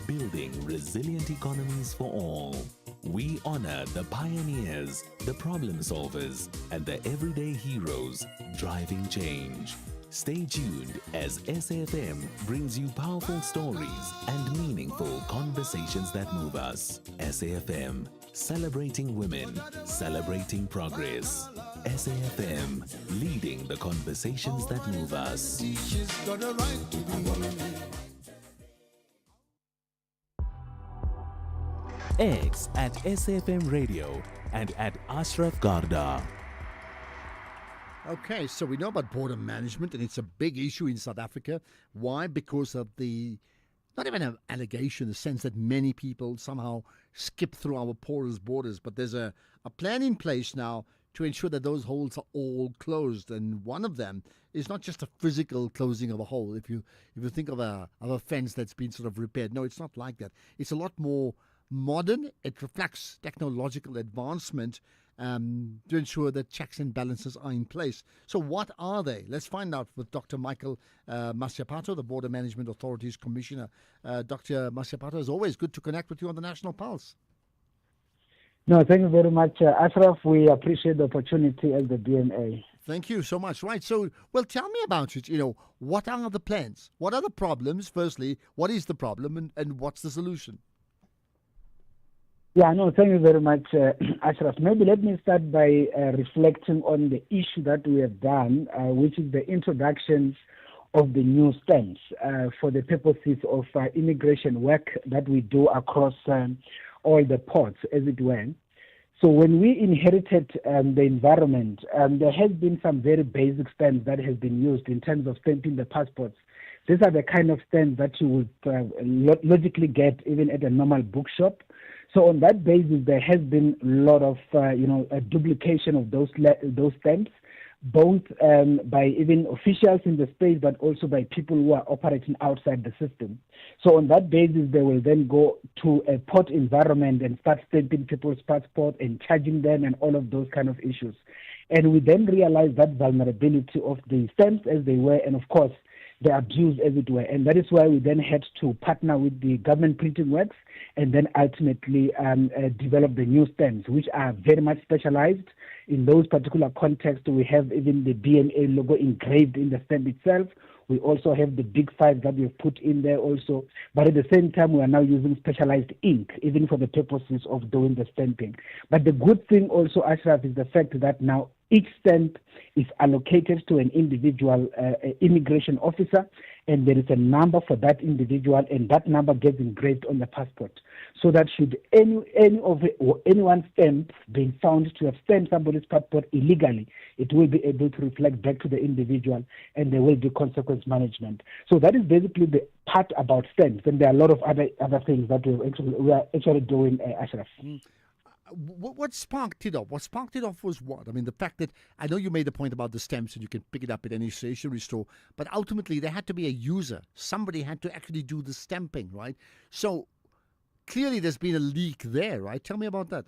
[SPEAKER 13] Building Resilient Economies for All. We honor the pioneers, the problem solvers, and the everyday heroes driving change. Stay tuned as SAFM brings you powerful stories and meaningful conversations that move us. SAFM, celebrating women, celebrating progress. SAFM, leading the conversations that move us. X at SAFM Radio and at Ashraf Garda.
[SPEAKER 14] Okay, so we know about border management, and it's a big issue in South Africa. Why? Because of the, not even an allegation, the sense that many people somehow skip through our porous borders, but there's a plan in place now to ensure that those holes are all closed. And one of them is not just a physical closing of a hole. If you think of a fence that's been sort of repaired, no, it's not like that. It's a lot more modern. It reflects technological advancement to ensure that checks and balances are in place. So what are they? Let's find out with Dr. Michael Masyapato, the Border Management Authority's Commissioner. Dr. Masyapato, as always, good to connect with you on the National Pulse.
[SPEAKER 20] No, thank you very much, Ashraf. We appreciate the opportunity as the BMA.
[SPEAKER 14] Thank you so much. Right. So, well, tell me about it. What are the plans? What are the problems? Firstly, what is the problem and what's the solution?
[SPEAKER 20] Yeah, no, thank you very much, Ashraf. Maybe let me start by reflecting on the issue that we have done, which is the introduction of the new stamps for the purposes of immigration work that we do across all the ports, as it were. So when we inherited the environment, there has been some very basic stamps that has been used in terms of stamping the passports. These are the kind of stamps that you would logically get even at a normal bookshop. So on that basis, there has been a lot of, a duplication of those stamps, both by even officials in the space, but also by people who are operating outside the system. So on that basis, they will then go to a port environment and start stamping people's passport and charging them and all of those kind of issues. And we then realized that vulnerability of the stamps as they were, and of course, the abuse as it were. And that is why we then had to partner with the government printing works and then ultimately develop the new stamps, which are very much specialized. In those particular contexts, we have even the BMA logo engraved in the stamp itself. We also have the big five that we've put in there also. But at the same time, we are now using specialized ink, even for the purposes of doing the stamping. But the good thing also, Ashraf, is the fact that now each stamp is allocated to an individual immigration officer, and there is a number for that individual, and that number gets engraved on the passport. So that should anyone stamp being found to have stamped somebody's passport illegally, it will be able to reflect back to the individual, and there will be consequence management. So that is basically the part about stamps, and there are a lot of other things that we are actually doing, Ashraf.
[SPEAKER 14] What sparked it off? What sparked it off was what? I mean, the fact that, I know you made the point about the stamps and you can pick it up at any stationery store, but ultimately there had to be a user. Somebody had to actually do the stamping, right? So clearly there's been a leak there, right? Tell me about that.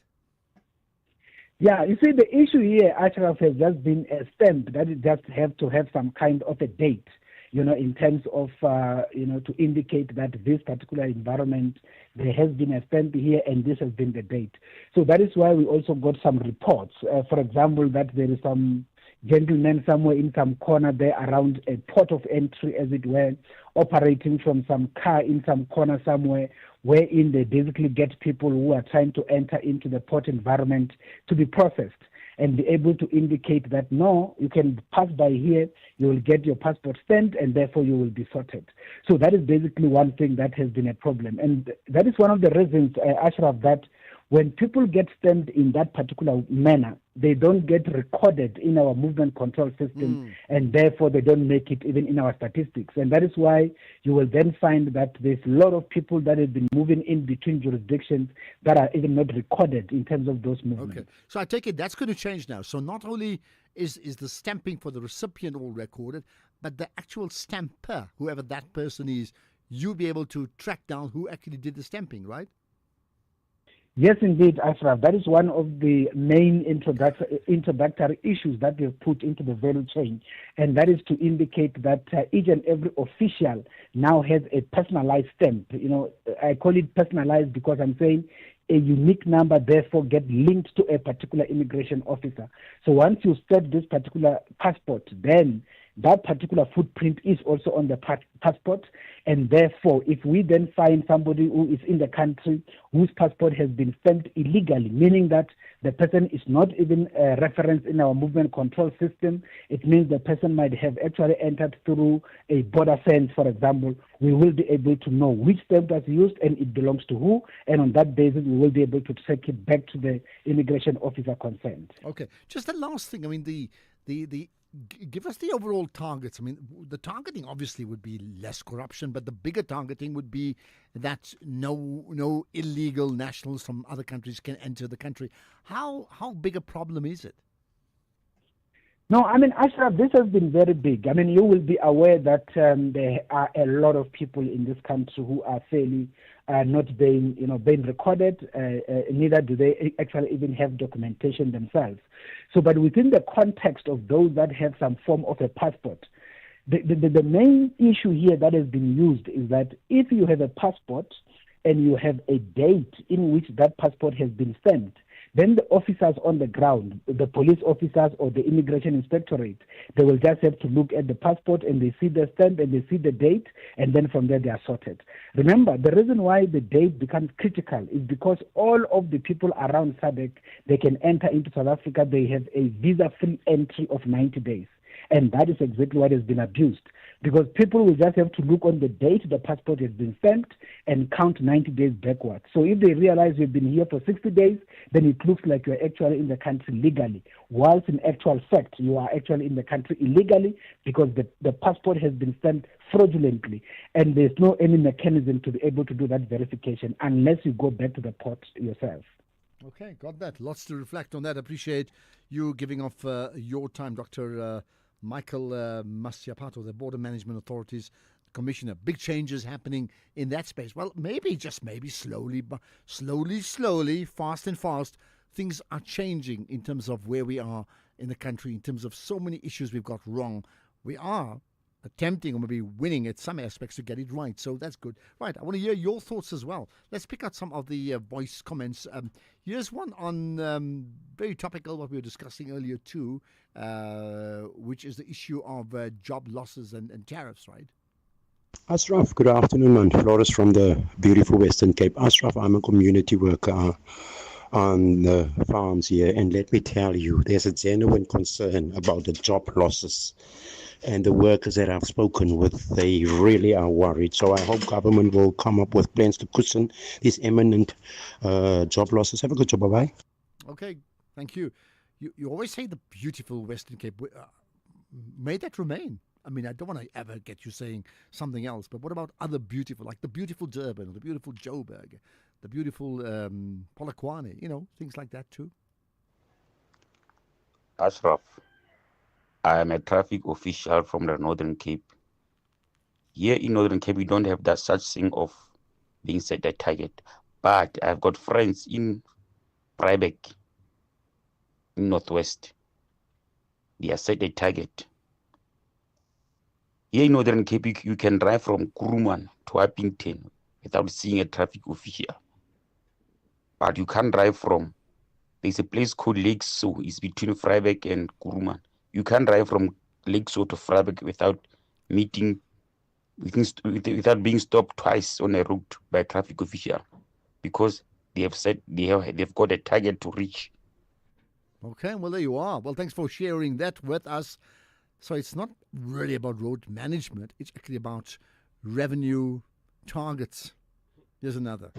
[SPEAKER 20] Yeah, you see, the issue here, Ashraf, has just been a stamp that it just have to have some kind of a date, in terms of, to indicate that this particular environment, there has been a stamp here and this has been the date. So that is why we also got some reports. For example, that there is some gentleman somewhere in some corner there around a port of entry, as it were, operating from some car in some corner somewhere, wherein they basically get people who are trying to enter into the port environment to be processed and be able to indicate that, no, you can pass by here, you will get your passport stamped, and therefore you will be sorted. So that is basically one thing that has been a problem. And that is one of the reasons, Ashraf, that when people get stamped in that particular manner, they don't get recorded in our movement control system, and therefore they don't make it even in our statistics. And that is why you will then find that there's a lot of people that have been moving in between jurisdictions that are even not recorded in terms of those movements.
[SPEAKER 14] Okay, so I take it that's going to change now. So not only is the stamping for the recipient all recorded, but the actual stamper, whoever that person is, you'll be able to track down who actually did the stamping, right?
[SPEAKER 20] Yes, indeed, Ashraf. That is one of the main introductory issues that we've put into the value chain, and that is to indicate that each and every official now has a personalized stamp. I call it personalized because I'm saying a unique number therefore get linked to a particular immigration officer. So once you set this particular passport, then that particular footprint is also on the passport, and therefore if we then find somebody who is in the country whose passport has been stamped illegally, meaning that the person is not even referenced in our movement control system, it means the person might have actually entered through a border fence, for example, we will be able to know which stamp was used and it belongs to who, and on that basis we will be able to take it back to the immigration officer concerned.
[SPEAKER 14] Okay, just the last thing, I mean, give us the overall targets. I mean, the targeting obviously would be less corruption, but the bigger targeting would be that no illegal nationals from other countries can enter the country. How big a problem is it?
[SPEAKER 20] No, I mean, Ashraf, this has been very big. I mean, you will be aware that there are a lot of people in this country who are fairly not being recorded. Neither do they actually even have documentation themselves. So, but within the context of those that have some form of a passport, the main issue here that has been used is that if you have a passport and you have a date in which that passport has been stamped, then the officers on the ground, the police officers or the immigration inspectorate, they will just have to look at the passport and they see the stamp and they see the date, and then from there they are sorted. Remember, the reason why the date becomes critical is because all of the people around SADC, they can enter into South Africa, they have a visa-free entry of 90 days. And that is exactly what has been abused. Because people will just have to look on the date the passport has been stamped and count 90 days backwards. So if they realize you've been here for 60 days, then it looks like you're actually in the country legally. Whilst in actual fact, you are actually in the country illegally because the passport has been stamped fraudulently. And there's no any mechanism to be able to do that verification unless you go back to the port yourself.
[SPEAKER 14] Okay, got that. Lots to reflect on that. Appreciate you giving off your time, Dr. Michael Masyapato, the Border Management Authority's Commissioner. Big changes happening in that space. Well, maybe, just maybe, slowly, fast and fast, things are changing in terms of where we are in the country, in terms of so many issues we've got wrong. We are attempting or maybe winning at some aspects to get it right. So that's good. Right, I want to hear your thoughts as well. Let's pick out some of the voice comments. Here's one on very topical, what we were discussing earlier too, which is the issue of job losses and tariffs, right?
[SPEAKER 2] Ashraf, good afternoon, man. Flores from the beautiful Western Cape. Ashraf, I'm a community worker on the farms here, and let me tell you, there's a genuine concern about the job losses. And the workers that I've spoken with, they really are worried. So I hope government will come up with plans to cushion these imminent job losses. Have a good job. Bye-bye.
[SPEAKER 14] Okay, thank you. You always say the beautiful Western Cape. May that remain. I mean, I don't want to ever get you saying something else, but what about other beautiful, like the beautiful Durban, or the beautiful Joburg, the beautiful Polokwane, things like that too?
[SPEAKER 21] Ashraf, I am a traffic official from the Northern Cape. Here in Northern Cape, we don't have that such thing of being set a target. But I've got friends in Vryburg, in Northwest. They are set a target. Here in Northern Cape, you can drive from Kuruman to Appington without seeing a traffic official. But you can't drive there's a place called Lake So, it's between Vryburg and Kuruman. You can't drive from Lake So to Vryburg without without being stopped twice on a route by a traffic official, because they have said they've got a target to reach.
[SPEAKER 14] Okay, well, there you are. Well, thanks for sharing that with us. So it's not really about road management. It's actually about revenue targets. Here's another.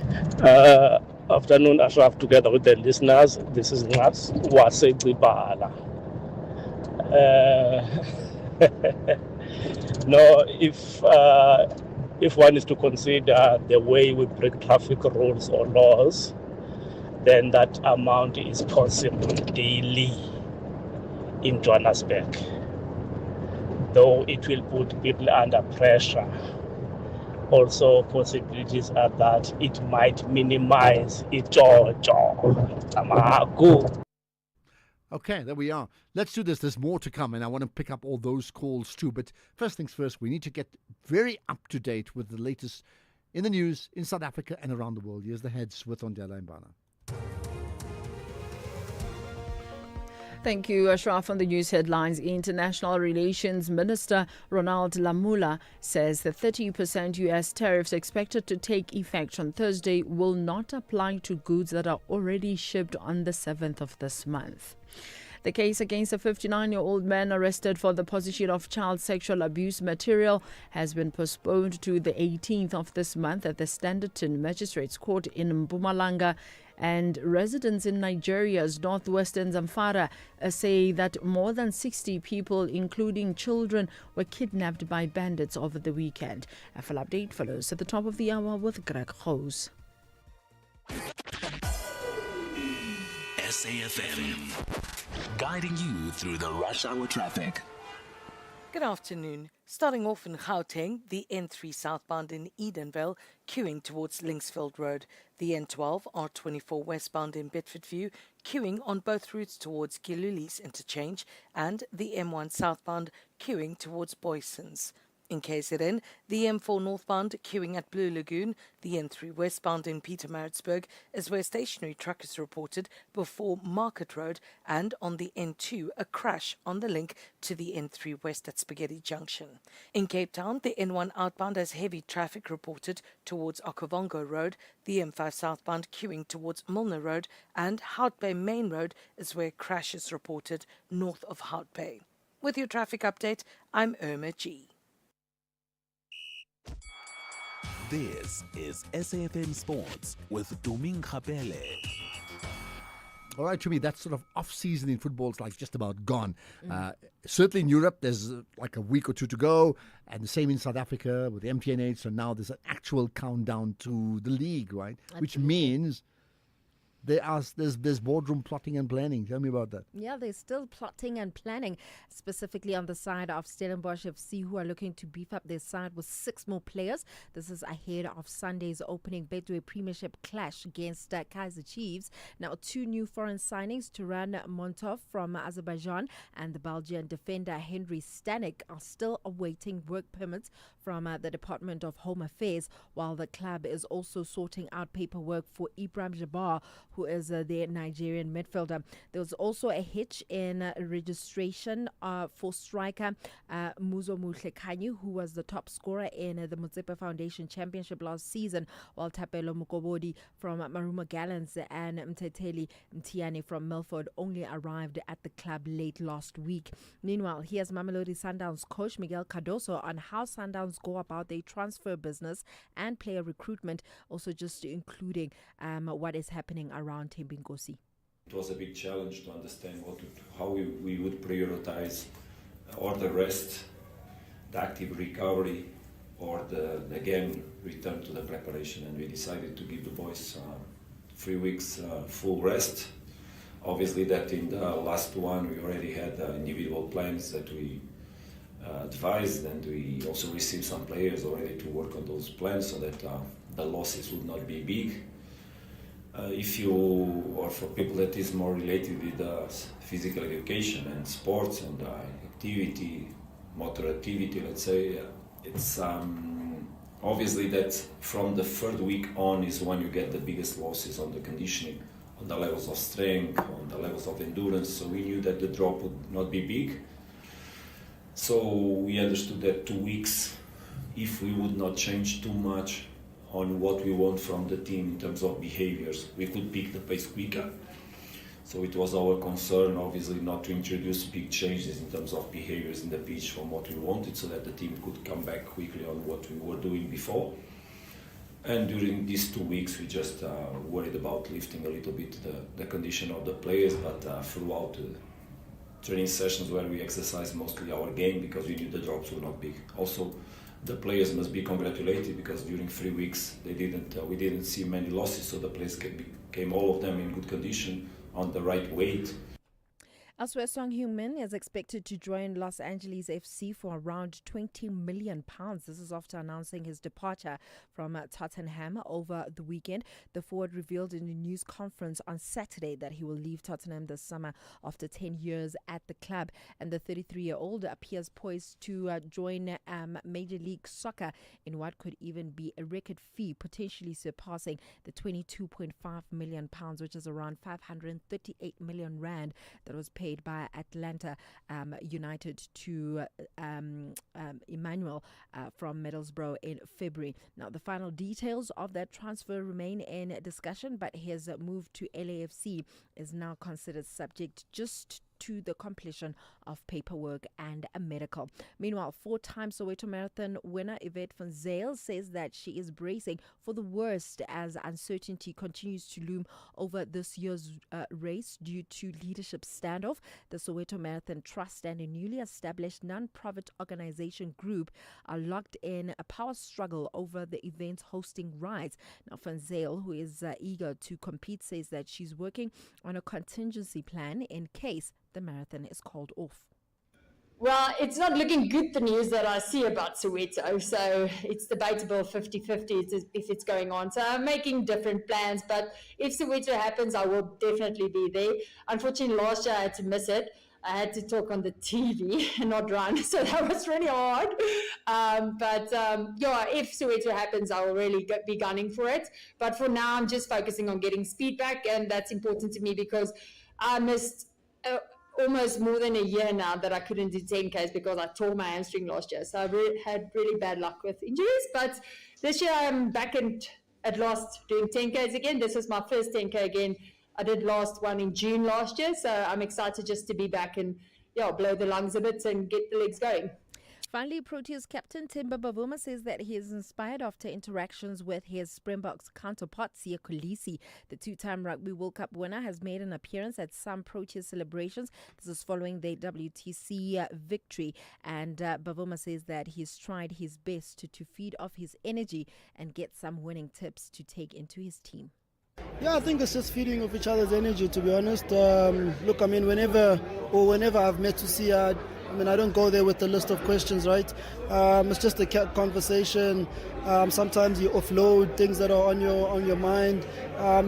[SPEAKER 22] Afternoon, Ashraf, together with the listeners. This is Nats Wasegibala. No, if one is to consider the way we break traffic rules or laws, then that amount is possible daily in Johannesburg. Though it will put people under pressure. Also, possibilities are that it might minimize
[SPEAKER 14] Okay, there we are. Let's do this. There's more to come, and I want to pick up all those calls too. But first things first, we need to get very up to date with the latest in the news in South Africa and around the world. Here's the heads with Ondela Mbana.
[SPEAKER 1] Thank you, Ashraf. On the news headlines, International Relations Minister Ronald Lamola says the 30% U.S. tariffs expected to take effect on Thursday will not apply to goods that are already shipped on the 7th of this month. The case against a 59-year-old man arrested for the possession of child sexual abuse material has been postponed to the 18th of this month at the Standerton Magistrates Court in Mpumalanga. And residents in Nigeria's northwestern Zamfara say that more than 60 people, including children, were kidnapped by bandits over the weekend. A full update follows at the top of the hour with Greg Hose.
[SPEAKER 13] SAFM, guiding you through the rush hour traffic.
[SPEAKER 7] Good afternoon. Starting off in Gauteng, the N3 southbound in Edenvale, queuing towards Linksfield Road. The N12 R24 westbound in Bedfordview, queuing on both routes towards Giluli's interchange, and the M1 southbound queuing towards Boysons. In KZN, the M4 northbound queuing at Blue Lagoon, the N3 westbound in Pietermaritzburg, is where stationary truck is reported before Market Road, and on the N2, a crash on the link to the N3 west at Spaghetti Junction. In Cape Town, the N1 outbound has heavy traffic reported towards Okavango Road, the M5 southbound queuing towards Milner Road, and Hout Bay Main Road is where crash is reported north of Hout Bay. With your traffic update, I'm Irma G.
[SPEAKER 13] This is SAFM Sports with Doming Khapele.
[SPEAKER 14] All right, to me, that sort of off-season in football is like just about gone. Certainly in Europe, there's like a week or two to go, and the same in South Africa with the MTN8. So now there's an actual countdown to the league, right? Absolutely. Which means there's boardroom plotting and planning. Tell me about that.
[SPEAKER 5] Yeah, they're still plotting and planning, specifically on the side of Stellenbosch FC, who are looking to beef up their side with 6 more players. This is ahead of Sunday's opening Betway Premiership clash against Kaizer Chiefs. Now, 2 new foreign signings, Turan Montov from Azerbaijan and the Belgian defender Henry Stanek, are still awaiting work permits from the Department of Home Affairs, while the club is also sorting out paperwork for Ibrahim Jabbar, who is their Nigerian midfielder. There was also a hitch in registration for striker Muzo Mutlekanyu, who was the top scorer in the Motsepe Foundation Championship last season, while Tapelo Mukobodi from Maruma Gallants and Mteteli Mtiani from Milford only arrived at the club late last week. Meanwhile, here's Mamelodi Sundowns coach Miguel Cardoso on how Sundowns go about their transfer business and player recruitment, also just including what is happening around Thembinkosi.
[SPEAKER 3] It was a big challenge to understand how we would prioritize or the rest, the active recovery, or the again return to the preparation. And we decided to give the boys 3 weeks full rest. Obviously, that in the last one we already had individual plans that we advised, and we also received some players already to work on those plans so that the losses would not be big. Or for people that is more related with physical education and sports and activity, motor activity, let's say, it's obviously that from the 3rd week on is when you get the biggest losses on the conditioning, on the levels of strength, on the levels of endurance. So we knew that the drop would not be big. So we understood that 2 weeks, if we would not change too much on what we want from the team in terms of behaviors, we could pick the pace quicker. So it was our concern, obviously, not to introduce big changes in terms of behaviors in the pitch from what we wanted, so that the team could come back quickly on what we were doing before. And during these 2 weeks, we just worried about lifting a little bit the condition of the players, but throughout the training sessions where we exercised mostly our game, because we knew the drops were not big. Also, the players must be congratulated, because during 3 weeks we didn't see many losses, so the players came all of them in good condition, on the right weight.
[SPEAKER 5] Elsewhere, Song Heung-min is expected to join Los Angeles FC for around £20 million. This is after announcing his departure from Tottenham over the weekend. The forward revealed in a news conference on Saturday that he will leave Tottenham this summer after 10 years at the club. And the 33-year-old appears poised to join Major League Soccer in what could even be a record fee, potentially surpassing the £22.5 million, which is around 538 million rand that was paid by Atlanta United to Emmanuel from Middlesbrough in February. Now, the final details of that transfer remain in discussion, but his move to LAFC is now considered subject just to the completion of paperwork and a medical. Meanwhile, 4-time Soweto Marathon winner Yvette van Zyl says that she is bracing for the worst as uncertainty continues to loom over this year's race due to leadership standoff. The Soweto Marathon Trust and a newly established non-profit organization group are locked in a power struggle over the event's hosting rights. Now, van Zyl, who is eager to compete, says that she's working on a contingency plan in case the marathon is called off.
[SPEAKER 4] Well, it's not looking good, the news that I see about Soweto, so it's debatable 50-50 if it's going on. So I'm making different plans, but if Soweto happens, I will definitely be there. Unfortunately, last year I had to miss it. I had to talk on the TV and not run, so that was really hard. If Soweto happens, I will really be gunning for it. But for now, I'm just focusing on getting speed back, and that's important to me because I missed almost more than a year now that I couldn't do 10Ks because I tore my hamstring last year. So I had really bad luck with injuries. But this year I'm back at last doing 10Ks again. This is my first 10K again. I did last one in June last year. So I'm excited just to be back and blow the lungs a bit and get the legs going.
[SPEAKER 5] Finally, Proteas captain Themba Bavuma says that he is inspired after interactions with his Springboks counterpart, Siya Kolisi. The two-time Rugby World Cup winner has made an appearance at some Proteas celebrations. This is following their WTC victory. And Bavuma says that he's tried his best to feed off his energy and get some winning tips to take into his team.
[SPEAKER 6] Yeah, I think it's just feeding off each other's energy, to be honest. Whenever I've met Siya, I don't go there with a list of questions, right? It's just a conversation. Sometimes you offload things that are on your mind.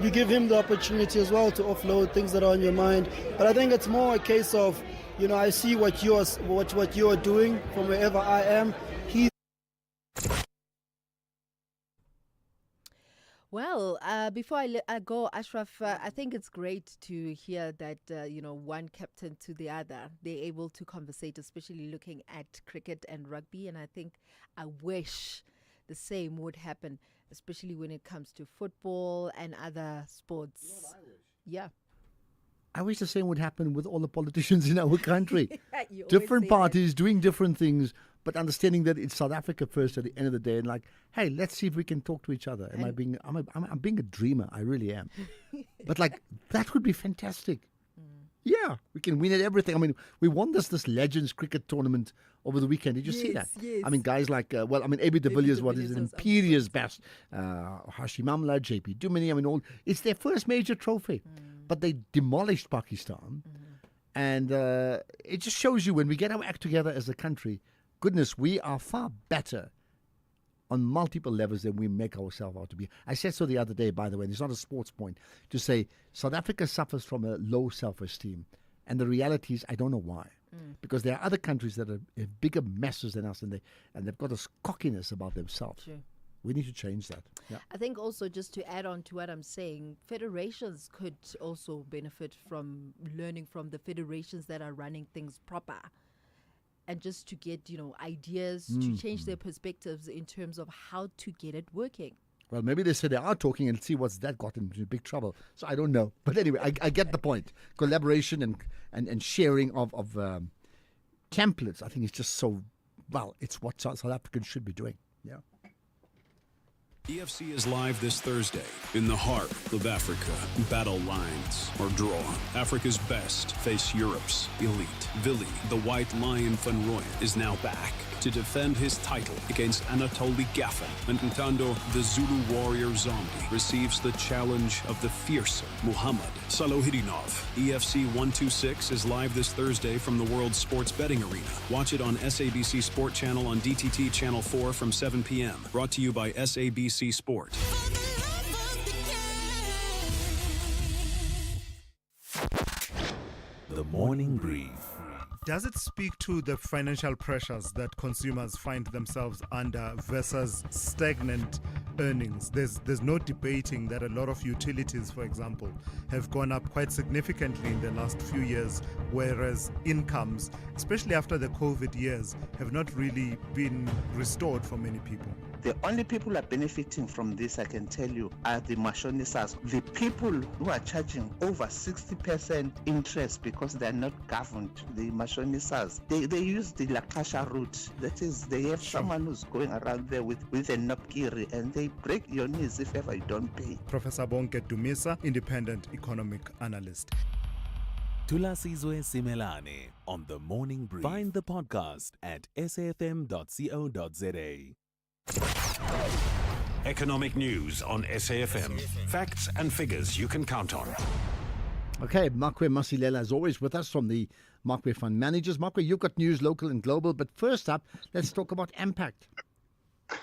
[SPEAKER 6] You give him the opportunity as well to offload things that are on your mind. But I think it's more a case of, I see what you are doing from wherever I am.
[SPEAKER 5] Well, before I go, Ashraf, I think it's great to hear that, one captain to the other, they're able to conversate, especially looking at cricket and rugby. And I wish the same would happen, especially when it comes to football and other sports. Yeah.
[SPEAKER 14] I wish the same would happen with all the politicians in our country. Different parties doing different things, but understanding that it's South Africa first at the end of the day, and hey, let's see if we can talk to each other. I'm being a dreamer, I really am. But that would be fantastic. Yeah, we can win at everything. We won this Legends cricket tournament over the weekend. Did you see that?
[SPEAKER 5] Yes.
[SPEAKER 14] Guys like, AB de Villiers was his imperious best. Hashim Amla, JP Duminy, it's their first major trophy. But they demolished Pakistan. And it just shows you when we get our act together as a country, goodness, we are far better on multiple levels than we make ourselves out to be. I said so the other day, by the way, and it's not a sports point, to say South Africa suffers from a low self-esteem. And the reality is, I don't know why. Because there are other countries that have bigger messes than us, and they've got this cockiness about themselves.
[SPEAKER 5] Sure.
[SPEAKER 14] We need to change that. Yeah.
[SPEAKER 5] I think also, just to add on to what I'm saying, federations could also benefit from learning from the federations that are running things proper. And just to get, ideas to change their perspectives in terms of how to get it working.
[SPEAKER 14] Well, maybe they say they are talking and see what's that got into big trouble. So I don't know. But anyway, I get the point. Collaboration and sharing of templates, I think it's just so, it's what South Africans should be doing. Yeah.
[SPEAKER 9] EFC is live this Thursday in the heart of Africa. Battle lines are drawn. Africa's best face Europe's elite. Vili, the White Lion van Rooyen, is now back to defend his title against Anatoly Gaffin. And Ntando, the Zulu warrior zombie, receives the challenge of the fearsome Muhammad Salohidinov. EFC 126 is live this Thursday from the World Sports Betting Arena. Watch it on SABC Sport Channel on DTT Channel 4 from 7 p.m. Brought to you by SABC Sport.
[SPEAKER 13] The Morning Brief.
[SPEAKER 8] Does it speak to the financial pressures that consumers find themselves under versus stagnant earnings? There's no debating that a lot of utilities, for example, have gone up quite significantly in the last few years, whereas incomes, especially after the COVID years, have not really been restored for many people.
[SPEAKER 10] The only people who are benefiting from this, I can tell you, are the mashonistas, the people who are charging over 60% interest because they are not governed, the mashonistas. They use the Lakasha route. That is, they have someone who's going around there with a napkiri and they break your knees if ever you don't pay.
[SPEAKER 8] Professor Bonke Dumisa, independent economic analyst.
[SPEAKER 13] Tulasizwe Simelane on The Morning Brief. Find the podcast at safm.co.za.
[SPEAKER 11] Economic news on SAFM. Facts and figures you can count on.
[SPEAKER 14] Okay, Makwe Masilela is always with us from the Makwe Fund Managers. Makwe, you've got news local and global, but first up, let's talk about Impact.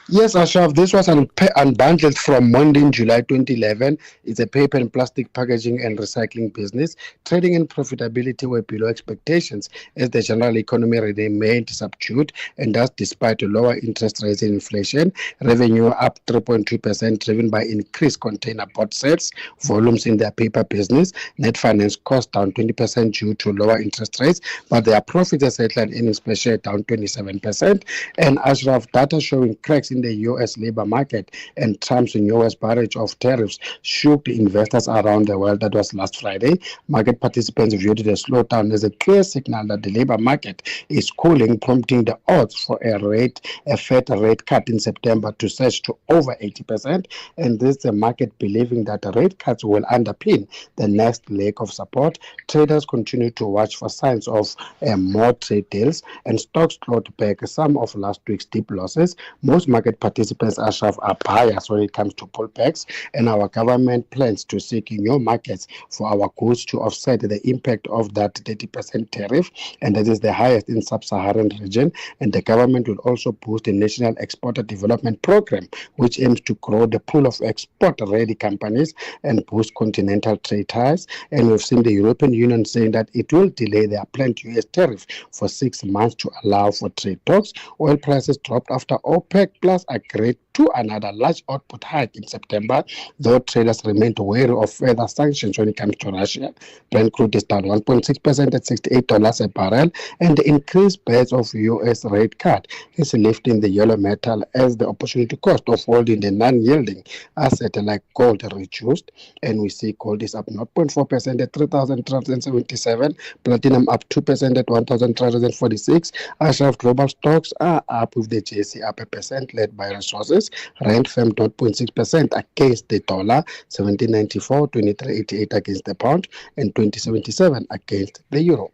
[SPEAKER 23] Yes, Ashraf, this was unbundled from Monday, July 2011. It's a paper and plastic packaging and recycling business. Trading and profitability were below expectations as the general economy remained subdued, and thus despite a lower interest rates and inflation. Revenue up 3.2%, driven by increased container board sales volumes in their paper business. Net finance cost down 20% due to lower interest rates, but their profits as headline earnings per share down 27%. And Ashraf, data showing cracks in the U.S. labor market and Trump's newest barrage of tariffs shook the investors around the world. That was last Friday. Market participants viewed the slowdown as a clear signal that the labor market is cooling, prompting the odds for a Fed rate cut in September to surge to over 80%. And this is the market believing that the rate cuts will underpin the next leg of support. Traders continue to watch for signs of more trade deals, and stocks clawed back some of last week's deep losses. Most market participants, Ashraf, are buyers when it comes to pullbacks, and our government plans to seek new markets for our goods to offset the impact of that 30% tariff, and that is the highest in sub-Saharan region. And the government will also boost the National Exporter Development Program, which aims to grow the pool of export-ready companies and boost continental trade ties. And we've seen the European Union saying that it will delay their planned US tariff for 6 months to allow for trade talks. Oil prices dropped after OPEC Plus agreed to another large output hike in September, though traders remained wary of further sanctions when it comes to Russia. Brent crude is down 1.6% at $68 a barrel, and the increased pace of U.S. rate cut is lifting the yellow metal as the opportunity cost of holding the non-yielding asset like gold reduced. And we see gold is up 0.4% at 3,377, platinum up 2% at 1,346. Ashraf, global stocks are up with the JSE up 1%, led by resources. Rand firm 0.6% against the dollar, 17.94, 23.88 against the pound, and 20.77 against the euro.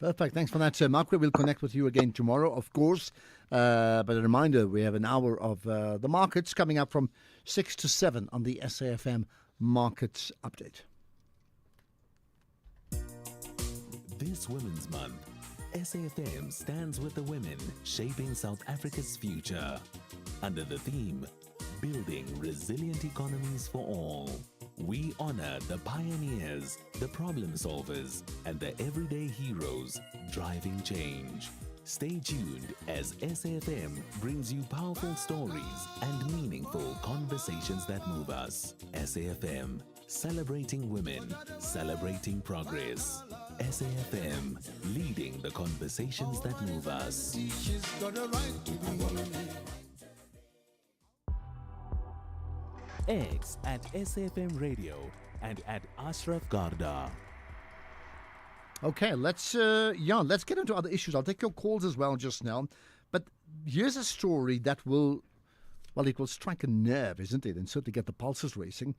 [SPEAKER 14] Perfect. Thanks for that, Sir Makwe. We'll connect with you again tomorrow, of course. But a reminder, we have an hour of the markets coming up from 6 to 7 on the SAFM Markets Update.
[SPEAKER 13] This Women's Month, SAFM stands with the women shaping South Africa's future under the theme, Building Resilient Economies for All. We honor the pioneers, the problem solvers, and the everyday heroes driving change. Stay tuned as SAFM brings you powerful stories and meaningful conversations that move us. SAFM, celebrating women, celebrating progress. SAFM, leading the conversations that move us. X at SAFM Radio and at Ashraf Garda.
[SPEAKER 14] Okay, let's get into other issues. I'll take your calls as well just now. But here's a story that will strike a nerve, isn't it? And certainly get the pulses racing.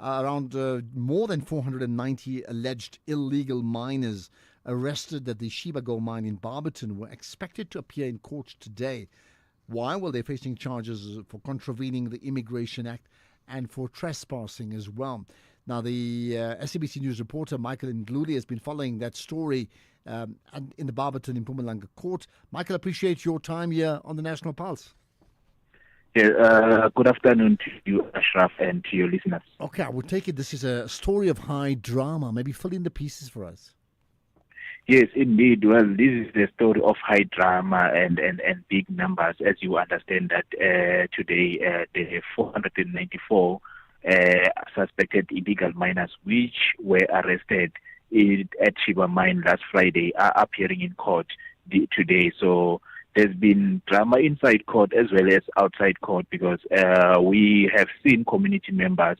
[SPEAKER 14] Around more than 490 alleged illegal miners arrested at the Sheba Gold Mine in Barberton were expected to appear in court today. Why? Well, they're facing charges for contravening the Immigration Act and for trespassing as well. Now, the SABC News reporter Michael Ndluli has been following that story in the Barberton in Mpumalanga court. Michael, appreciate your time here on the National Pulse.
[SPEAKER 12] Yeah, good afternoon to you, Ashraf, and to your listeners.
[SPEAKER 14] Okay, I would take it this is a story of high drama. Maybe fill in the pieces for us.
[SPEAKER 12] Yes, indeed. Well, this is the story of high drama and big numbers, as you understand that today there are 494 suspected illegal miners which were arrested at Sheba Mine last Friday are appearing in court today. So there's been drama inside court as well as outside court because we have seen community members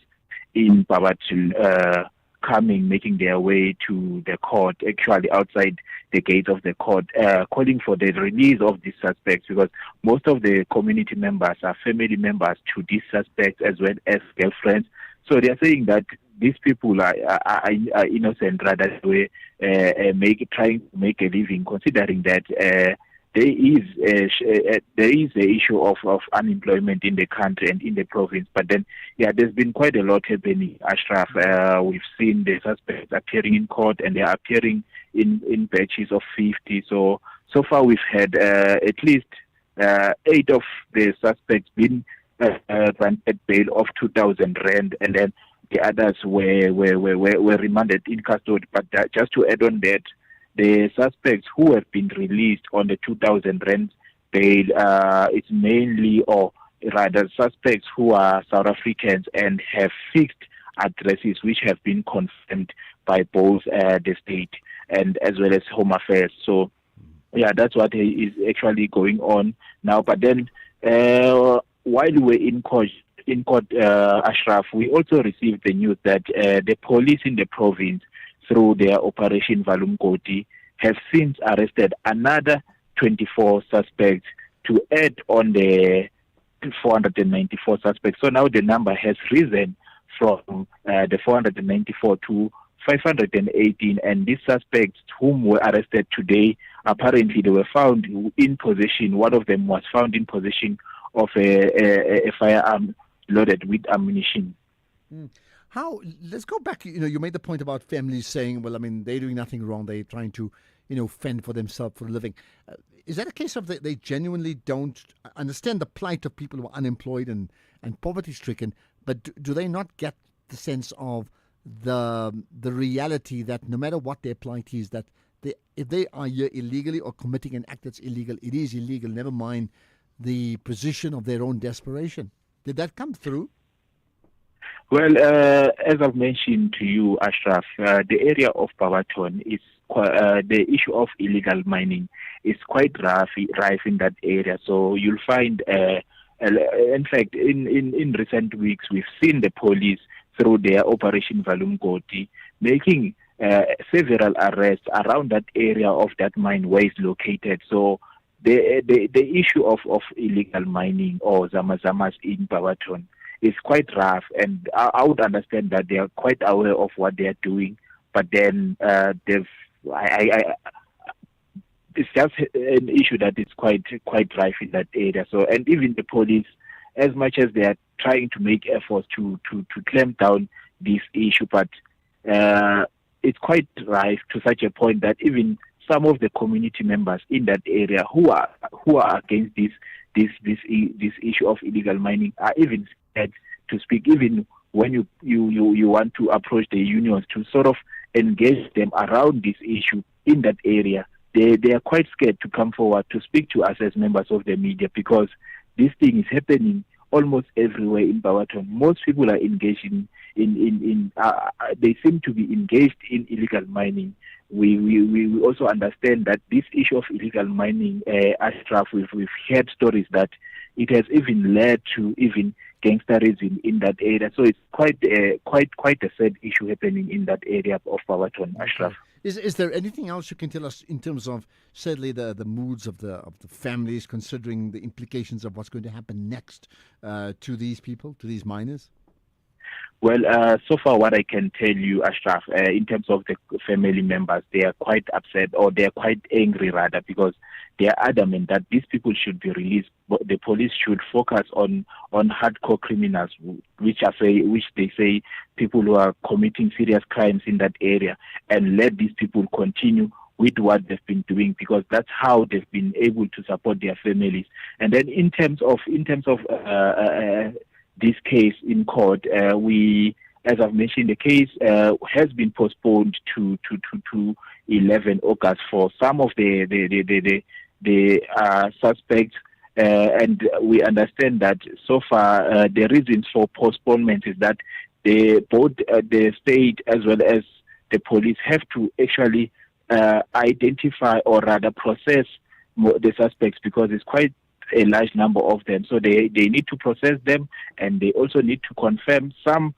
[SPEAKER 12] in Barberton making their way to the court, actually outside the gates of the court, calling for the release of these suspects because most of the community members are family members to these suspects as well as girlfriends. So they are saying that these people are innocent rather than trying to make a living, considering that there is the issue of unemployment in the country and in the province. But then, there's been quite a lot happening, Ashraf. We've seen the suspects appearing in court, and they are appearing in batches of 50. So far we've had at least 8 of the suspects been granted bail of 2,000 rand, and then the others were remanded in custody. But just to add on that, the suspects who have been released on the 2,000 rand bail, it's mainly, or rather, suspects who are South Africans and have fixed addresses which have been confirmed by both the state and as well as Home Affairs. So, that's what is actually going on now. But then, while we're in court, Ashraf, we also received the news that the police in the province, through their Operation Valumkoti, have since arrested another 24 suspects to add on the 494 suspects. So now the number has risen from the 494 to 518, and these suspects whom were arrested today, apparently they were found in possession. One of them was found in possession of a firearm loaded with ammunition.
[SPEAKER 14] Let's go back, you made the point about families saying, well, I mean, they're doing nothing wrong. They're trying to, fend for themselves for a living. Is that a case of they genuinely don't understand the plight of people who are unemployed and poverty-stricken, but do they not get the sense of the reality that no matter what their plight is, that if they are here illegally or committing an act that's illegal, it is illegal, never mind the position of their own desperation? Did that come through?
[SPEAKER 12] Well, as I've mentioned to you, Ashraf, the area of Barberton is the issue of illegal mining is quite rife in that area. So you'll find, in fact, in recent weeks, we've seen the police through their Operation Valumkoti making several arrests around that area of that mine where it's located. So the issue of illegal mining or zamazamas in Barberton is quite rough, and I would understand that they are quite aware of what they are doing, but then it's just an issue that is quite rife in that area. So, and even the police, as much as they are trying to make efforts to clamp down this issue, but it's quite rife to such a point that even some of the community members in that area who are against this issue of illegal mining are even scared to speak, even when you want to approach the unions to sort of engage them around this issue in that area. They are quite scared to come forward to speak to us as members of the media, because this thing is happening almost everywhere in Barberton. Most people are engaged they seem to be engaged in illegal mining. We also understand that this issue of illegal mining, Ashraf, we've heard stories that it has even led to even gangsterism in that area. So it's quite a sad issue happening in that area of Barberton, Ashraf.
[SPEAKER 14] Is there anything else you can tell us in terms of, sadly, the moods of the families, considering the implications of what's going to happen next to these people, to these miners?
[SPEAKER 12] Well, so far what I can tell you, Ashraf, in terms of the family members, they are quite upset, or they are quite angry rather, because they are adamant that these people should be released. But the police should focus on hardcore criminals, which they say people who are committing serious crimes in that area, and let these people continue with what they've been doing, because that's how they've been able to support their families. And then in terms of this case in court, we, as I've mentioned, the case has been postponed to 11 August for some of the suspects, and we understand that so far the reasons for postponement is that both the state as well as the police have to actually identify, or rather process the suspects, because it's quite a large number of them. So they need to process them, and they also need to confirm some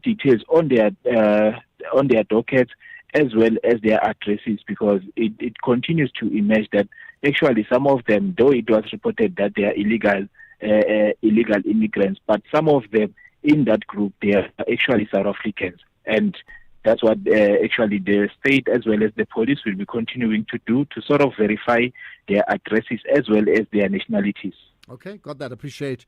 [SPEAKER 12] details on their dockets as well as their addresses, because it continues to emerge that actually some of them, though it was reported that they are illegal immigrants, but some of them in that group, they are actually South Africans. And that's what actually the state as well as the police will be continuing to do, to sort of verify their addresses as well as their nationalities.
[SPEAKER 14] Okay, got that. Appreciate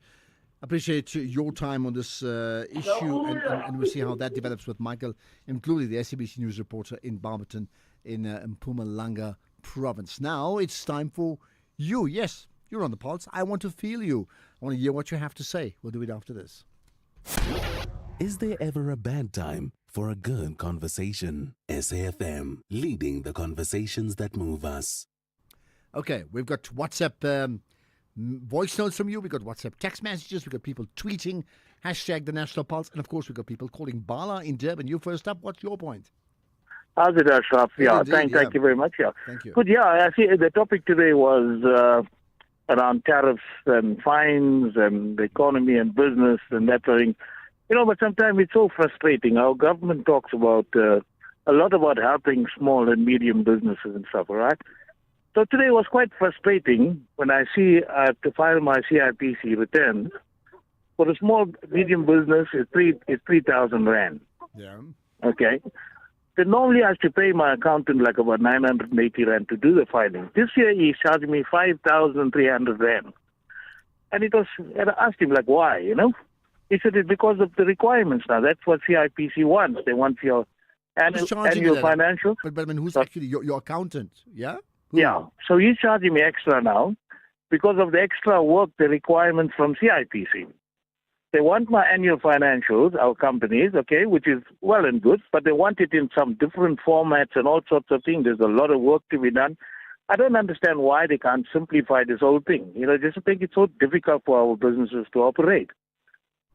[SPEAKER 14] your time on this issue, and we'll see how that develops with Michael, including the SABC News reporter in Barberton in Mpumalanga province. Now it's time for you. Yes, you're on the pulse. I want to feel you. I want to hear what you have to say. We'll do it after this.
[SPEAKER 13] Is there ever a bad time for a good conversation? SAFM, leading the conversations that move us.
[SPEAKER 14] Okay, we've got WhatsApp voice notes from you. We've got WhatsApp text messages. We've got people tweeting, hashtag the National Pulse. And, of course, we've got people calling. Bala in Durban. You first up. What's your point?
[SPEAKER 15] How's it, Ashraf? Yeah, thank you very much. Yeah.
[SPEAKER 14] Thank you.
[SPEAKER 15] Good, yeah, I see the topic today was around tariffs and fines and the economy and business and that sort of thing. You know, but sometimes it's so frustrating. Our government talks about a lot about helping small and medium businesses and stuff, all right? So today was quite frustrating when I see I have to file my CIPC returns. For a small, medium business, it's 3,000 Rand.
[SPEAKER 14] Yeah.
[SPEAKER 15] Okay. Then normally I have to pay my accountant like about 980 Rand to do the filing. This year he charged me 5,300 Rand. And I asked him, like, why, you know? He said it's because of the requirements now. That's what CIPC wants. They want your annual financial.
[SPEAKER 14] But I mean, who's actually your accountant? Yeah? Who?
[SPEAKER 15] Yeah. So he's charging me extra now because of the extra work, the requirements from CIPC. They want my annual financials, our companies, okay, which is well and good, but they want it in some different formats and all sorts of things. There's a lot of work to be done. I don't understand why they can't simplify this whole thing. You know, just make it so difficult for our businesses to operate.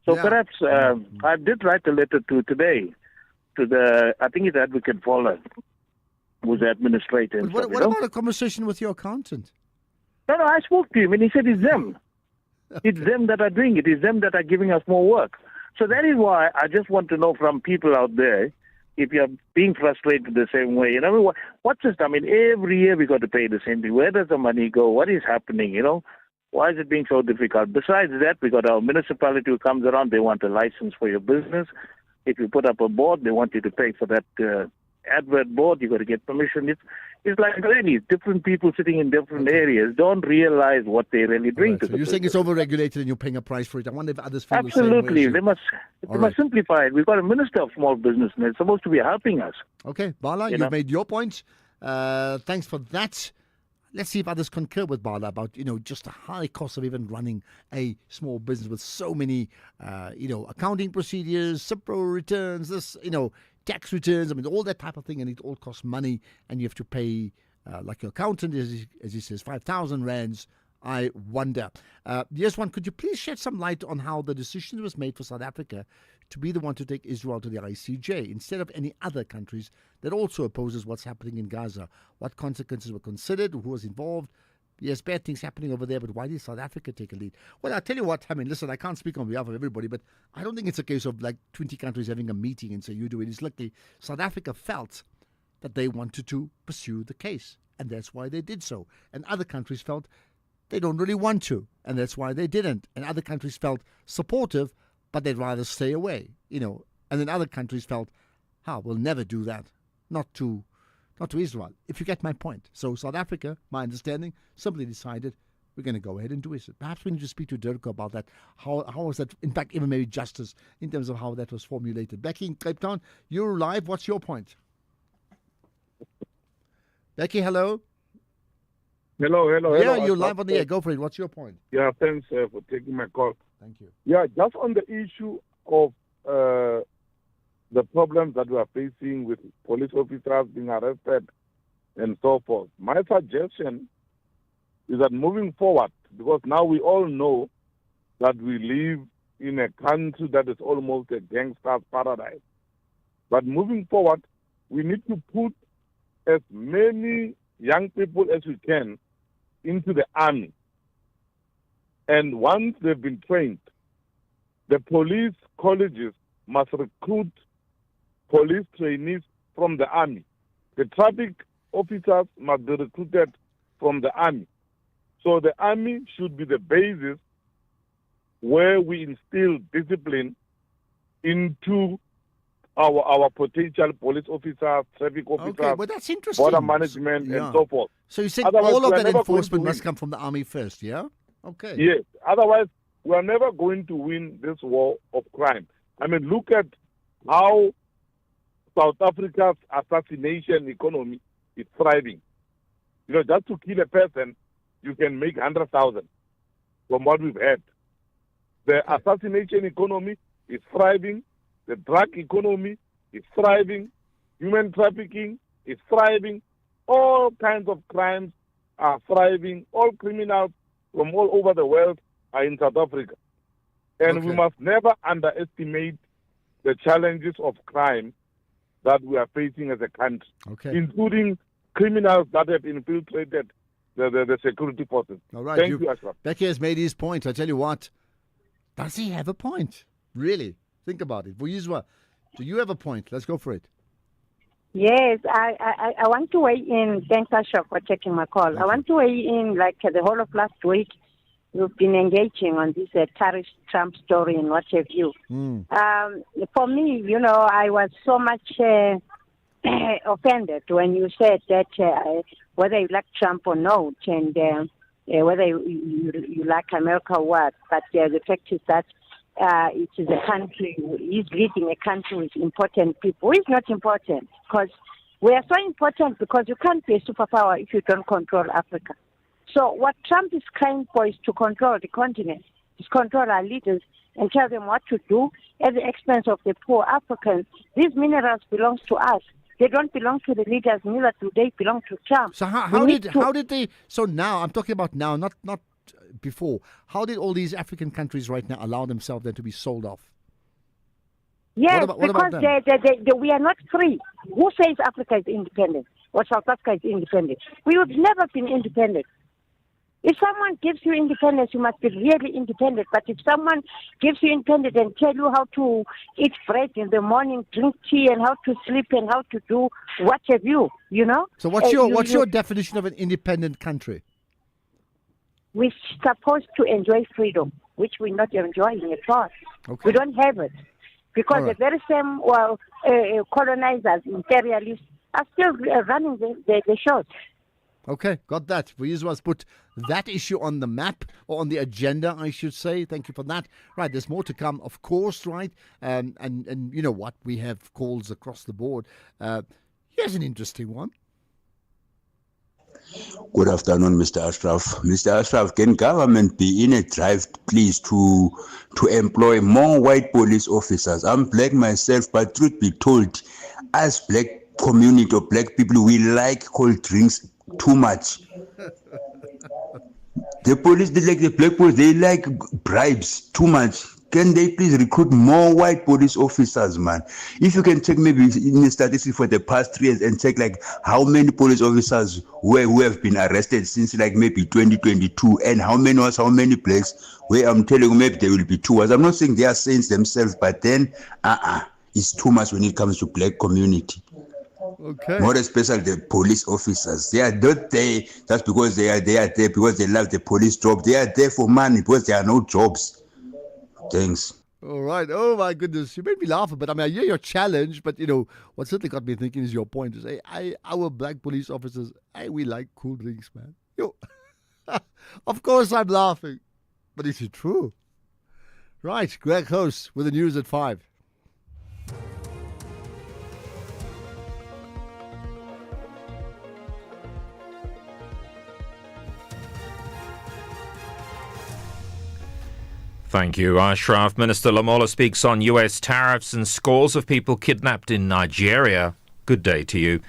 [SPEAKER 15] So perhaps I did write a letter today to I think it's Advocate Voller, who's the administrator.
[SPEAKER 14] But what about a conversation with your accountant?
[SPEAKER 15] No, I spoke to him and he said it's them. It's them that are doing it. It's them that are giving us more work. So that is why I just want to know from people out there, if you're being frustrated the same way, you know, what's this? I mean, every year we got to pay the same thing. Where does the money go? What is happening, you know? Why is it being so difficult? Besides that, we got our municipality who comes around. They want a license for your business. If you put up a board, they want you to pay for that advert board. You got to get permission. It's like really different people sitting in different areas don't realize what they're really doing to
[SPEAKER 14] so
[SPEAKER 15] the
[SPEAKER 14] you're saying it's overregulated and you're paying a price for it. I wonder if others feel
[SPEAKER 15] Absolutely.
[SPEAKER 14] the same way.
[SPEAKER 15] They must simplify it. We've got a minister of small business and it's supposed to be helping us.
[SPEAKER 14] Okay, Bala, you've made your point. Thanks for that. Let's see if others concur with Bala about, you know, just the high cost of even running a small business with so many, accounting procedures, Cipro returns, tax returns. I mean, all that type of thing, and it all costs money, and you have to pay, like your accountant, as he says, 5,000 Rands. I wonder. Here's one. Could you please shed some light on how the decision was made for South Africa to be the one to take Israel to the ICJ instead of any other countries that also opposes what's happening in Gaza? What consequences were considered? Who was involved? Yes, bad things happening over there, but why did South Africa take a lead? Well, I'll tell you what, I mean, listen, I can't speak on behalf of everybody, but I don't think it's a case of like 20 countries having a meeting and say, you do it. It's lucky South Africa felt that they wanted to pursue the case, and that's why they did so. And other countries felt they don't really want to, and that's why they didn't. And other countries felt supportive, but they'd rather stay away, And then other countries felt, we'll never do that. Not to Israel, if you get my point. So South Africa, my understanding, simply decided we're going to go ahead and do it. Perhaps we need to speak to Dirk about that. How was that, in fact, even maybe justice in terms of how that was formulated. Becky in Cape Town, you're live. What's your point? Becky, hello.
[SPEAKER 16] Hello.
[SPEAKER 14] Yeah, you're live on the air. Go for it. What's your point?
[SPEAKER 16] Yeah, thanks for taking my call.
[SPEAKER 14] Thank you.
[SPEAKER 16] Yeah, just on the issue of the problems that we are facing with police officers being arrested and so forth. My suggestion is that moving forward, because now we all know that we live in a country that is almost a gangster's paradise. But moving forward, we need to put as many young people as we can into the army. And once they've been trained, the police colleges must recruit police trainees from the army. The traffic officers must be recruited from the army. So the army should be the basis where we instill discipline into our potential police officers, traffic officers,
[SPEAKER 14] Okay, well, that's interesting.
[SPEAKER 16] border management,
[SPEAKER 14] Yeah.
[SPEAKER 16] and so forth.
[SPEAKER 14] So you said
[SPEAKER 16] Otherwise,
[SPEAKER 14] all of
[SPEAKER 16] we are
[SPEAKER 14] that
[SPEAKER 16] never
[SPEAKER 14] enforcement
[SPEAKER 16] going to
[SPEAKER 14] must
[SPEAKER 16] win.
[SPEAKER 14] come from the army first, yeah? Okay.
[SPEAKER 16] Yes. Otherwise, we are never going to win this war of crime. I mean, look at how South Africa's assassination economy is thriving. Just to kill a person, you can make 100,000 from what we've had. The assassination economy is thriving. The drug economy is thriving. Human trafficking is thriving. All kinds of crimes are thriving. All criminals from all over the world are in South Africa. And we must never underestimate the challenges of crime that we are facing as a country, including criminals that have infiltrated the security forces.
[SPEAKER 14] All right.
[SPEAKER 16] Thank you, Ashraf.
[SPEAKER 14] Becky has made his point. I tell you what, does he have a point? Really? Think about it. Vuyiswa, do you have a point? Let's go for it.
[SPEAKER 17] Yes, I want to weigh in. Thanks, Ashraf, for taking my call. I want to weigh in, like the whole of last week, we've been engaging on this tariff Trump story and what have you. For me, I was so much offended when you said that whether you like Trump or not, and whether you like America or what, but the fact is that it is a country, he's leading a country with important people. It's not important because we are so important because you can't be a superpower if you don't control Africa. So what Trump is crying for is to control the continent, is control our leaders and tell them what to do at the expense of the poor Africans. These minerals belong to us. They don't belong to the leaders, neither do they belong to Trump.
[SPEAKER 14] So how did they? So now I'm talking about now, not before. How did all these African countries right now allow themselves then to be sold off?
[SPEAKER 17] Yes,
[SPEAKER 14] what about
[SPEAKER 17] because we are not free. Who says Africa is independent or South Africa is independent? We would never been independent. If someone gives you independence, you must be really independent. But if someone gives you independence and tell you how to eat bread in the morning, drink tea, and how to sleep and how to do what have you,
[SPEAKER 14] So what's your definition of an independent country?
[SPEAKER 17] We're supposed to enjoy freedom, which we're not enjoying at all.
[SPEAKER 14] Okay.
[SPEAKER 17] We don't have it. Because the very same colonizers, imperialists, are still running the shows.
[SPEAKER 14] Okay, got that. Vuyiswa's put that issue on the map, or on the agenda, I should say. Thank you for that. Right, there's more to come, of course, right? And you know what? We have calls across the board. Here's an interesting one.
[SPEAKER 18] Good afternoon, Mr. Ashraf. Mr. Ashraf, can government be in a drive, please, to employ more white police officers? I'm black myself, but truth be told, as black community or black people, we like cold drinks too much. The police, the black police, they like bribes too much. Can they please recruit more white police officers, man? If you can check maybe in the statistics for the past 3 years and check like how many police officers who have been arrested since like maybe 2022 and how many places where I'm telling you maybe there will be 2 hours. I'm not saying they are saints themselves, but then it's too much when it comes to black community.
[SPEAKER 14] Okay.
[SPEAKER 18] More especially the police officers. They are not there just because they are there because they love the police job. They are there for money because there are no jobs. Thanks.
[SPEAKER 14] All right. Oh, my goodness. You made me laugh a bit. I mean, I hear your challenge, but, what certainly got me thinking is your point. Is, our black police officers, we like cool drinks, man. Of course I'm laughing. But is it true? Right. Greg Host with the news at 5.
[SPEAKER 2] Thank you, Ashraf. Minister Lamola speaks on US tariffs and scores of people kidnapped in Nigeria. Good day to you.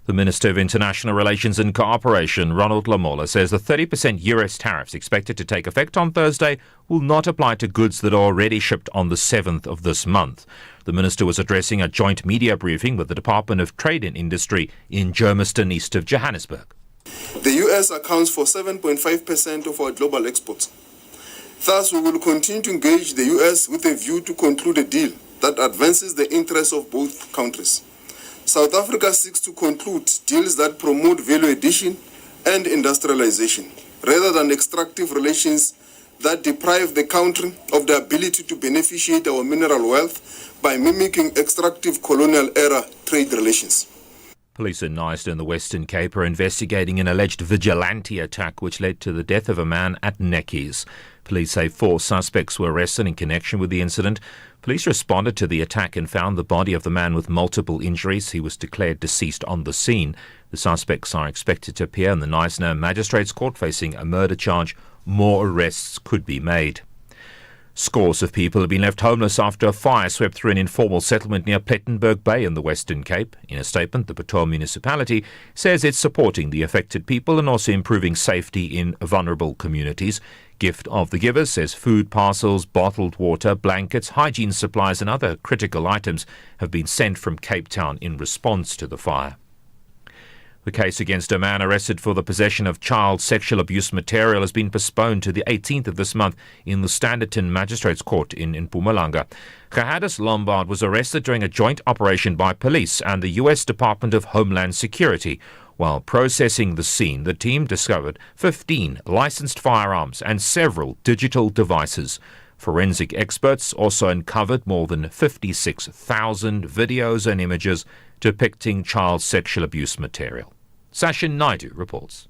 [SPEAKER 2] The Minister of International Relations and Cooperation, Ronald Lamola, says the 30% US tariffs expected to take effect on Thursday will not apply to goods that are already shipped on the 7th of this month. The Minister was addressing a joint media briefing with the Department of Trade and Industry in Germiston, east of Johannesburg.
[SPEAKER 19] The US accounts for 7.5% of our global exports. Thus, we will continue to engage the US with a view to conclude a deal that advances the interests of both countries. South Africa seeks to conclude deals that promote value addition and industrialization, rather than extractive relations that deprive the country of the ability to beneficiate our mineral wealth by mimicking extractive colonial-era trade relations.
[SPEAKER 2] Police in Neist in the Western Cape are investigating an alleged vigilante attack which led to the death of a man at Neckies. Police say 4 suspects were arrested in connection with the incident. Police responded to the attack and found the body of the man with multiple injuries. He was declared deceased on the scene. The suspects are expected to appear in the Knysna Magistrates Court facing a murder charge. More arrests could be made. Scores of people have been left homeless after a fire swept through an informal settlement near Plettenberg Bay in the Western Cape. In a statement, the Pretoria municipality says it's supporting the affected people and also improving safety in vulnerable communities. Gift of the Givers says food parcels, bottled water, blankets, hygiene supplies and other critical items have been sent from Cape Town in response to the fire. The case against a man arrested for the possession of child sexual abuse material has been postponed to the 18th of this month in the Standerton Magistrates Court in Mpumalanga. Gerhardus Lombard was arrested during a joint operation by police and the U.S. Department of Homeland Security. While processing the scene, the team discovered 15 licensed firearms and several digital devices. Forensic experts also uncovered more than 56,000 videos and images depicting child sexual abuse material. Sachin Naidu reports.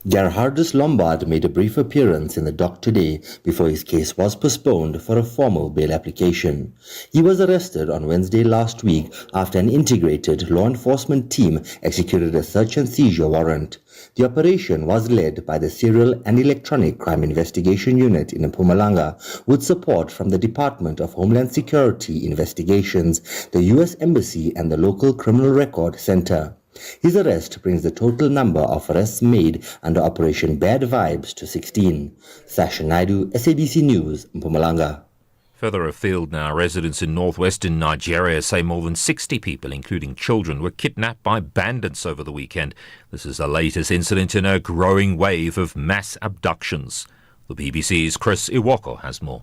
[SPEAKER 20] Gerhardus Lombard made a brief appearance in the dock today before his case was postponed for a formal bail application. He was arrested on Wednesday last week after an integrated law enforcement team executed a search and seizure warrant. The operation was led by the Serial and Electronic Crime Investigation Unit in Mpumalanga, with support from the Department of Homeland Security Investigations, the U.S. Embassy and the local Criminal Record Center. His arrest brings the total number of arrests made under Operation Bad Vibes to 16. Sasha Naidu, SABC News, Mpumalanga.
[SPEAKER 2] Further afield now, residents in northwestern Nigeria say more than 60 people, including children, were kidnapped by bandits over the weekend. This is the latest incident in a growing wave of mass abductions. The BBC's Chris Iwoko has more.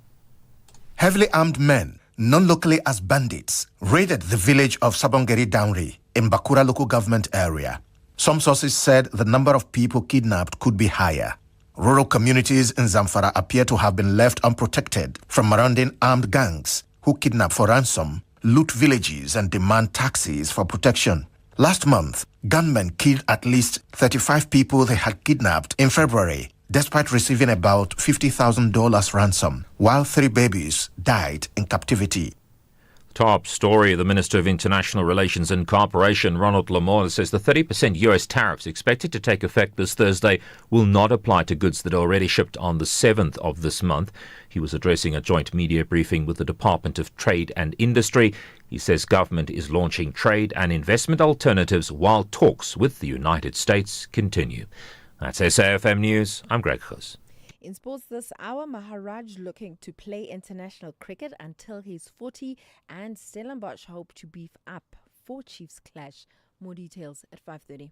[SPEAKER 24] Heavily armed men, known locally as bandits, raided the village of Sabongeri Downri in Bakura local government area. Some sources said the number of people kidnapped could be higher. Rural communities in Zamfara appear to have been left unprotected from marauding armed gangs who kidnap for ransom, loot villages and demand taxes for protection. Last month, gunmen killed at least 35 people they had kidnapped in February, despite receiving about $50,000 ransom, while 3 babies died in captivity.
[SPEAKER 2] Top story. The Minister of International Relations and Cooperation, Ronald Lamola, says the 30% US tariffs expected to take effect this Thursday will not apply to goods that are already shipped on the 7th of this month. He was addressing a joint media briefing with the Department of Trade and Industry. He says government is launching trade and investment alternatives while talks with the United States continue. That's SAFM News. I'm Greg Hus.
[SPEAKER 5] In sports this hour, Maharaj looking to play international cricket until he's 40 and Stellenbosch hope to beef up for Chiefs clash. More details at 5:30.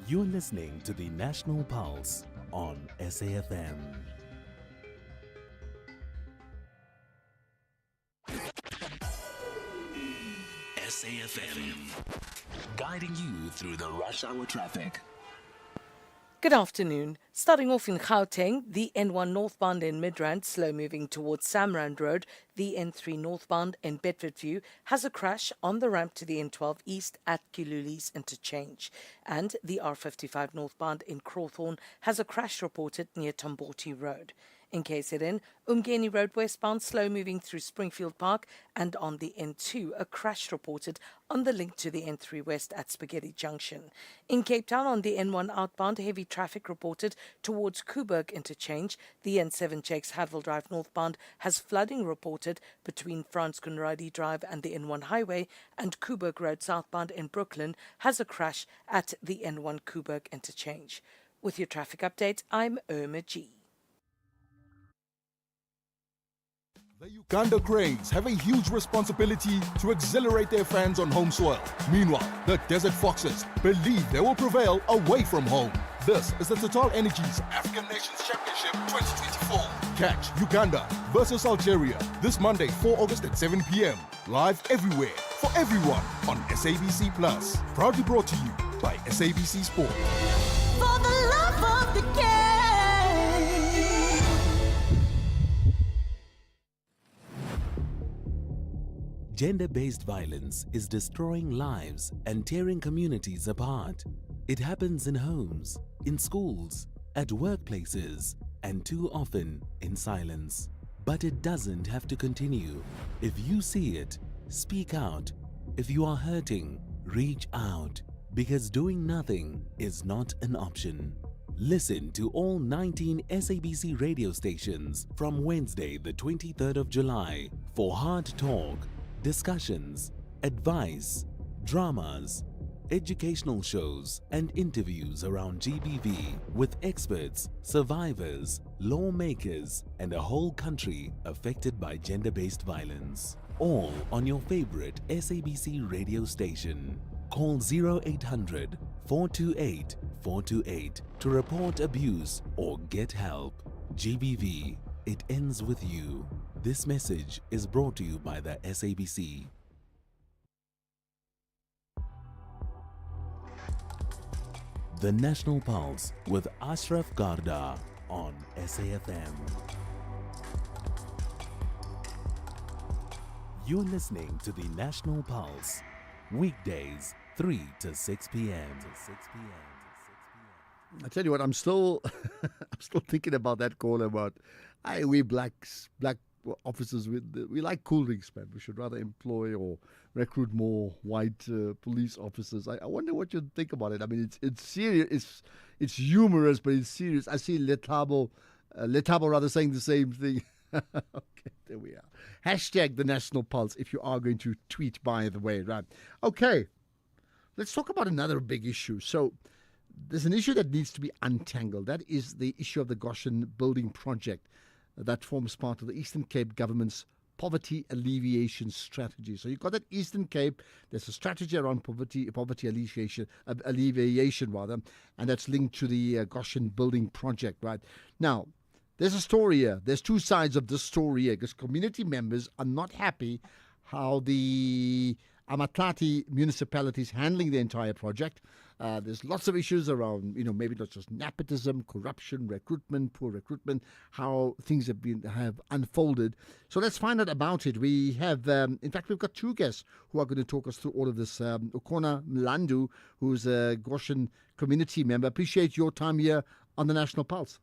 [SPEAKER 13] You're listening to the National Pulse on SAFM. SAFM, guiding you through the rush hour traffic.
[SPEAKER 1] Good afternoon. Starting off in Gauteng, the N1 northbound in Midrand, slow moving towards Samrand Road. The N3 northbound in Bedfordview has a crash on the ramp to the N12 East at Kiluli's interchange. And the R55 northbound in Crawthorne has a crash reported near Tamboti Road. In KZN, Umgeni Road westbound slow moving through Springfield Park, and on the N2 a crash reported on the link to the N3 West at Spaghetti Junction. In Cape Town on the N1 outbound heavy traffic reported towards Coburg interchange. The N7 Jakes Hadville Drive northbound has flooding reported between Frans Conradi Drive and the N1 highway, and Coburg Road southbound in Brooklyn has a crash at the N1 Coburg interchange. With your traffic update, I'm Irma G.
[SPEAKER 7] The Uganda Cranes have a huge responsibility to exhilarate their fans on home soil. Meanwhile, the Desert Foxes believe they will prevail away from home. This is the Total Energies African Nations Championship 2024. Catch Uganda versus Algeria this Monday, 4 August at 7 p.m. Live everywhere for everyone on SABC Plus. Proudly brought to you by SABC Sport.
[SPEAKER 21] For the love of the game.
[SPEAKER 13] Gender-based violence is destroying lives and tearing communities apart. It happens in homes, in schools, at workplaces, and too often in silence. But it doesn't have to continue. If you see it, speak out. If you are hurting, reach out. Because doing nothing is not an option. Listen to all 19 SABC radio stations from Wednesday, the 23rd of July for hard talk, discussions, advice, dramas, educational shows, and interviews around GBV with experts, survivors, lawmakers, and a whole country affected by gender-based violence. All on your favorite SABC radio station. Call 0800 428 428 to report abuse or get help. GBV, it ends with you. This message is brought to you by the SABC. The National Pulse with Ashraf Garda on SAFM. You're listening to the National Pulse, weekdays 3 to 6 p.m.
[SPEAKER 14] I tell you what, I'm still thinking about that call about, we black officers, we like cool drinks, man. We should rather employ or recruit more white police officers. I wonder what you think about it. I mean, it's serious. It's humorous, but it's serious. I see Letabo rather saying the same thing. Okay, there we are. Hashtag the National Pulse if you are going to tweet, by the way, right? Okay, let's talk about another big issue. So there's an issue that needs to be untangled. That is the issue of the Goshen Building Project that forms part of the Eastern Cape government's poverty alleviation strategy. So you've got that Eastern Cape, there's a strategy around poverty alleviation, and that's linked to the Goshen Building Project, right? Now, there's a story here. There's two sides of this story here, because community members are not happy how the Amatlati municipality is handling the entire project. There's lots of issues around, maybe not just nepotism, corruption, recruitment, poor recruitment, how things have unfolded. So let's find out about it. We have, in fact, we've got two guests who are going to talk us through all of this. Ukona Mlandu, who's a Goshen community member. Appreciate your time here on the National Pulse.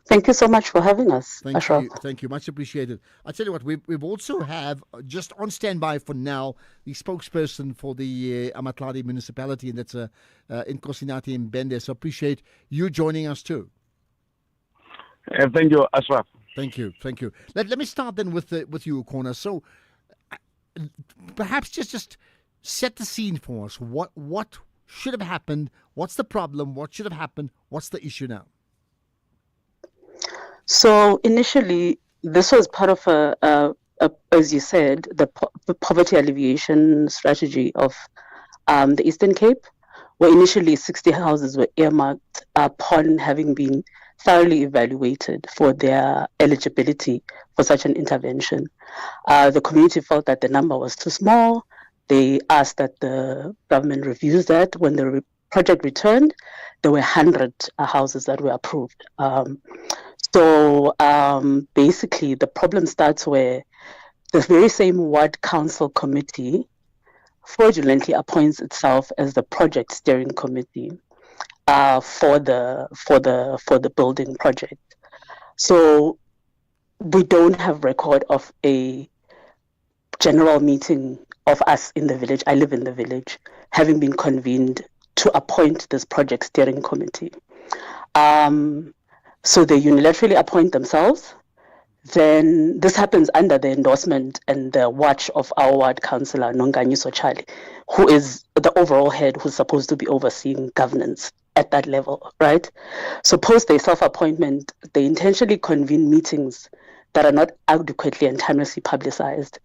[SPEAKER 22] Thank you so much for having us,
[SPEAKER 14] Ashraf. Thank you. Much appreciated. I tell you what, we've also have just on standby for now the spokesperson for the Amatlati municipality, and that's Inkosinati Mbende. So appreciate you joining us too.
[SPEAKER 15] Thank you, Ashraf.
[SPEAKER 14] Thank you. Let me start then with you, Ukona. So perhaps just set the scene for us. What should have happened? What's the problem? What should have happened? What's the issue now?
[SPEAKER 22] So initially, this was part of as you said, the poverty alleviation strategy of the Eastern Cape, where initially 60 houses were earmarked upon having been thoroughly evaluated for their eligibility for such an intervention. The community felt that the number was too small. They asked that the government reviews that. When the project returned, there were 100 houses that were approved. So basically, the problem starts where the very same ward council committee fraudulently appoints itself as the project steering committee for the building project. So we don't have record of a general meeting of us in the village. I live in the village, having been convened to appoint this project steering committee. So they unilaterally appoint themselves. Then this happens under the endorsement and the watch of our ward councillor, Nonganyiso Chali, who is the overall head who's supposed to be overseeing governance at that level, right? So post their self-appointment, they intentionally convene meetings that are not adequately and timelessly publicized.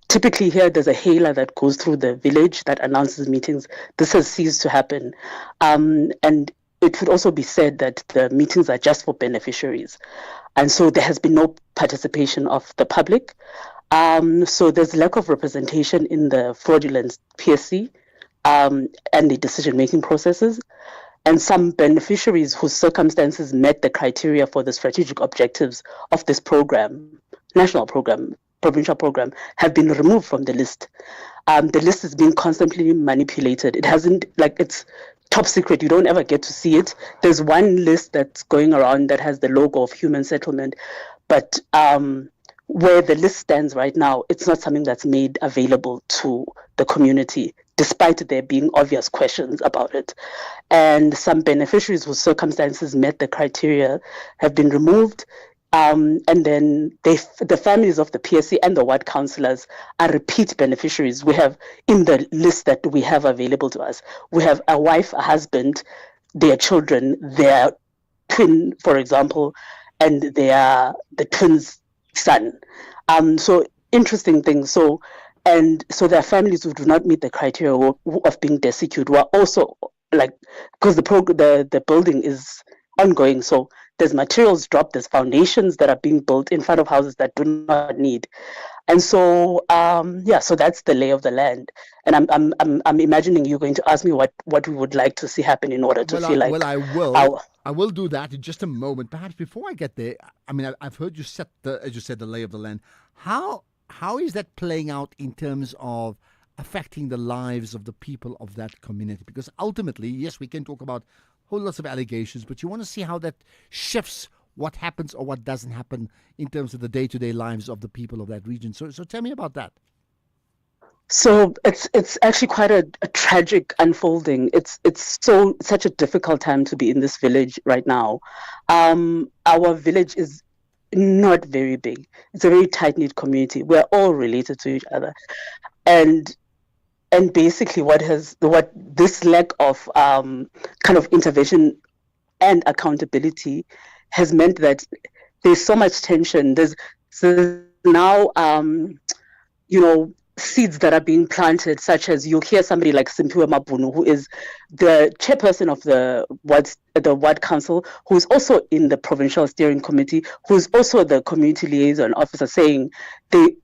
[SPEAKER 22] Typically here, there's a hailer that goes through the village that announces meetings. This has ceased to happen. And it should also be said that the meetings are just for beneficiaries. And so there has been no participation of the public. So there's lack of representation in the fraudulent PSC and the decision-making processes. And some beneficiaries whose circumstances met the criteria for the strategic objectives of this program, national program, provincial program, have been removed from the list. The list is being constantly manipulated. It hasn't, like, it's top secret. You don't ever get to see it. There's one list that's going around that has the logo of Human Settlement, but where the list stands right now, it's not something that's made available to the community, despite there being obvious questions about it. And some beneficiaries whose circumstances met the criteria have been removed. And then the families of the PSC and the ward councillors are repeat beneficiaries. We have, in the list that we have available to us, we have a wife, a husband, their children, their twin, for example, and the twin's son. So interesting things. So there are families who do not meet the criteria of being destitute, who are also, like, because the building is ongoing, so there's materials dropped, there's foundations that are being built in front of houses that do not need. And so so that's the lay of the land. And I'm imagining you're going to ask me what we would like to see happen in order to feel like
[SPEAKER 14] I will do that in just a moment. Perhaps before I get there, I mean, I've heard you set as you said, the lay of the land. How is that playing out in terms of affecting the lives of the people of that community? Because ultimately, yes, we can talk about whole lots of allegations, but you want to see how that shifts what happens or what doesn't happen in terms of the day-to-day lives of the people of that region. So tell me about that.
[SPEAKER 22] So it's actually quite a tragic unfolding. It's such a difficult time to be in this village right now. Our village is not very big. It's a very tight-knit community. We're all related to each other. And basically what this lack of kind of intervention and accountability has meant that there's so much tension. There's now seeds that are being planted, such as you'll hear somebody like Simpiwe Mabunu, who is the chairperson of the ward council, who is also in the provincial steering committee, who is also the community liaison officer, saying they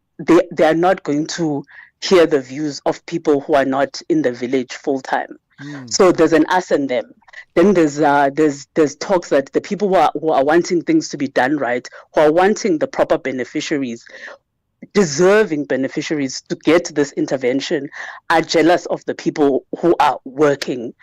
[SPEAKER 22] are not going to hear the views of people who are not in the village full time. So there's an us and them. Then there's talks that the people who are wanting things to be done right, who are wanting the proper beneficiaries, deserving beneficiaries to get this intervention, are jealous of the people who are working.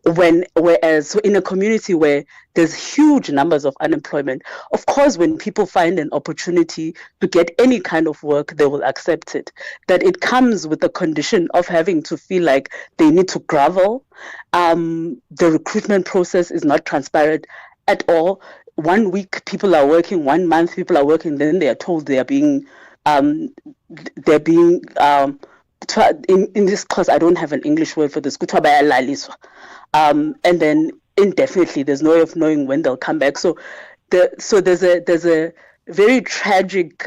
[SPEAKER 22] Whereas in a community where there's huge numbers of unemployment, of course, when people find an opportunity to get any kind of work, they will accept it. That it comes with the condition of having to feel like they need to grovel. The recruitment process is not transparent at all. 1 week people are working, 1 month people are working, then they are told they are being in this course, I don't have an English word for this. And then indefinitely, there's no way of knowing when they'll come back. So there's a very tragic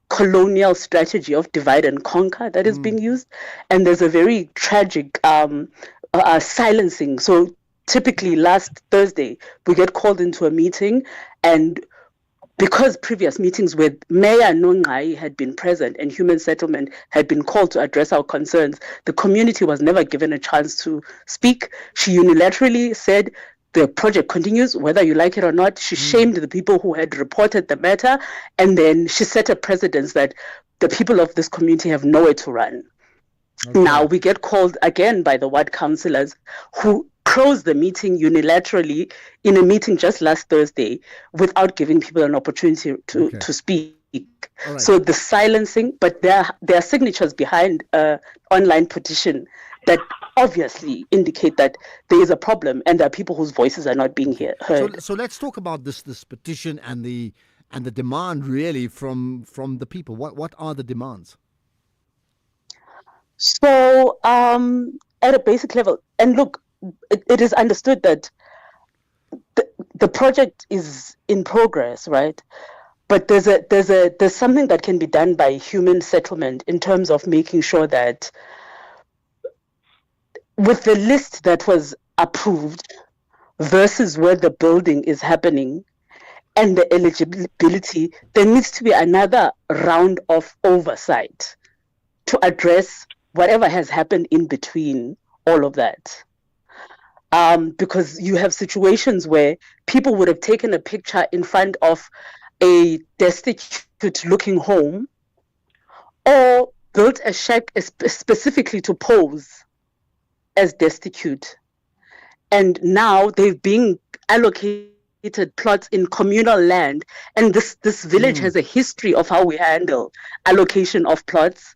[SPEAKER 22] colonial strategy of divide and conquer that is being used, and there's a very tragic silencing. So typically, last Thursday, we get called into a meeting, and because previous meetings where Mayor Nongai had been present and Human Settlement had been called to address our concerns, the community was never given a chance to speak. She unilaterally said the project continues, whether you like it or not. She shamed the people who had reported the matter, and then she set a precedence that the people of this community have nowhere to run. Okay. Now we get called again by the ward councillors who closed the meeting unilaterally in a meeting just last Thursday without giving people an opportunity to speak. Right. So the silencing, but there are signatures behind an online petition that obviously indicate that there is a problem and there are people whose voices are not being heard.
[SPEAKER 14] So let's talk about this petition and the demand really from the people. What are the demands?
[SPEAKER 22] So at a basic level, and look, it is understood that the project is in progress, right? But there's something that can be done by Human Settlement in terms of making sure that with the list that was approved versus where the building is happening and the eligibility, there needs to be another round of oversight to address whatever has happened in between all of that. Because you have situations where people would have taken a picture in front of a destitute-looking home or built a shack specifically to pose as destitute. And now they've been allocated plots in communal land. And this village has a history of how we handle allocation of plots.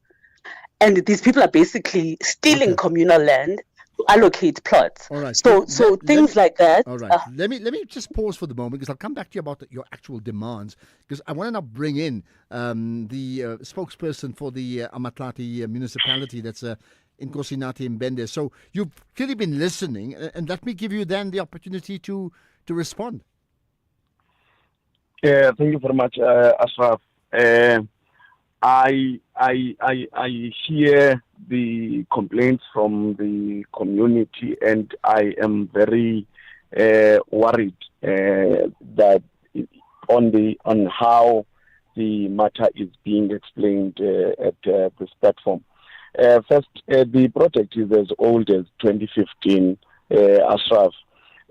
[SPEAKER 22] And these people are basically stealing communal land to allocate plots.
[SPEAKER 14] All right.
[SPEAKER 22] So things like that.
[SPEAKER 14] All right. Let me just pause for the moment because I'll come back to you about your actual demands, because I want to now bring in the spokesperson for the Amatlati municipality that's in Nkosinathi Mbende. So you've clearly been listening, and let me give you then the opportunity to respond.
[SPEAKER 16] Thank you very much, Ashraf. I hear the complaints from the community, and I am very worried that on how the matter is being explained at this platform. First, the project is as old as 2015, Ashraf.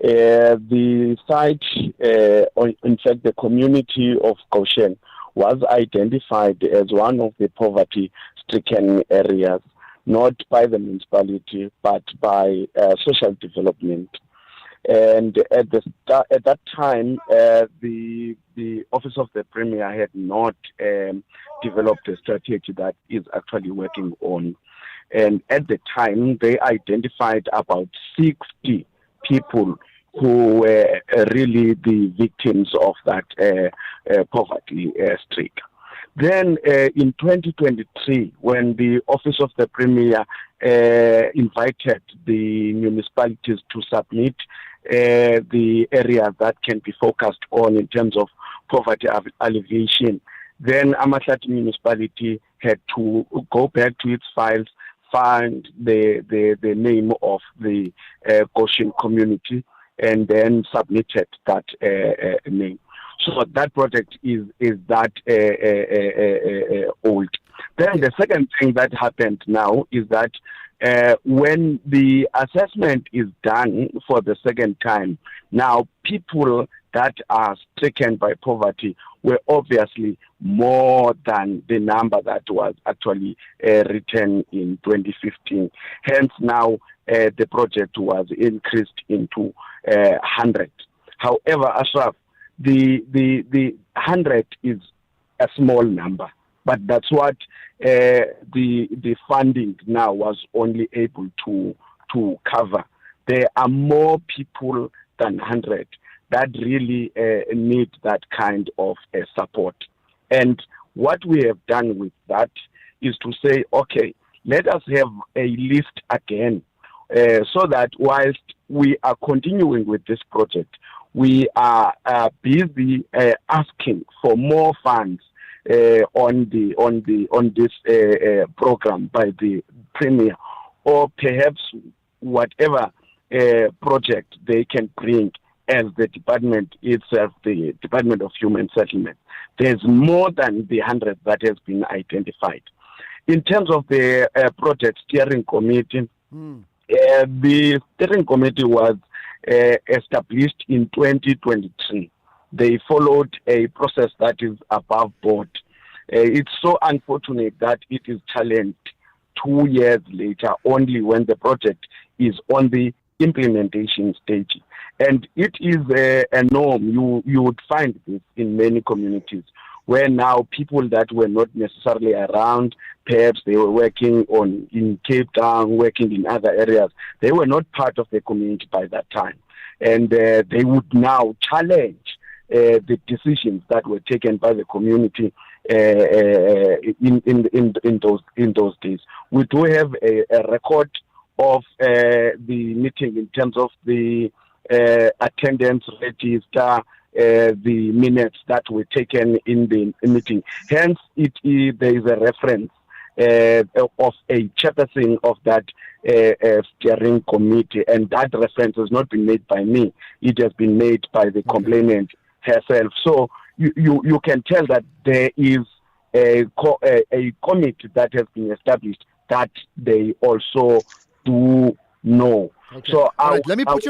[SPEAKER 16] The site, in fact, the community of Goshen was identified as one of the poverty-stricken areas, not by the municipality, but by social development. And at that time, the Office of the Premier had not developed a strategy that is actually working on. And at the time, they identified about 60 people who were really the victims of that poverty streak. Then in 2023, when the Office of the Premier invited the municipalities to submit the areas that can be focused on in terms of poverty alleviation, then Amatlati municipality had to go back to its files, find the name of the Goshen community, and then submitted that name. So that project is that old. Then the second thing that happened now is that when the assessment is done for the second time, now people that are stricken by poverty were obviously more than the number that was actually written in 2015. Hence now the project was increased into 100. However, Ashraf, the 100 is a small number, but that's what the funding now was only able to cover. There are more people than 100 that really need that kind of support. And what we have done with that is to say, okay, let us have a list again, so that whilst we are continuing with this project, we are busy asking for more funds on this program by the Premier, or perhaps whatever project they can bring
[SPEAKER 3] as the department itself, the Department of Human Settlement. There's more than the 100 that has been identified. In terms of the project steering committee, the steering committee was established in 2023. They followed a process that is above board. It's so unfortunate that it is challenged 2 years later, only when the project is on the implementation stage. And it is a norm. You would find this in many communities, where now people that were not necessarily around, perhaps they were working in Cape Town, working in other areas, they were not part of the community by that time. And they would now challenge the decisions that were taken by the community in those days. We do have a record of the meeting in terms of the attendance register, the minutes that were taken in the meeting. Hence, there is a reference of a chairperson of that steering committee, and that reference has not been made by me. It has been made by the complainant herself. So you can tell that there is a committee that has been established that they also do know.
[SPEAKER 14] Okay.
[SPEAKER 3] So
[SPEAKER 14] let me put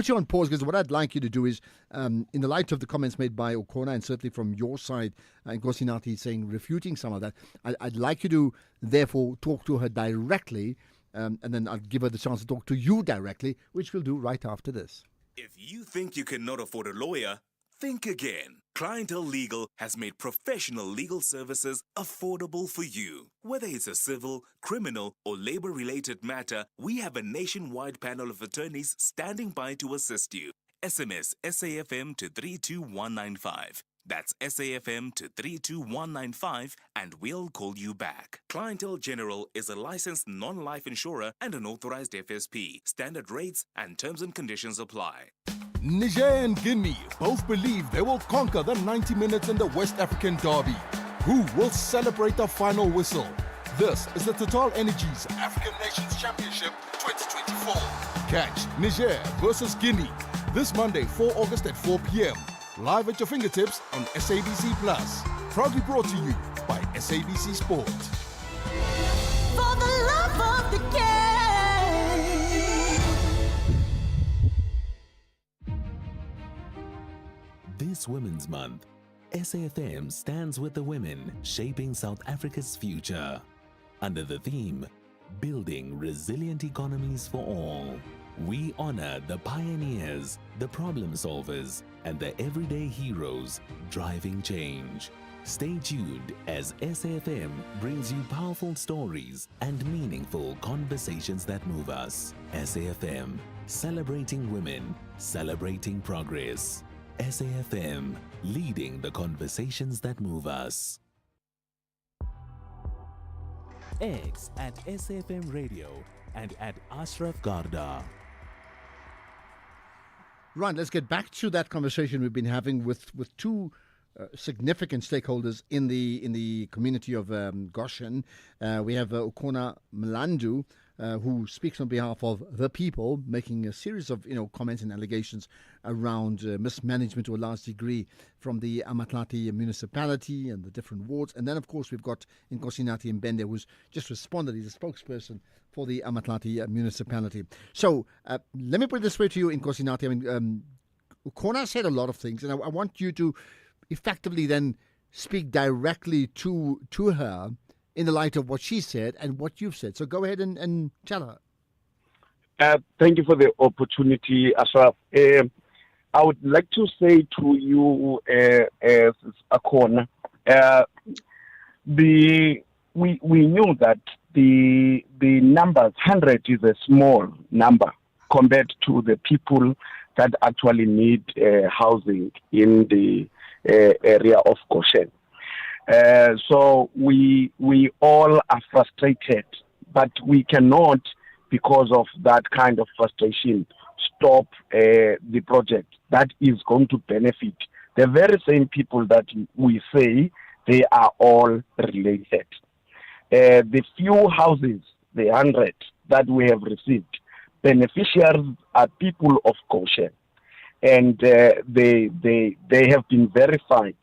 [SPEAKER 14] you on pause, because what I'd like you to do is, in the light of the comments made by Okona, and certainly from your side, Nkosinathi saying, refuting some of that, I'd like you to therefore talk to her directly, and then I'll give her the chance to talk to you directly, which we'll do right after this.
[SPEAKER 4] If you think you cannot afford a lawyer, think again. Clientele Legal has made professional legal services affordable for you. Whether it's a civil, criminal, or labor-related matter, we have a nationwide panel of attorneys standing by to assist you. SMS SAFM to 32195. That's SAFM to 32195, and we'll call you back. Clientele General is a licensed non-life insurer and an authorized FSP. Standard rates and terms and conditions apply.
[SPEAKER 7] Niger and Guinea both believe they will conquer the 90 minutes in the West African Derby. Who will celebrate the final whistle? This is the Total Energies African Nations Championship 2024. Catch Niger versus Guinea this Monday, 4 August at 4 p.m. Live at your fingertips on SABC Plus. Proudly brought to you by SABC Sport.
[SPEAKER 21] For the love of the game.
[SPEAKER 13] This Women's Month, SAFM stands with the women shaping South Africa's future. Under the theme, Building Resilient Economies for All. We honor the pioneers, the problem solvers, and the everyday heroes driving change. Stay tuned as SAFM brings you powerful stories and meaningful conversations that move us. SAFM, celebrating women, celebrating progress. SAFM, leading the conversations that move us. X at SAFM Radio and at Ashraf Garda.
[SPEAKER 14] Right, let's get back to that conversation we've been having with two significant stakeholders in the community of Goshen. We have Okona Mlandu, who speaks on behalf of the people, making a series of comments and allegations around mismanagement to a large degree from the Amatlati municipality and the different wards. And then, of course, we've got Nkosinathi Mbende, who's just responded. He's a spokesperson for the Amatlati municipality. So let me put it this way to you, Nkosinathi. I mean, Okona said a lot of things, and I want you to effectively then speak directly to her in the light of what she said and what you've said. So go ahead and tell her.
[SPEAKER 3] Thank you for the opportunity, Ashraf. I would like to say to you, Okona, we knew that the numbers, 100 is a small number compared to the people that actually need housing in the area of Goshen. So we all are frustrated, but we cannot, because of that kind of frustration, stop the project that is going to benefit the very same people that we say they are all related. The few houses, the 100 that we have received, beneficiaries are people of Goshen. and they have been verified.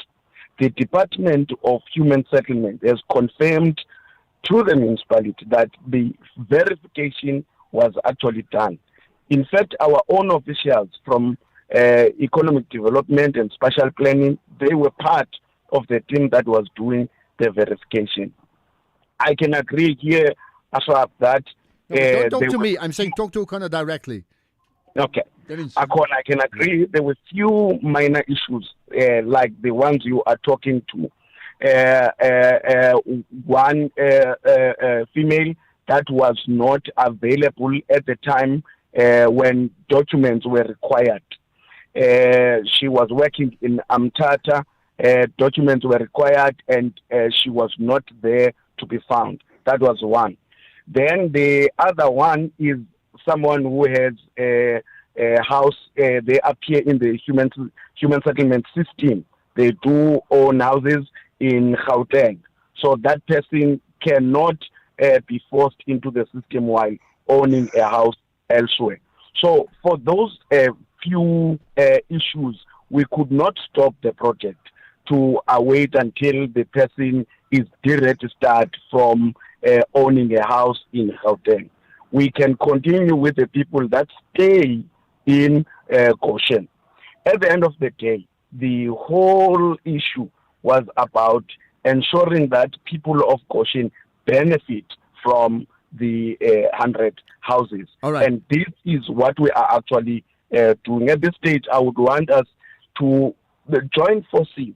[SPEAKER 3] The Department of Human Settlement has confirmed to the municipality that the verification was actually done. In fact, our own officials from economic development and spatial planning, they were part of the team that was doing the verification. I can agree here, Ashraf, that...
[SPEAKER 14] don't talk to me. I'm saying talk to O'Connor directly.
[SPEAKER 3] Okay. Akon, I can agree. There were few minor issues like the ones you are talking to. One female that was not available at the time when documents were required. She was working in Amtata. Documents were required, and she was not there to be found. That was one. Then the other one is someone who has a house. They appear in the human settlement system. They do own houses in Gauteng. So that person cannot be forced into the system while owning a house elsewhere. So for those few issues, we could not stop the project to await until the person is deregistered from owning a house in Gauteng. We can continue with the people that stay in Goshen. At the end of the day, the whole issue was about ensuring that people of Goshen benefit from the 100 houses.
[SPEAKER 14] All right.
[SPEAKER 3] And this is what we are actually doing. At this stage, I would want us to join forces,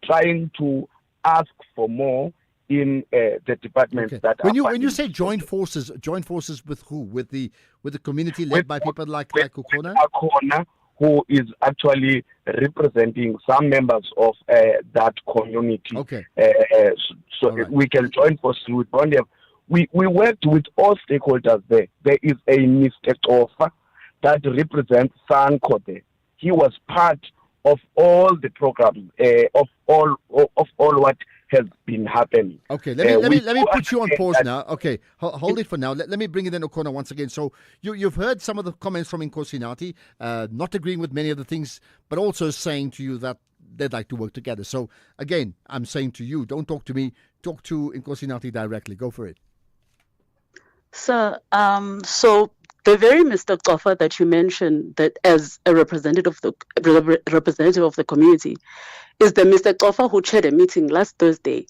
[SPEAKER 3] trying to ask for more in the departments that
[SPEAKER 14] when
[SPEAKER 3] are
[SPEAKER 14] you say join forces with who? With the community led by people like O'Connor?
[SPEAKER 3] O'Connor, who is actually representing some members of that community.
[SPEAKER 14] Okay.
[SPEAKER 3] So we can join forces with Bondia. We worked with all stakeholders there. There is a Mr. Tofa that represents Sanko there. He was part of all the programs, of all what has been happening.
[SPEAKER 14] Okay, let me put you on pause now. Okay, hold it for now. Let me bring in O'Connor once again. So you've heard some of the comments from Nkosinati, not agreeing with many of the things, but also saying to you that they'd like to work together. So again, I'm saying to you, don't talk to me, talk to Nkosinati directly. Go for it.
[SPEAKER 22] Sir, so the very Mr. Tofa that you mentioned, that as a representative of the community, is the Mr. Tofa who chaired a meeting last Thursday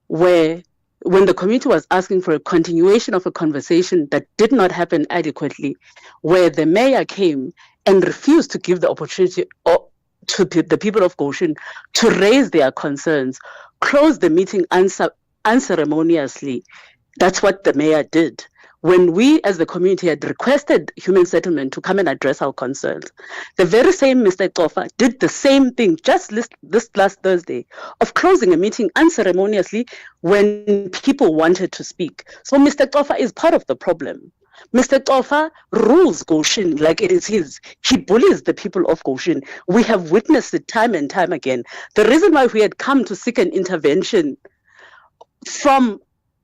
[SPEAKER 22] where, when the community was asking for a continuation of a conversation that did not happen adequately, where the mayor came and refused to give the opportunity to the people of Goshen to raise their concerns, closed the meeting unceremoniously. That's what the mayor did. When we as the community had requested Human Settlement to come and address our concerns, the very same Mr. Tofa did the same thing just this last Thursday of closing a meeting unceremoniously when people wanted to speak. So Mr. Tofa is part of the problem. Mr. Tofa rules Goshen like it is his. He bullies the people of Goshen. We have witnessed it time and time again. The reason why we had come to seek an intervention from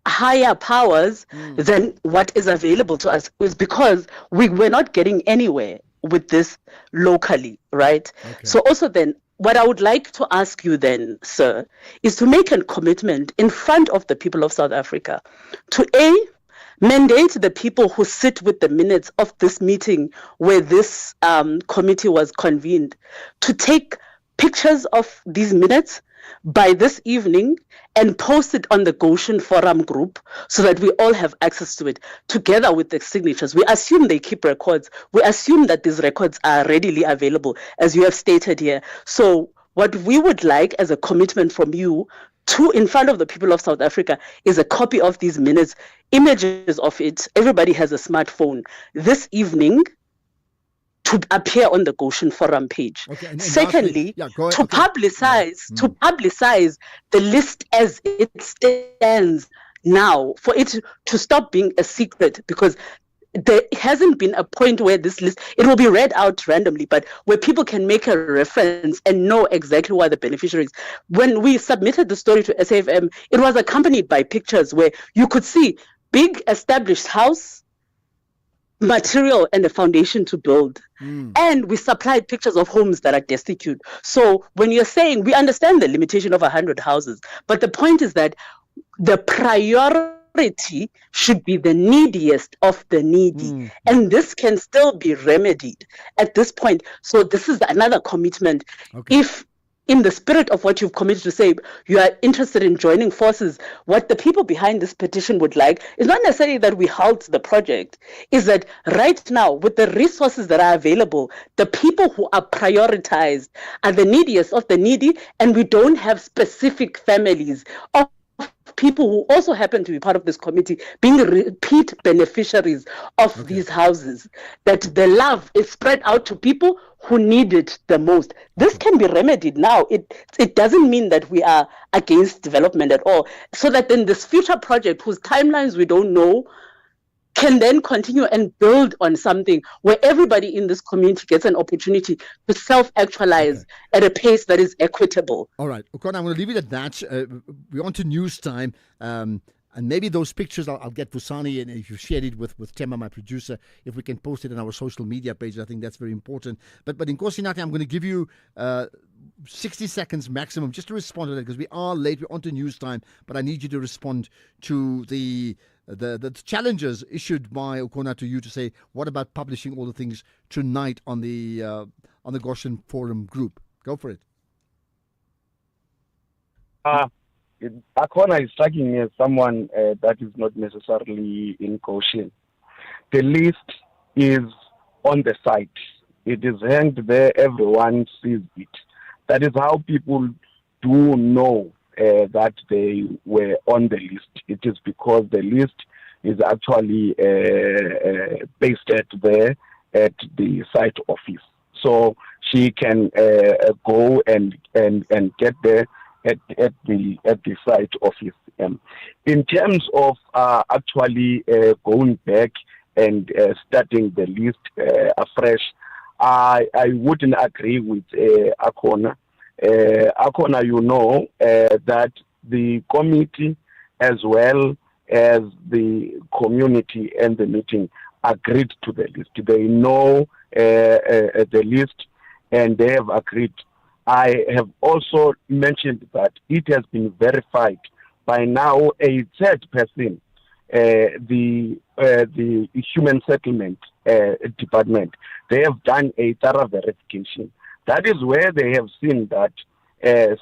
[SPEAKER 22] higher powers than what is available to us is because we were not getting anywhere with this locally, right? Okay. So also then, what I would like to ask you then, sir, is to make a commitment in front of the people of South Africa to mandate the people who sit with the minutes of this meeting where this committee was convened to take pictures of these minutes by this evening and post it on the Goshen Forum group so that we all have access to it, together with the signatures. We assume they keep records. We assume that these records are readily available, as you have stated here. So what we would like as a commitment from you in front of the people of South Africa is a copy of these minutes, images of it. Everybody has a smartphone. This evening, to appear on the Goshen Forum page. Okay, secondly, publicize the list as it stands now, for it to stop being a secret, because there hasn't been a point where this list, it will be read out randomly, but where people can make a reference and know exactly who are the beneficiaries. When we submitted the story to SAFM, it was accompanied by pictures where you could see big established house, material and a foundation to build. And we supplied pictures of homes that are destitute. So when you're saying, we understand the limitation of 100 houses, but the point is that the priority should be the neediest of the needy. And this can still be remedied at this point. So this is another commitment. If in the spirit of what you've committed to say, you are interested in joining forces, what the people behind this petition would like is not necessarily that we halt the project, is that right now, with the resources that are available, the people who are prioritized are the neediest of the needy, and we don't have specific families of people who also happen to be part of this committee being repeat beneficiaries of these houses, that the love is spread out to people who need it the most. This can be remedied now. It doesn't mean that we are against development at all, so that then this future project, whose timelines we don't know, can then continue and build on something where everybody in this community gets an opportunity to self-actualize at a pace that is equitable.
[SPEAKER 14] All right, Ukona, I'm going to leave it at that. We're on to news time. And maybe those pictures, I'll get Vusani, and if you shared it with Tema, my producer, if we can post it on our social media page, I think that's very important. But in Nkosi Nati, I'm going to give you 60 seconds maximum just to respond to that, because we are late. We're on to news time, but I need you to respond to the challenges issued by Ukona to you to say, what about publishing all the things tonight on the Goshen Forum group? Go for it.
[SPEAKER 3] Ukona is striking me as someone that is not necessarily in Goshen. The list is on the site. It is hanged there. Everyone sees it. That is how people do know that they were on the list. It is because the list is actually pasted there at the site office. So she can go and get there at the site office. In terms of actually going back and starting the list afresh, I wouldn't agree with Ukona. Ukona, you know that the committee as well as the community and the meeting agreed to the list. They know the list and they have agreed. I have also mentioned that it has been verified by now a third person, the Human Settlement Department. They have done a thorough verification. That is where they have seen that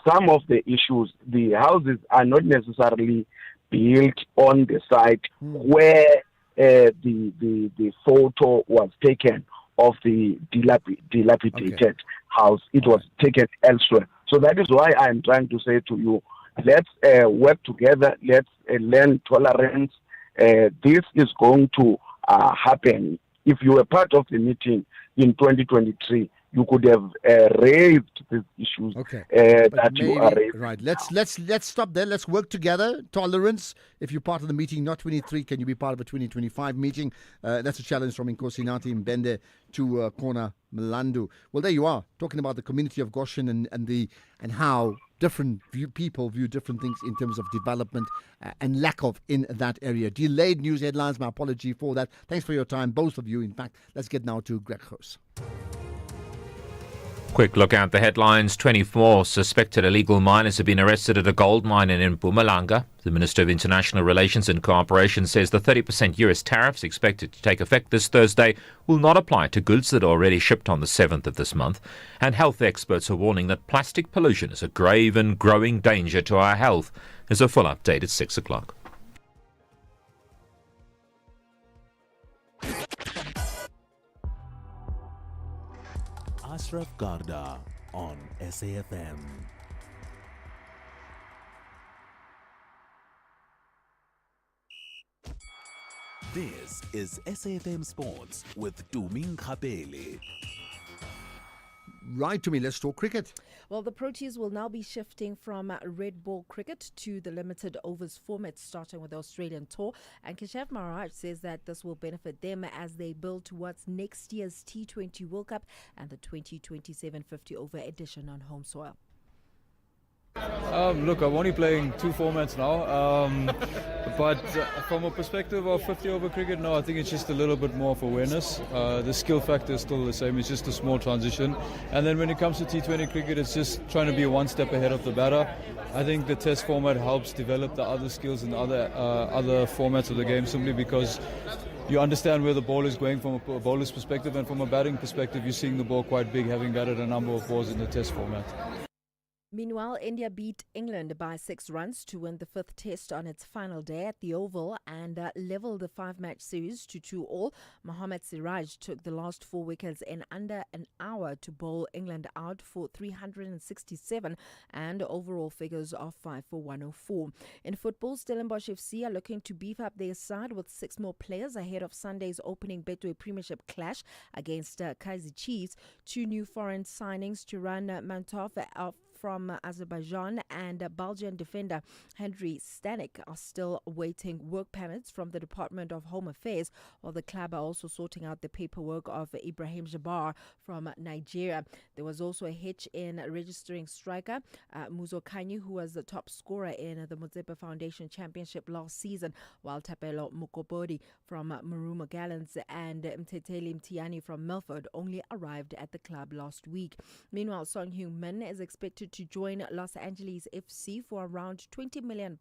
[SPEAKER 3] some of the issues, the houses are not necessarily built on the site where the photo was taken of the dilapidated house. It was taken elsewhere. So that is why I'm trying to say to you, let's work together. Let's learn tolerance. This is going to happen. If you were part of the meeting in 2023, you could have raised these issues that you are raising.
[SPEAKER 14] Right. Let's stop there. Let's work together. Tolerance. If you're part of the meeting, not 23, can you be part of a 2025 meeting? That's a challenge from Nkosi Nati Mbende to Kona Mlandu. Well, there you are, talking about the community of Goshen and how different people view different things in terms of development and lack of in that area. Delayed news headlines. My apology for that. Thanks for your time, both of you. In fact, let's get now to Greg Hoos.
[SPEAKER 2] Quick look at the headlines. 24 suspected illegal miners have been arrested at a gold mine in Mpumalanga. The Minister of International Relations and Cooperation says the 30% US tariffs expected to take effect this Thursday will not apply to goods that are already shipped on the 7th of this month. And health experts are warning that plastic pollution is a grave and growing danger to our health. There's a full update at 6 o'clock.
[SPEAKER 13] Ashraf Garda on SAFM. This is SAFM Sports with Tumi Nkapele.
[SPEAKER 14] Right to me, let's talk cricket.
[SPEAKER 5] Well, the Proteas will now be shifting from red ball cricket to the limited overs format, starting with the Australian tour. And Keshav Maharaj says that this will benefit them as they build towards next year's T20 World Cup and the 2027 50 over edition on home soil.
[SPEAKER 6] Look, I'm only playing two formats now, But from a perspective of 50 over cricket, no, I think it's just a little bit more of awareness. The skill factor is still the same. It's just a small transition. And then when it comes to T20 cricket, it's just trying to be one step ahead of the batter. I think the test format helps develop the other skills and other formats of the game, simply because you understand where the ball is going from a bowler's perspective, and from a batting perspective, you're seeing the ball quite big, having batted a number of balls in the test format.
[SPEAKER 5] Meanwhile, India beat England by 6 runs to win the 5th test on its final day at the Oval and levelled the 5-match series to 2-2. Mohammad Siraj took the last 4 wickets in under an hour to bowl England out for 367 and overall figures of 5 for 104. In football, Stellenbosch FC are looking to beef up their side with 6 more players ahead of Sunday's opening Betway Premiership clash against Kaizer Chiefs. 2 new foreign signings to run Mantov from Azerbaijan and Belgian defender Henry Stanek are still awaiting work permits from the Department of Home Affairs, while the club are also sorting out the paperwork of Ibrahim Jabbar from Nigeria. There was also a hitch in registering striker Muzo Kanyu, who was the top scorer in the Motsepe Foundation Championship last season, while Tapelo Mukobodi from Maruma Gallants and Mteteli Mtiani from Milford only arrived at the club last week. Meanwhile, Son Heung-min is expected to join Los Angeles FC for around £20 million.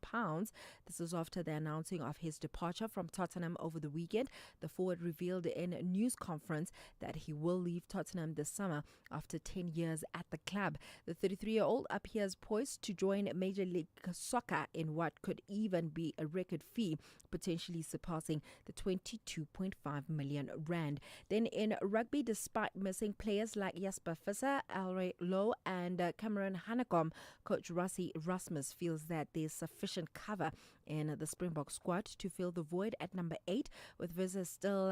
[SPEAKER 5] This is after the announcing of his departure from Tottenham over the weekend. The forward revealed in a news conference that he will leave Tottenham this summer after 10 years at the club. The 33-year-old appears poised to join Major League Soccer in what could even be a record fee, potentially surpassing the £22.5 million. Then in rugby, despite missing players like Jasper Visser, Alray Lowe and Cameron Hanekom, coach Rassie Erasmus feels that there's sufficient cover in the Springbok squad to fill the void at number 8, with Visser still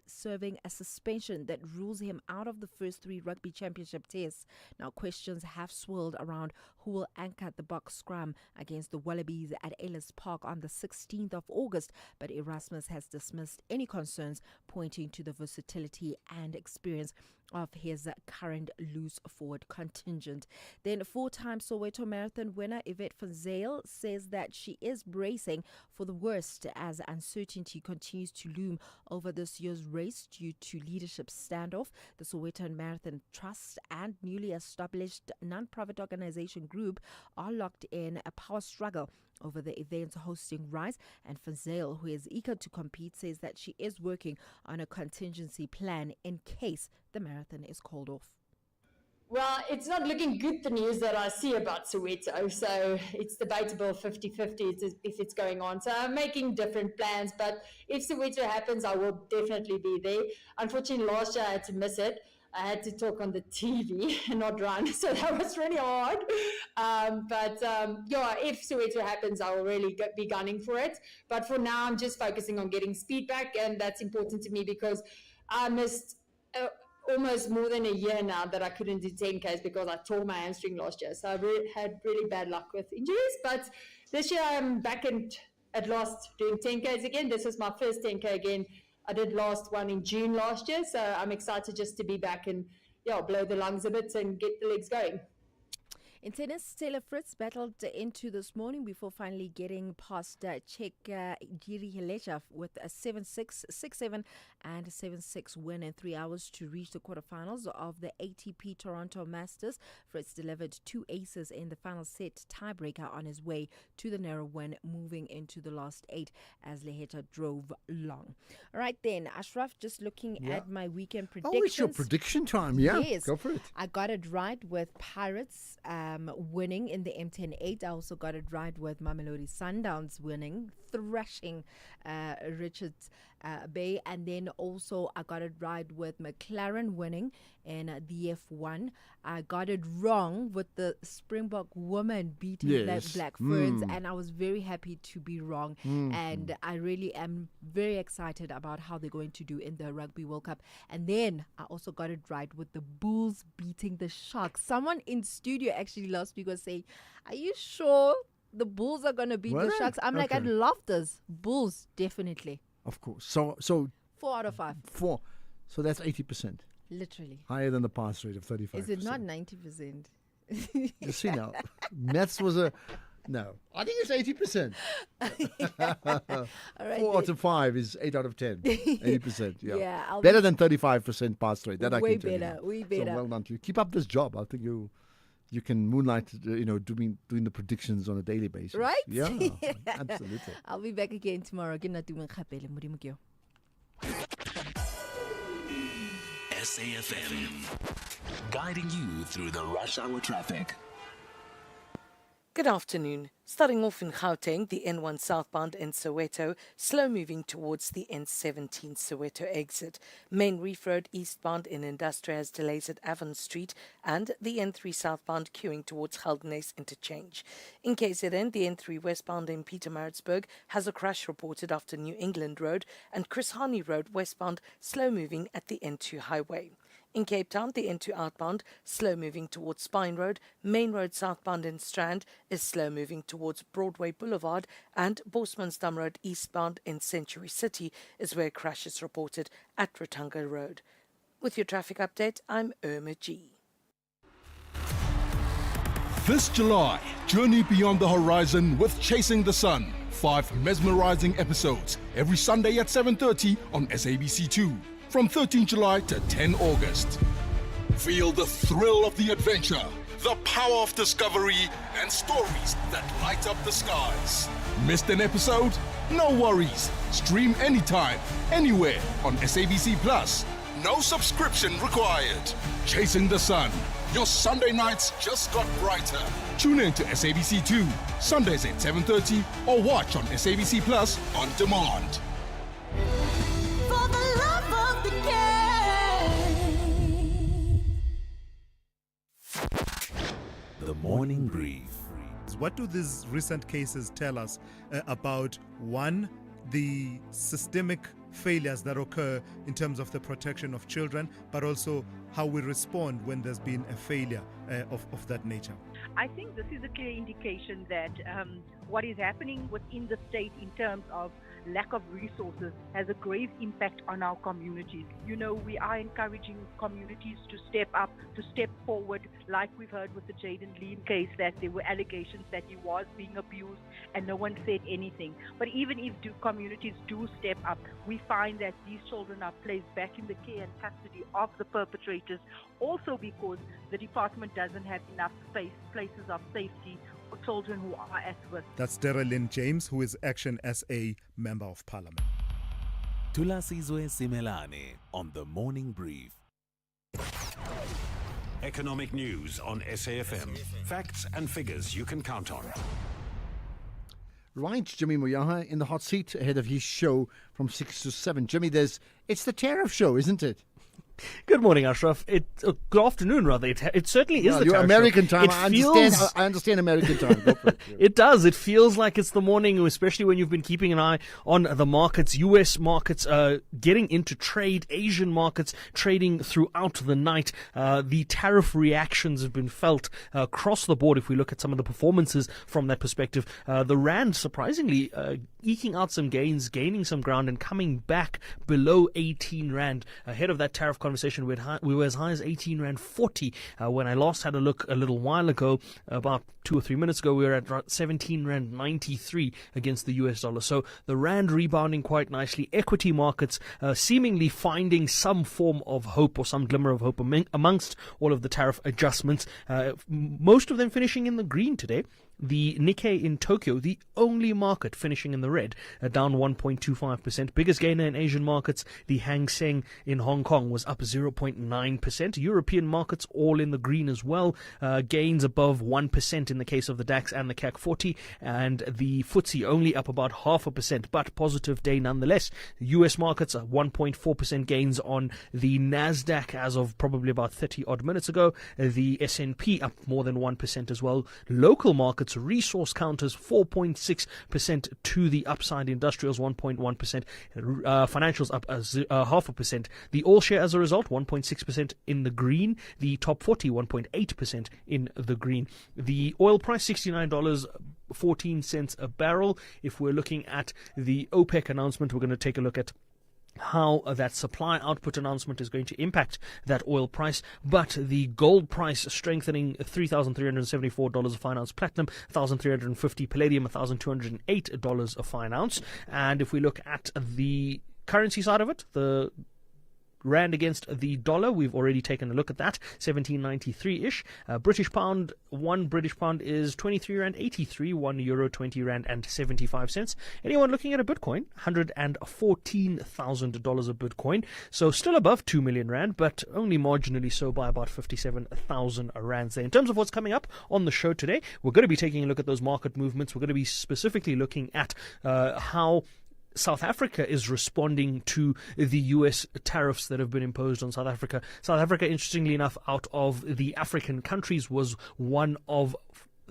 [SPEAKER 5] serving a suspension that rules him out of the first 3 rugby championship tests. Now, questions have swirled around who will anchor the box scrum against the Wallabies at Ellis Park on the 16th of August, but Erasmus has dismissed any concerns, pointing to the versatility and experience of his current loose forward contingent. Then 4-time Soweto Marathon winner Yvette van Zyl says that she is bracing for the worst as uncertainty continues to loom over this year's race due to leadership standoff. The Soweto Marathon Trust and newly established non-profit organization group are locked in a power struggle over the event's hosting rights, and van Zyl, who is eager to compete, says that she is working on a contingency plan in case the marathon is called off.
[SPEAKER 8] Well, it's not looking good, the news that I see about Soweto, so it's debatable 50-50 if it's going on. So I'm making different plans, but if Soweto happens, I will definitely be there. Unfortunately, last year I had to miss it. I had to talk on the TV and not run, so that was really hard. If Soweto happens, I will really be gunning for it. But for now, I'm just focusing on getting speed back, and that's important to me because I missed almost more than a year now that I couldn't do 10Ks because I tore my hamstring last year. So I had really bad luck with injuries. But this year I'm back at last doing 10Ks again. This is my first 10K again. I did last one in June last year. So I'm excited just to be back and blow the lungs a bit and get the legs going.
[SPEAKER 5] In tennis, Taylor Fritz battled into this morning before finally getting past Czech Jiří Hleča with a 7-6, 6-7 and a 7-6 win in 3 hours to reach the quarterfinals of the ATP Toronto Masters. Fritz delivered 2 aces in the final set tiebreaker on his way to the narrow win, moving into the last 8 as Hleča drove long. All right then, Ashraf, just looking at my weekend predictions.
[SPEAKER 14] Oh, it's your prediction time, yeah?
[SPEAKER 5] Yes.
[SPEAKER 14] Go for it.
[SPEAKER 5] I got it right with Pirates winning in the M10-8. I also got it right with Mamelodi Sundowns winning, thrashing Richards Bay. And then also I got it right with McLaren winning in the F1. I got it wrong with the Springbok women beating Black Ferns, and I was very happy to be wrong. And I really am very excited about how they're going to do in the Rugby World Cup. And then I also got it right with the Bulls beating the Sharks. Someone in studio actually last week was saying, "Are you sure the Bulls are going to beat the Sharks?" I'm like, I'd love this. Bulls, definitely.
[SPEAKER 14] Of course. So
[SPEAKER 5] 4 out of 5.
[SPEAKER 14] 4. So that's 80%.
[SPEAKER 5] Literally.
[SPEAKER 14] Higher than the pass rate of 35%.
[SPEAKER 5] Is it not 90%?
[SPEAKER 14] You see now, maths was a No, I think it's 80%.
[SPEAKER 5] All right,
[SPEAKER 14] 4 out of 5 is 8 out of 10. 80%. Yeah.
[SPEAKER 5] Yeah, I'll
[SPEAKER 14] better
[SPEAKER 5] be-
[SPEAKER 14] than 35% pass rate. That I
[SPEAKER 5] Way
[SPEAKER 14] can tell you.
[SPEAKER 5] better, way
[SPEAKER 14] So
[SPEAKER 5] better.
[SPEAKER 14] well done to you. Keep up this job. I think you can moonlight, doing the predictions on a daily basis.
[SPEAKER 5] Right?
[SPEAKER 14] Yeah, absolutely.
[SPEAKER 5] I'll be back again tomorrow. Ke nna tumeng kgapele, Modimo ke yo.
[SPEAKER 13] SAFM, guiding you through the rush hour traffic.
[SPEAKER 1] Good afternoon. Starting off in Gauteng, the N1 southbound in Soweto, slow moving towards the N17 Soweto exit. Main Reef Road eastbound in Industria has delays at Avon Street, and the N3 southbound queuing towards Geldenhuys interchange. In KZN, the N3 westbound in Pietermaritzburg has a crash reported after New England Road, and Chris Hani Road westbound slow moving at the N2 highway. In Cape Town, the N2 outbound, slow moving towards Spine Road. Main Road southbound in Strand is slow moving towards Broadway Boulevard, and Bosmansdam Road eastbound in Century City is where crash is reported at Rotanga Road. With your traffic update, I'm Irma G.
[SPEAKER 7] This July, journey beyond the horizon with Chasing the Sun. 5 mesmerizing episodes every Sunday at 7:30 on SABC2 from 13 July to 10 August. Feel the thrill of the adventure, the power of discovery, and stories that light up the skies. Missed an episode? No worries. Stream anytime, anywhere on SABC Plus. No subscription required. Chasing the Sun. Your Sunday nights just got brighter. Tune in to SABC2, Sundays at 7:30, or watch on SABC Plus on demand.
[SPEAKER 21] For the love of the game.
[SPEAKER 13] The Morning Brief.
[SPEAKER 9] What do these recent cases tell us about, one, the systemic failures that occur in terms of the protection of children, but also how we respond when there's been a failure of that nature?
[SPEAKER 10] I think this is a clear indication that what is happening within the state in terms of lack of resources has a grave impact on our communities. You know, we are encouraging communities to step up, to step forward, like we've heard with the Jaden Lee case, that there were allegations that he was being abused and no one said anything. But even if communities do step up, we find that these children are placed back in the care and custody of the perpetrators, also because the department doesn't have enough places of safety for children who are at risk.
[SPEAKER 9] That's Darylyn James, who is Action SA Member of Parliament.
[SPEAKER 13] Tulasizwe Simelane on The Morning Brief.
[SPEAKER 11] Economic news on SAFM. Facts and figures you can count on.
[SPEAKER 14] Right, Jimmy Moyaha in the hot seat ahead of his show from 6 to 7. Jimmy, it's the tariff show, isn't it?
[SPEAKER 23] Good morning, Ashraf. Good afternoon, rather. It certainly is the
[SPEAKER 14] your
[SPEAKER 23] tariff
[SPEAKER 14] American
[SPEAKER 23] show.
[SPEAKER 14] time. I understand American time. Go for it.
[SPEAKER 23] It does. It feels like it's the morning, especially when you've been keeping an eye on the markets, U.S. markets, getting into trade, Asian markets trading throughout the night. The tariff reactions have been felt across the board. If we look at some of the performances from that perspective, the Rand surprisingly eking out some gains, gaining some ground, and coming back below 18 Rand. Ahead of that tariff conversation, we were as high as 18 Rand 40. When I last had a look a little while ago, about 2 or 3 minutes ago, we were at 17 Rand 93 against the US dollar. So the Rand rebounding quite nicely. Equity markets seemingly finding some form of hope or some glimmer of hope amongst all of the tariff adjustments. Most of them finishing in the green today. The Nikkei in Tokyo, the only market finishing in the red, down 1.25%. Biggest gainer in Asian markets, the Hang Seng in Hong Kong was up 0.9%. European markets all in the green as well. Gains above 1% in the case of the DAX and the CAC 40, and the FTSE only up about 0.5%, but positive day nonetheless. US markets are 1.4% gains on the Nasdaq as of probably about 30 odd minutes ago. The S&P up more than 1% as well. Local markets, resource counters 4.6% to the upside, industrials 1.1%, financials up 0.5%. The all share as a result 1.6% in the green, the top 40 1.8% in the green. The oil price $69.14 a barrel. If we're looking at the OPEC announcement, we're going to take a look at how that supply output announcement is going to impact that oil price. But the gold price strengthening, $3,374 a fine ounce platinum, $1,350 palladium, $1,208 a fine ounce. And if we look at the currency side of it, the rand against the dollar, we've already taken a look at that, 17.93-ish. British pound, one British pound is 23 rand 83, 1 euro 20 rand and 75 cents. Anyone looking at a Bitcoin, $114,000 a Bitcoin, so still above 2 million rand, but only marginally so by about 57,000 rands there. In terms of what's coming up on the show today, we're going to be taking a look at those market movements. We're going to be specifically looking at how South Africa is responding to the US tariffs that have been imposed on South Africa. South Africa, interestingly enough, out of the African countries, was one of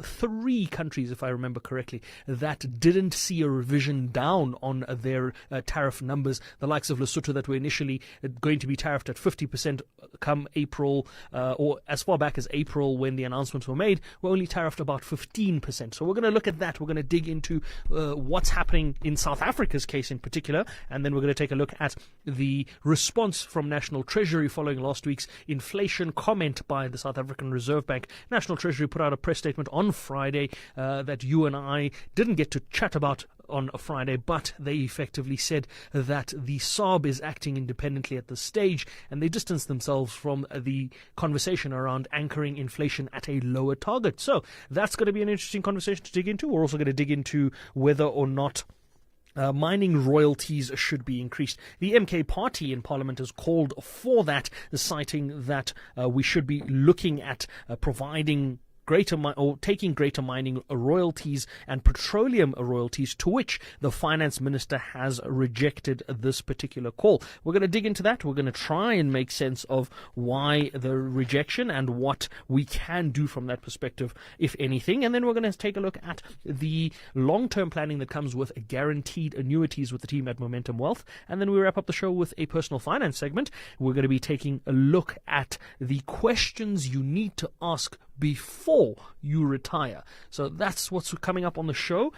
[SPEAKER 23] 3 countries, if I remember correctly, that didn't see a revision down on their tariff numbers. The likes of Lesotho, that were initially going to be tariffed at 50% come April, or as far back as April when the announcements were made, were only tariffed about 15%. So we're going to look at that. We're going to dig into what's happening in South Africa's case in particular, and then we're going to take a look at the response from National Treasury following last week's inflation comment by the South African Reserve Bank. National Treasury put out a press statement on Friday that you and I didn't get to chat about on a Friday, but they effectively said that the SARB is acting independently at this stage, and they distanced themselves from the conversation around anchoring inflation at a lower target. So that's going to be an interesting conversation to dig into. We're also going to dig into whether or not mining royalties should be increased. The MK party in Parliament has called for that, citing that we should be looking at providing taking greater mining royalties and petroleum royalties, to which the finance minister has rejected this particular call. We're going to dig into that. We're going to try and make sense of why the rejection and what we can do from that perspective, if anything. And then we're going to take a look at the long-term planning that comes with guaranteed annuities with the team at Momentum Wealth. And then we wrap up the show with a personal finance segment. We're going to be taking a look at the questions you need to ask before you retire. So that's what's coming up on the show.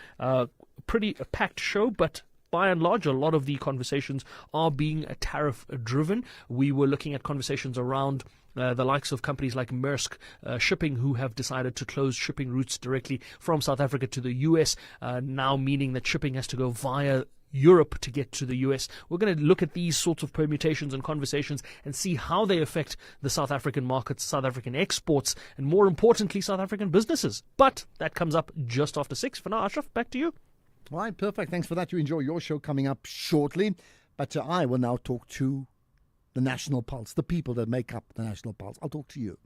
[SPEAKER 23] Pretty packed show, but by and large, a lot of the conversations are being tariff driven. We were looking at conversations around the likes of companies like Maersk Shipping, who have decided to close shipping routes directly from South Africa to the US, now meaning that shipping has to go via Europe to get to the US. We're going to look at these sorts of permutations and conversations and see how they affect the South African markets, South African exports, and more importantly, South African businesses. But that comes up just after 6. For now, Ashraf, back to you.
[SPEAKER 14] All right, perfect. Thanks for that. You enjoy your show coming up shortly. But I will now talk to the National Pulse, the people that make up the National Pulse. I'll talk to you.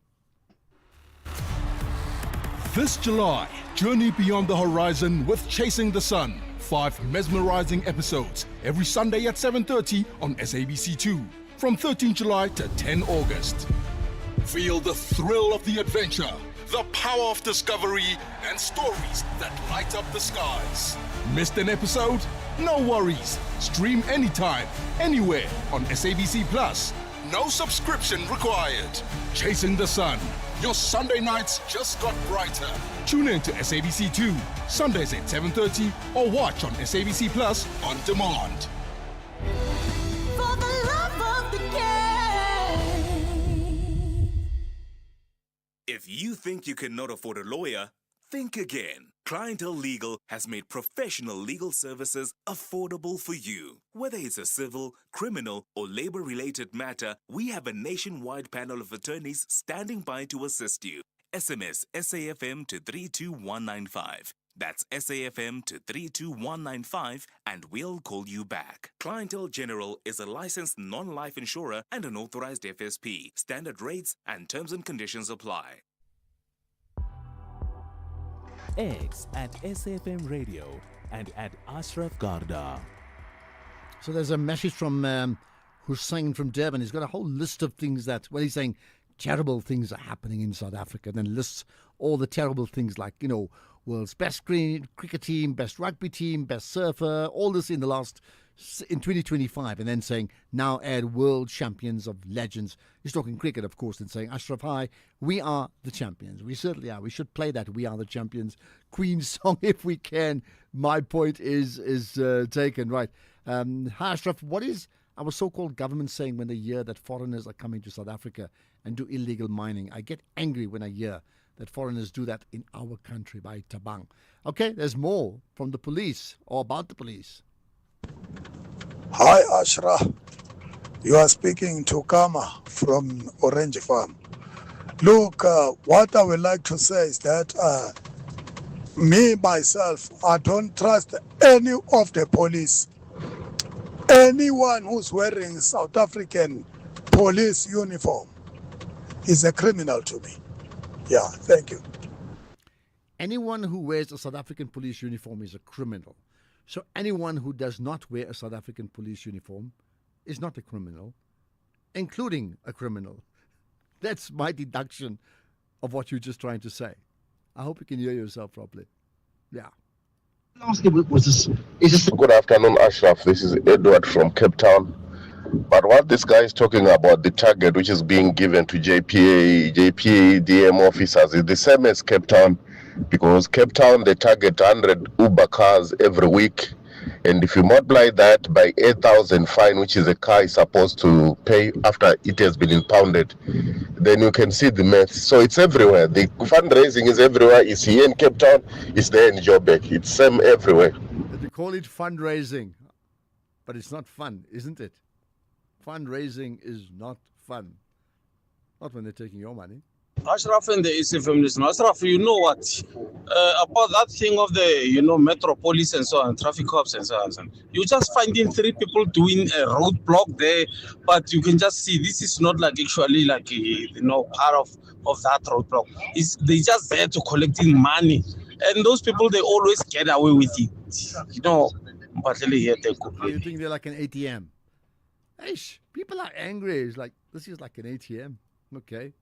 [SPEAKER 7] This July, journey beyond the horizon with Chasing the Sun. 5 mesmerizing episodes every Sunday at 7:30 on SABC2 from 13 July to 10 August. Feel the thrill of the adventure, the power of discovery, and stories that light up the skies. Missed an episode? No worries. Stream anytime, anywhere on SABC Plus. No subscription required. Chasing the Sun. Your Sunday nights just got brighter. Tune in to SABC2, Sundays at 7:30, or watch on SABC Plus on demand.
[SPEAKER 21] For the love of the game.
[SPEAKER 4] If you think you cannot afford a lawyer, think again. Clientele Legal has made professional legal services affordable for you. Whether it's a civil, criminal, or labor-related matter, we have a nationwide panel of attorneys standing by to assist you. SMS SAFM to 32195. That's SAFM to 32195 and we'll call you back. Clientele General is a licensed non-life insurer and an authorized FSP. Standard rates and terms and conditions apply.
[SPEAKER 13] X at SAFM Radio and at Ashraf Garda.
[SPEAKER 14] So there's a message from Hussein from Durban. He's got a whole list of things that, well, he's saying terrible things are happening in South Africa, and then lists all the terrible things like, you know, world's best cricket team, best rugby team, best surfer, all this in 2025, and then saying, now add world champions of legends. He's talking cricket, of course, and saying, Ashraf, hi, we are the champions. We certainly are. We should play that We Are the Champions Queen song if we can. My point is taken, right. Hi, Ashraf, what is Our so-called government saying when they hear that foreigners are coming to South Africa and do illegal mining. I get angry when I hear that foreigners do that in our country by Tabang. Okay, there's more from the police or about the police.
[SPEAKER 12] Hi, Ashra. You are speaking to Kama from Orange Farm. Look, what I would like to say is that me, myself, I don't trust any of the police. Anyone who's wearing South African police uniform is a criminal to me. Yeah, thank you.
[SPEAKER 14] Anyone who wears a South African police uniform is a criminal. So anyone who does not wear a South African police uniform is not a criminal, including a criminal. That's my deduction of what you're just trying to say. I hope you can hear yourself properly. Yeah.
[SPEAKER 17] Good afternoon, Ashraf. This is Edward from Cape Town. But what this guy is talking about, the target which is being given to JPA, DM officers, is the same as Cape Town, because Cape Town, they target 100 Uber cars every week. And if you multiply that by 8,000 fine, which is a car is supposed to pay after it has been impounded, then you can see the math. So it's everywhere. The fundraising is everywhere. It's here in Cape Town. It's there in Joburg. It's same everywhere.
[SPEAKER 14] They call it fundraising, but it's not fun, isn't it? Fundraising is not fun. Not when they're taking your money.
[SPEAKER 18] Ashraf and the SFM listener. Ashraf, you know what? About that thing of the, Metro Police and so on, traffic cops and so on. You just finding 3 people doing a roadblock there, but you can just see this is not like actually like, part of that roadblock. They just there to collecting money. And those people, they always get away with it. But here they could.
[SPEAKER 14] You think they're like an ATM? Eish, people are angry. It's like, this is like an ATM. Okay.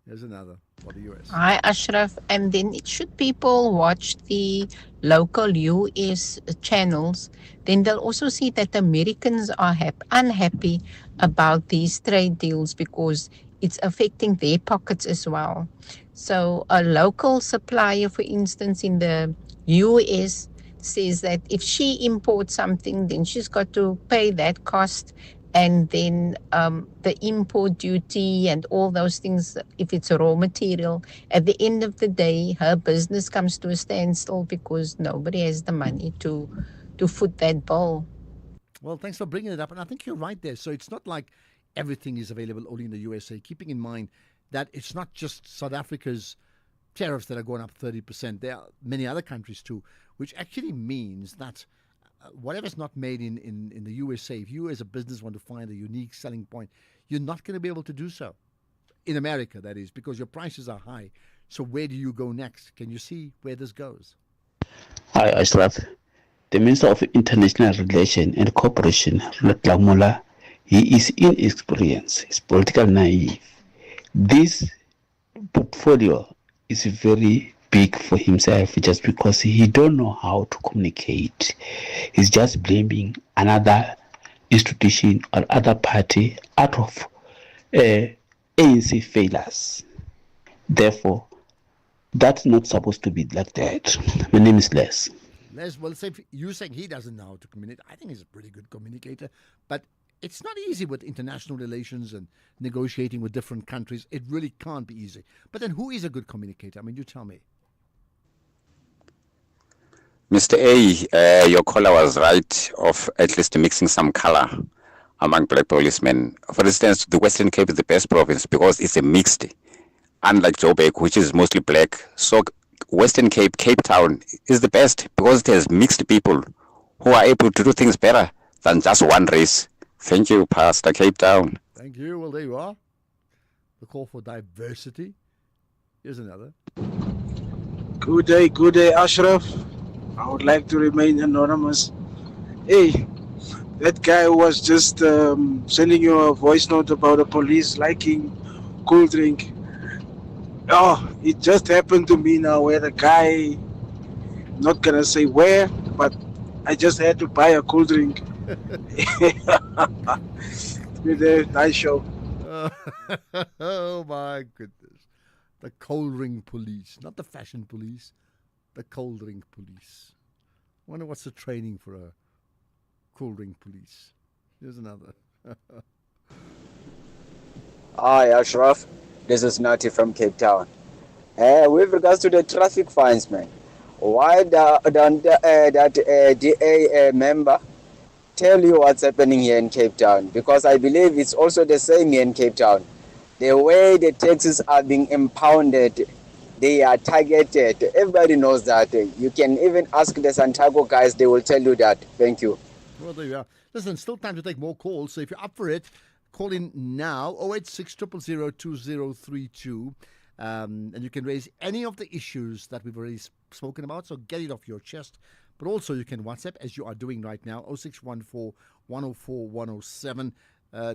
[SPEAKER 14] Here's another for the US.
[SPEAKER 19] Hi, Ashraf. And then should people watch the local US channels, then they'll also see that Americans are unhappy about these trade deals because it's affecting their pockets as well. So a local supplier, for instance, in the US says that if she imports something, then she's got to pay that cost. And then the import duty and all those things, if it's a raw material, at the end of the day, her business comes to a standstill because nobody has the money to foot that bill.
[SPEAKER 14] Well, thanks for bringing it up. And I think you're right there. So it's not like everything is available only in the USA, keeping in mind that it's not just South Africa's tariffs that are going up 30%. There are many other countries too, which actually means that whatever's not made in the USA, if you as a business want to find a unique selling point, you're not going to be able to do so. In America, that is, because your prices are high. So where do you go next? Can you see where this goes?
[SPEAKER 25] Hi, Ashraf. The Minister of International Relations and Cooperation, Lamola, he is inexperienced. He's political naive. This portfolio is very big for himself just because he don't know how to communicate. He's just blaming another institution or other party out of ANC failures. Therefore, that's not supposed to be like that. My name is Les.
[SPEAKER 14] Les, well, say you're saying he doesn't know how to communicate. I think he's a pretty good communicator, but it's not easy with international relations and negotiating with different countries. It really can't be easy. But then who is a good communicator? I mean, you tell me.
[SPEAKER 26] Mr. A, your caller was right of at least mixing some color among black policemen. For instance, the Western Cape is the best province because it's a mixed, unlike Joburg, which is mostly black. So Western Cape, Cape Town is the best because it has mixed people who are able to do things better than just one race. Thank you, Pastor Cape Town.
[SPEAKER 14] Thank you. Well, there you are. The call for diversity. Here's another.
[SPEAKER 27] Good day, Ashraf. I would like to remain anonymous. Hey, that guy was just sending you a voice note about the police liking cool drink. Oh, it just happened to me now where the guy, not gonna say where, but I just had to buy a cool drink. With a nice show.
[SPEAKER 14] Oh my goodness. The cold drink police, not the fashion police. The cold drink police. Wonder what's the training for a cold drink police. Here's another.
[SPEAKER 2] Hi, Ashraf. This is Nati from Cape Town. With regards to the traffic fines, man, why don't that DA member tell you what's happening here in Cape Town? Because I believe it's also the same here in Cape Town. The way the taxis are being impounded, they are targeted. Everybody knows that. You can even ask the Santago guys, they will tell you that. Thank you.
[SPEAKER 14] Well, there you are. Listen, still time to take more calls. So if you're up for it, call in now, 086 000 2032. And you can raise any of the issues that we've already spoken about. So get it off your chest. But also you can WhatsApp, as you are doing right now, 0614 104 107.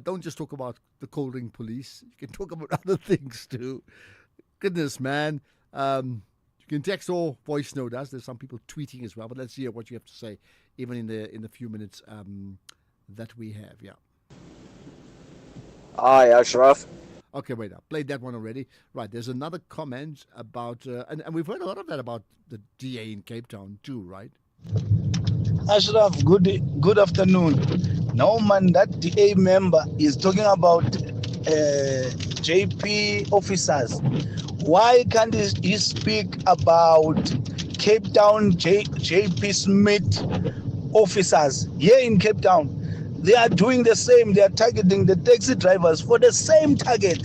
[SPEAKER 14] Don't just talk about the cold ring police. You can talk about other things too. Goodness, man. You can text or voice note us. There's some people tweeting as well. But let's hear what you have to say, even in the few minutes that we have. Yeah.
[SPEAKER 2] Hi, Ashraf.
[SPEAKER 14] Okay, wait, I played that one already. Right, there's another comment about, and we've heard a lot of that about the DA in Cape Town too, right?
[SPEAKER 3] Ashraf, good afternoon. No, man, that DA member is talking about JP officers. Why can't he speak about Cape Town JP Smith officers here in Cape Town? They are doing the same. They are targeting the taxi drivers for the same target.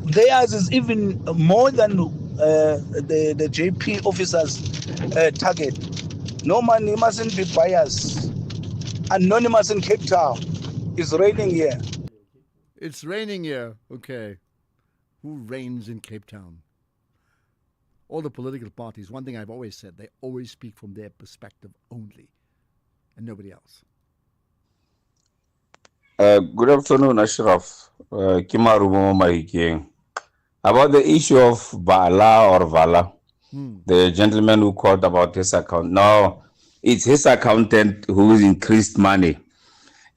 [SPEAKER 3] Theirs is even more than the JP officers' target. No, man, he mustn't be biased. Anonymous in Cape Town. It's raining here.
[SPEAKER 14] It's raining here. Okay. Who reigns in Cape Town? All the political parties, one thing I've always said, they always speak from their perspective only and nobody else.
[SPEAKER 26] Good afternoon, Ashraf. Kimaru Mahike. About the issue of Bala or Vala, the gentleman who called about his account. No, it's his accountant who increased money.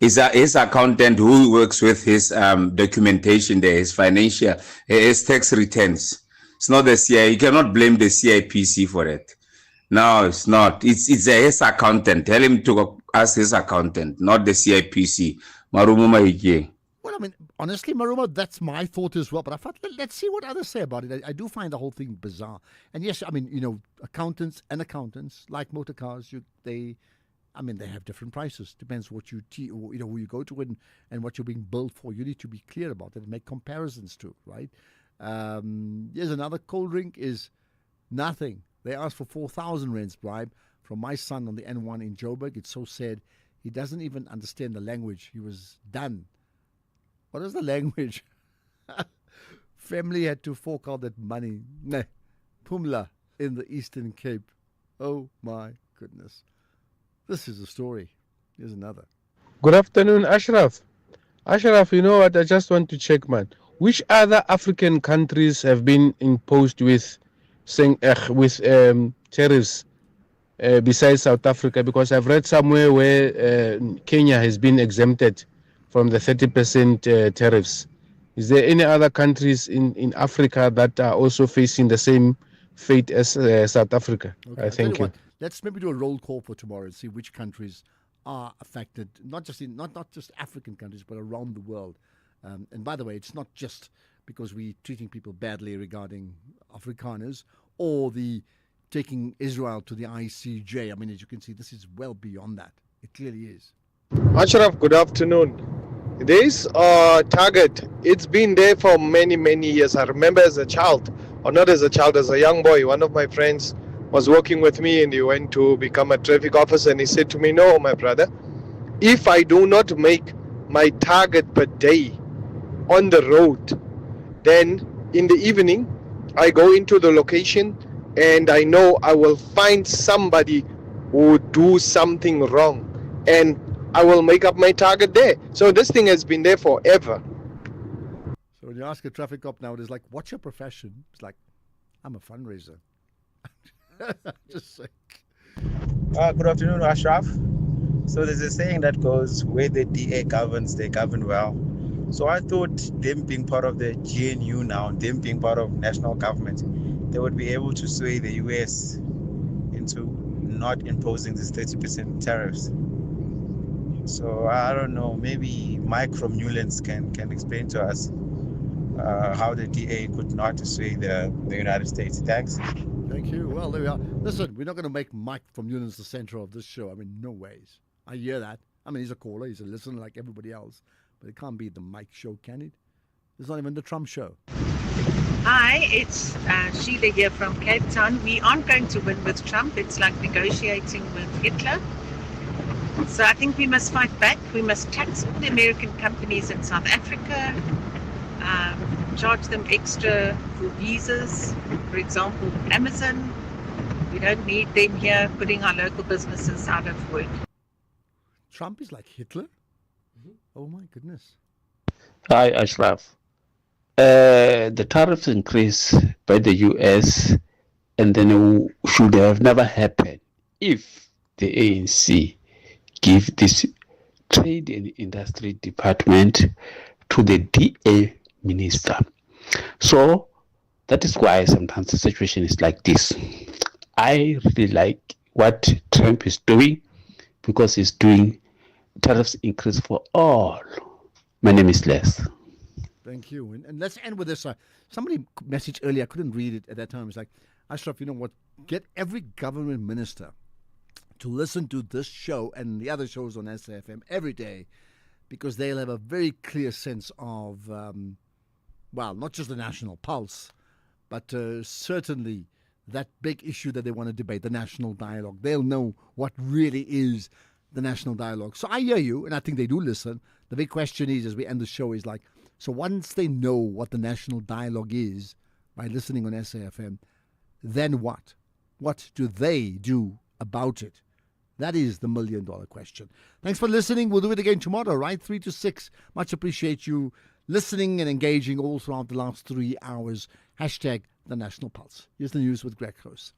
[SPEAKER 26] It's his accountant who works with his documentation there, his financial, his tax returns. It's not the CI. You cannot blame the CIPC for it. No, it's not. It's his accountant. Tell him to ask his accountant, not the CIPC. Marumo Mahike.
[SPEAKER 14] Well, I mean, honestly, Maruma, that's my thought as well. But I thought, let's see what others say about it. I do find the whole thing bizarre. And yes, I mean, you know, accountants, like motor cars, they have different prices. Depends what who you go to and what you're being billed for. You need to be clear about it and make comparisons too, right? Here's another cold drink is nothing. They asked for 4,000 rands bribe from my son on the N1 in Joburg. It's so sad. He doesn't even understand the language. He was done. What is the language? Family had to fork out that money. Nah. Pumla in the Eastern Cape. Oh my goodness. This is a story. Here's another.
[SPEAKER 15] Good afternoon, Ashraf. Ashraf, you know what? I just want to check, man. Which other African countries have been imposed with tariffs besides South Africa? Because I've read somewhere where Kenya has been exempted from the 30% tariffs. Is there any other countries in Africa that are also facing the same fate as South Africa?
[SPEAKER 14] Okay,
[SPEAKER 15] Thank you.
[SPEAKER 14] What, let's maybe do a roll call for tomorrow and see which countries are affected, not just African countries, but around the world. And by the way, it's not just because we're treating people badly regarding Afrikaners or the taking Israel to the ICJ. I mean, as you can see, this is well beyond that. It clearly is.
[SPEAKER 15] Ashraf, good afternoon. This target, it's been there for many, many years. I remember as a child, or not as a child, as a young boy, one of my friends was working with me and he went to become a traffic officer and he said to me, no, my brother, if I do not make my target per day on the road, then in the evening, I go into the location and I know I will find somebody who would do something wrong and I will make up my target there. So this thing has been there forever.
[SPEAKER 14] So when you ask a traffic cop now, it is like, what's your profession? It's like, I'm a fundraiser. Just like.
[SPEAKER 16] Good afternoon, Ashraf. So there's a saying that goes, where the DA governs, they govern well. So I thought them being part of the GNU now, them being part of national government, they would be able to sway the US into not imposing these 30% tariffs. So I don't know. Maybe Mike from Newlands can explain to us how the DA could not sway the United States. Thanks.
[SPEAKER 14] Thank you. Well, there we are. Listen, we're not going to make Mike from Newlands the center of this show. I mean, no ways. I hear that. I mean, he's a caller. He's a listener like everybody else. But it can't be the Mike show, can it? It's not even the Trump show.
[SPEAKER 1] Hi, it's Sheila here from Cape Town. We aren't going to win with Trump. It's like negotiating with Hitler. So I think we must fight back. We must tax all the American companies in South Africa, charge them extra for visas. For example, Amazon. We don't need them here putting our local businesses out of work.
[SPEAKER 14] Trump is like Hitler? Oh my goodness.
[SPEAKER 25] Hi, Ashraf. The tariffs increase by the US and then should have never happened if the ANC give this trade and industry department to the DA minister. So that is why sometimes the situation is like this. I really like what Trump is doing because he's doing tariffs increase for all. My name is Les.
[SPEAKER 14] Thank you. And let's end with this. Somebody messaged earlier, I couldn't read it at that time. It's like, Ashraf, you know what? Get every government minister to listen to this show and the other shows on SAFM every day, because they'll have a very clear sense of, well, not just the national pulse, but certainly that big issue that they want to debate, the national dialogue. They'll know what really is the national dialogue. So I hear you, and I think they do listen. The big question is, as we end the show, is like, so once they know what the national dialogue is by listening on SAFM, then what? What do they do about it? That is the $1 million question. Thanks for listening. We'll do it again tomorrow, right? 3 to 6. Much appreciate you listening and engaging all throughout the last 3 hours. # The National Pulse. Here's the news with Greg Gross.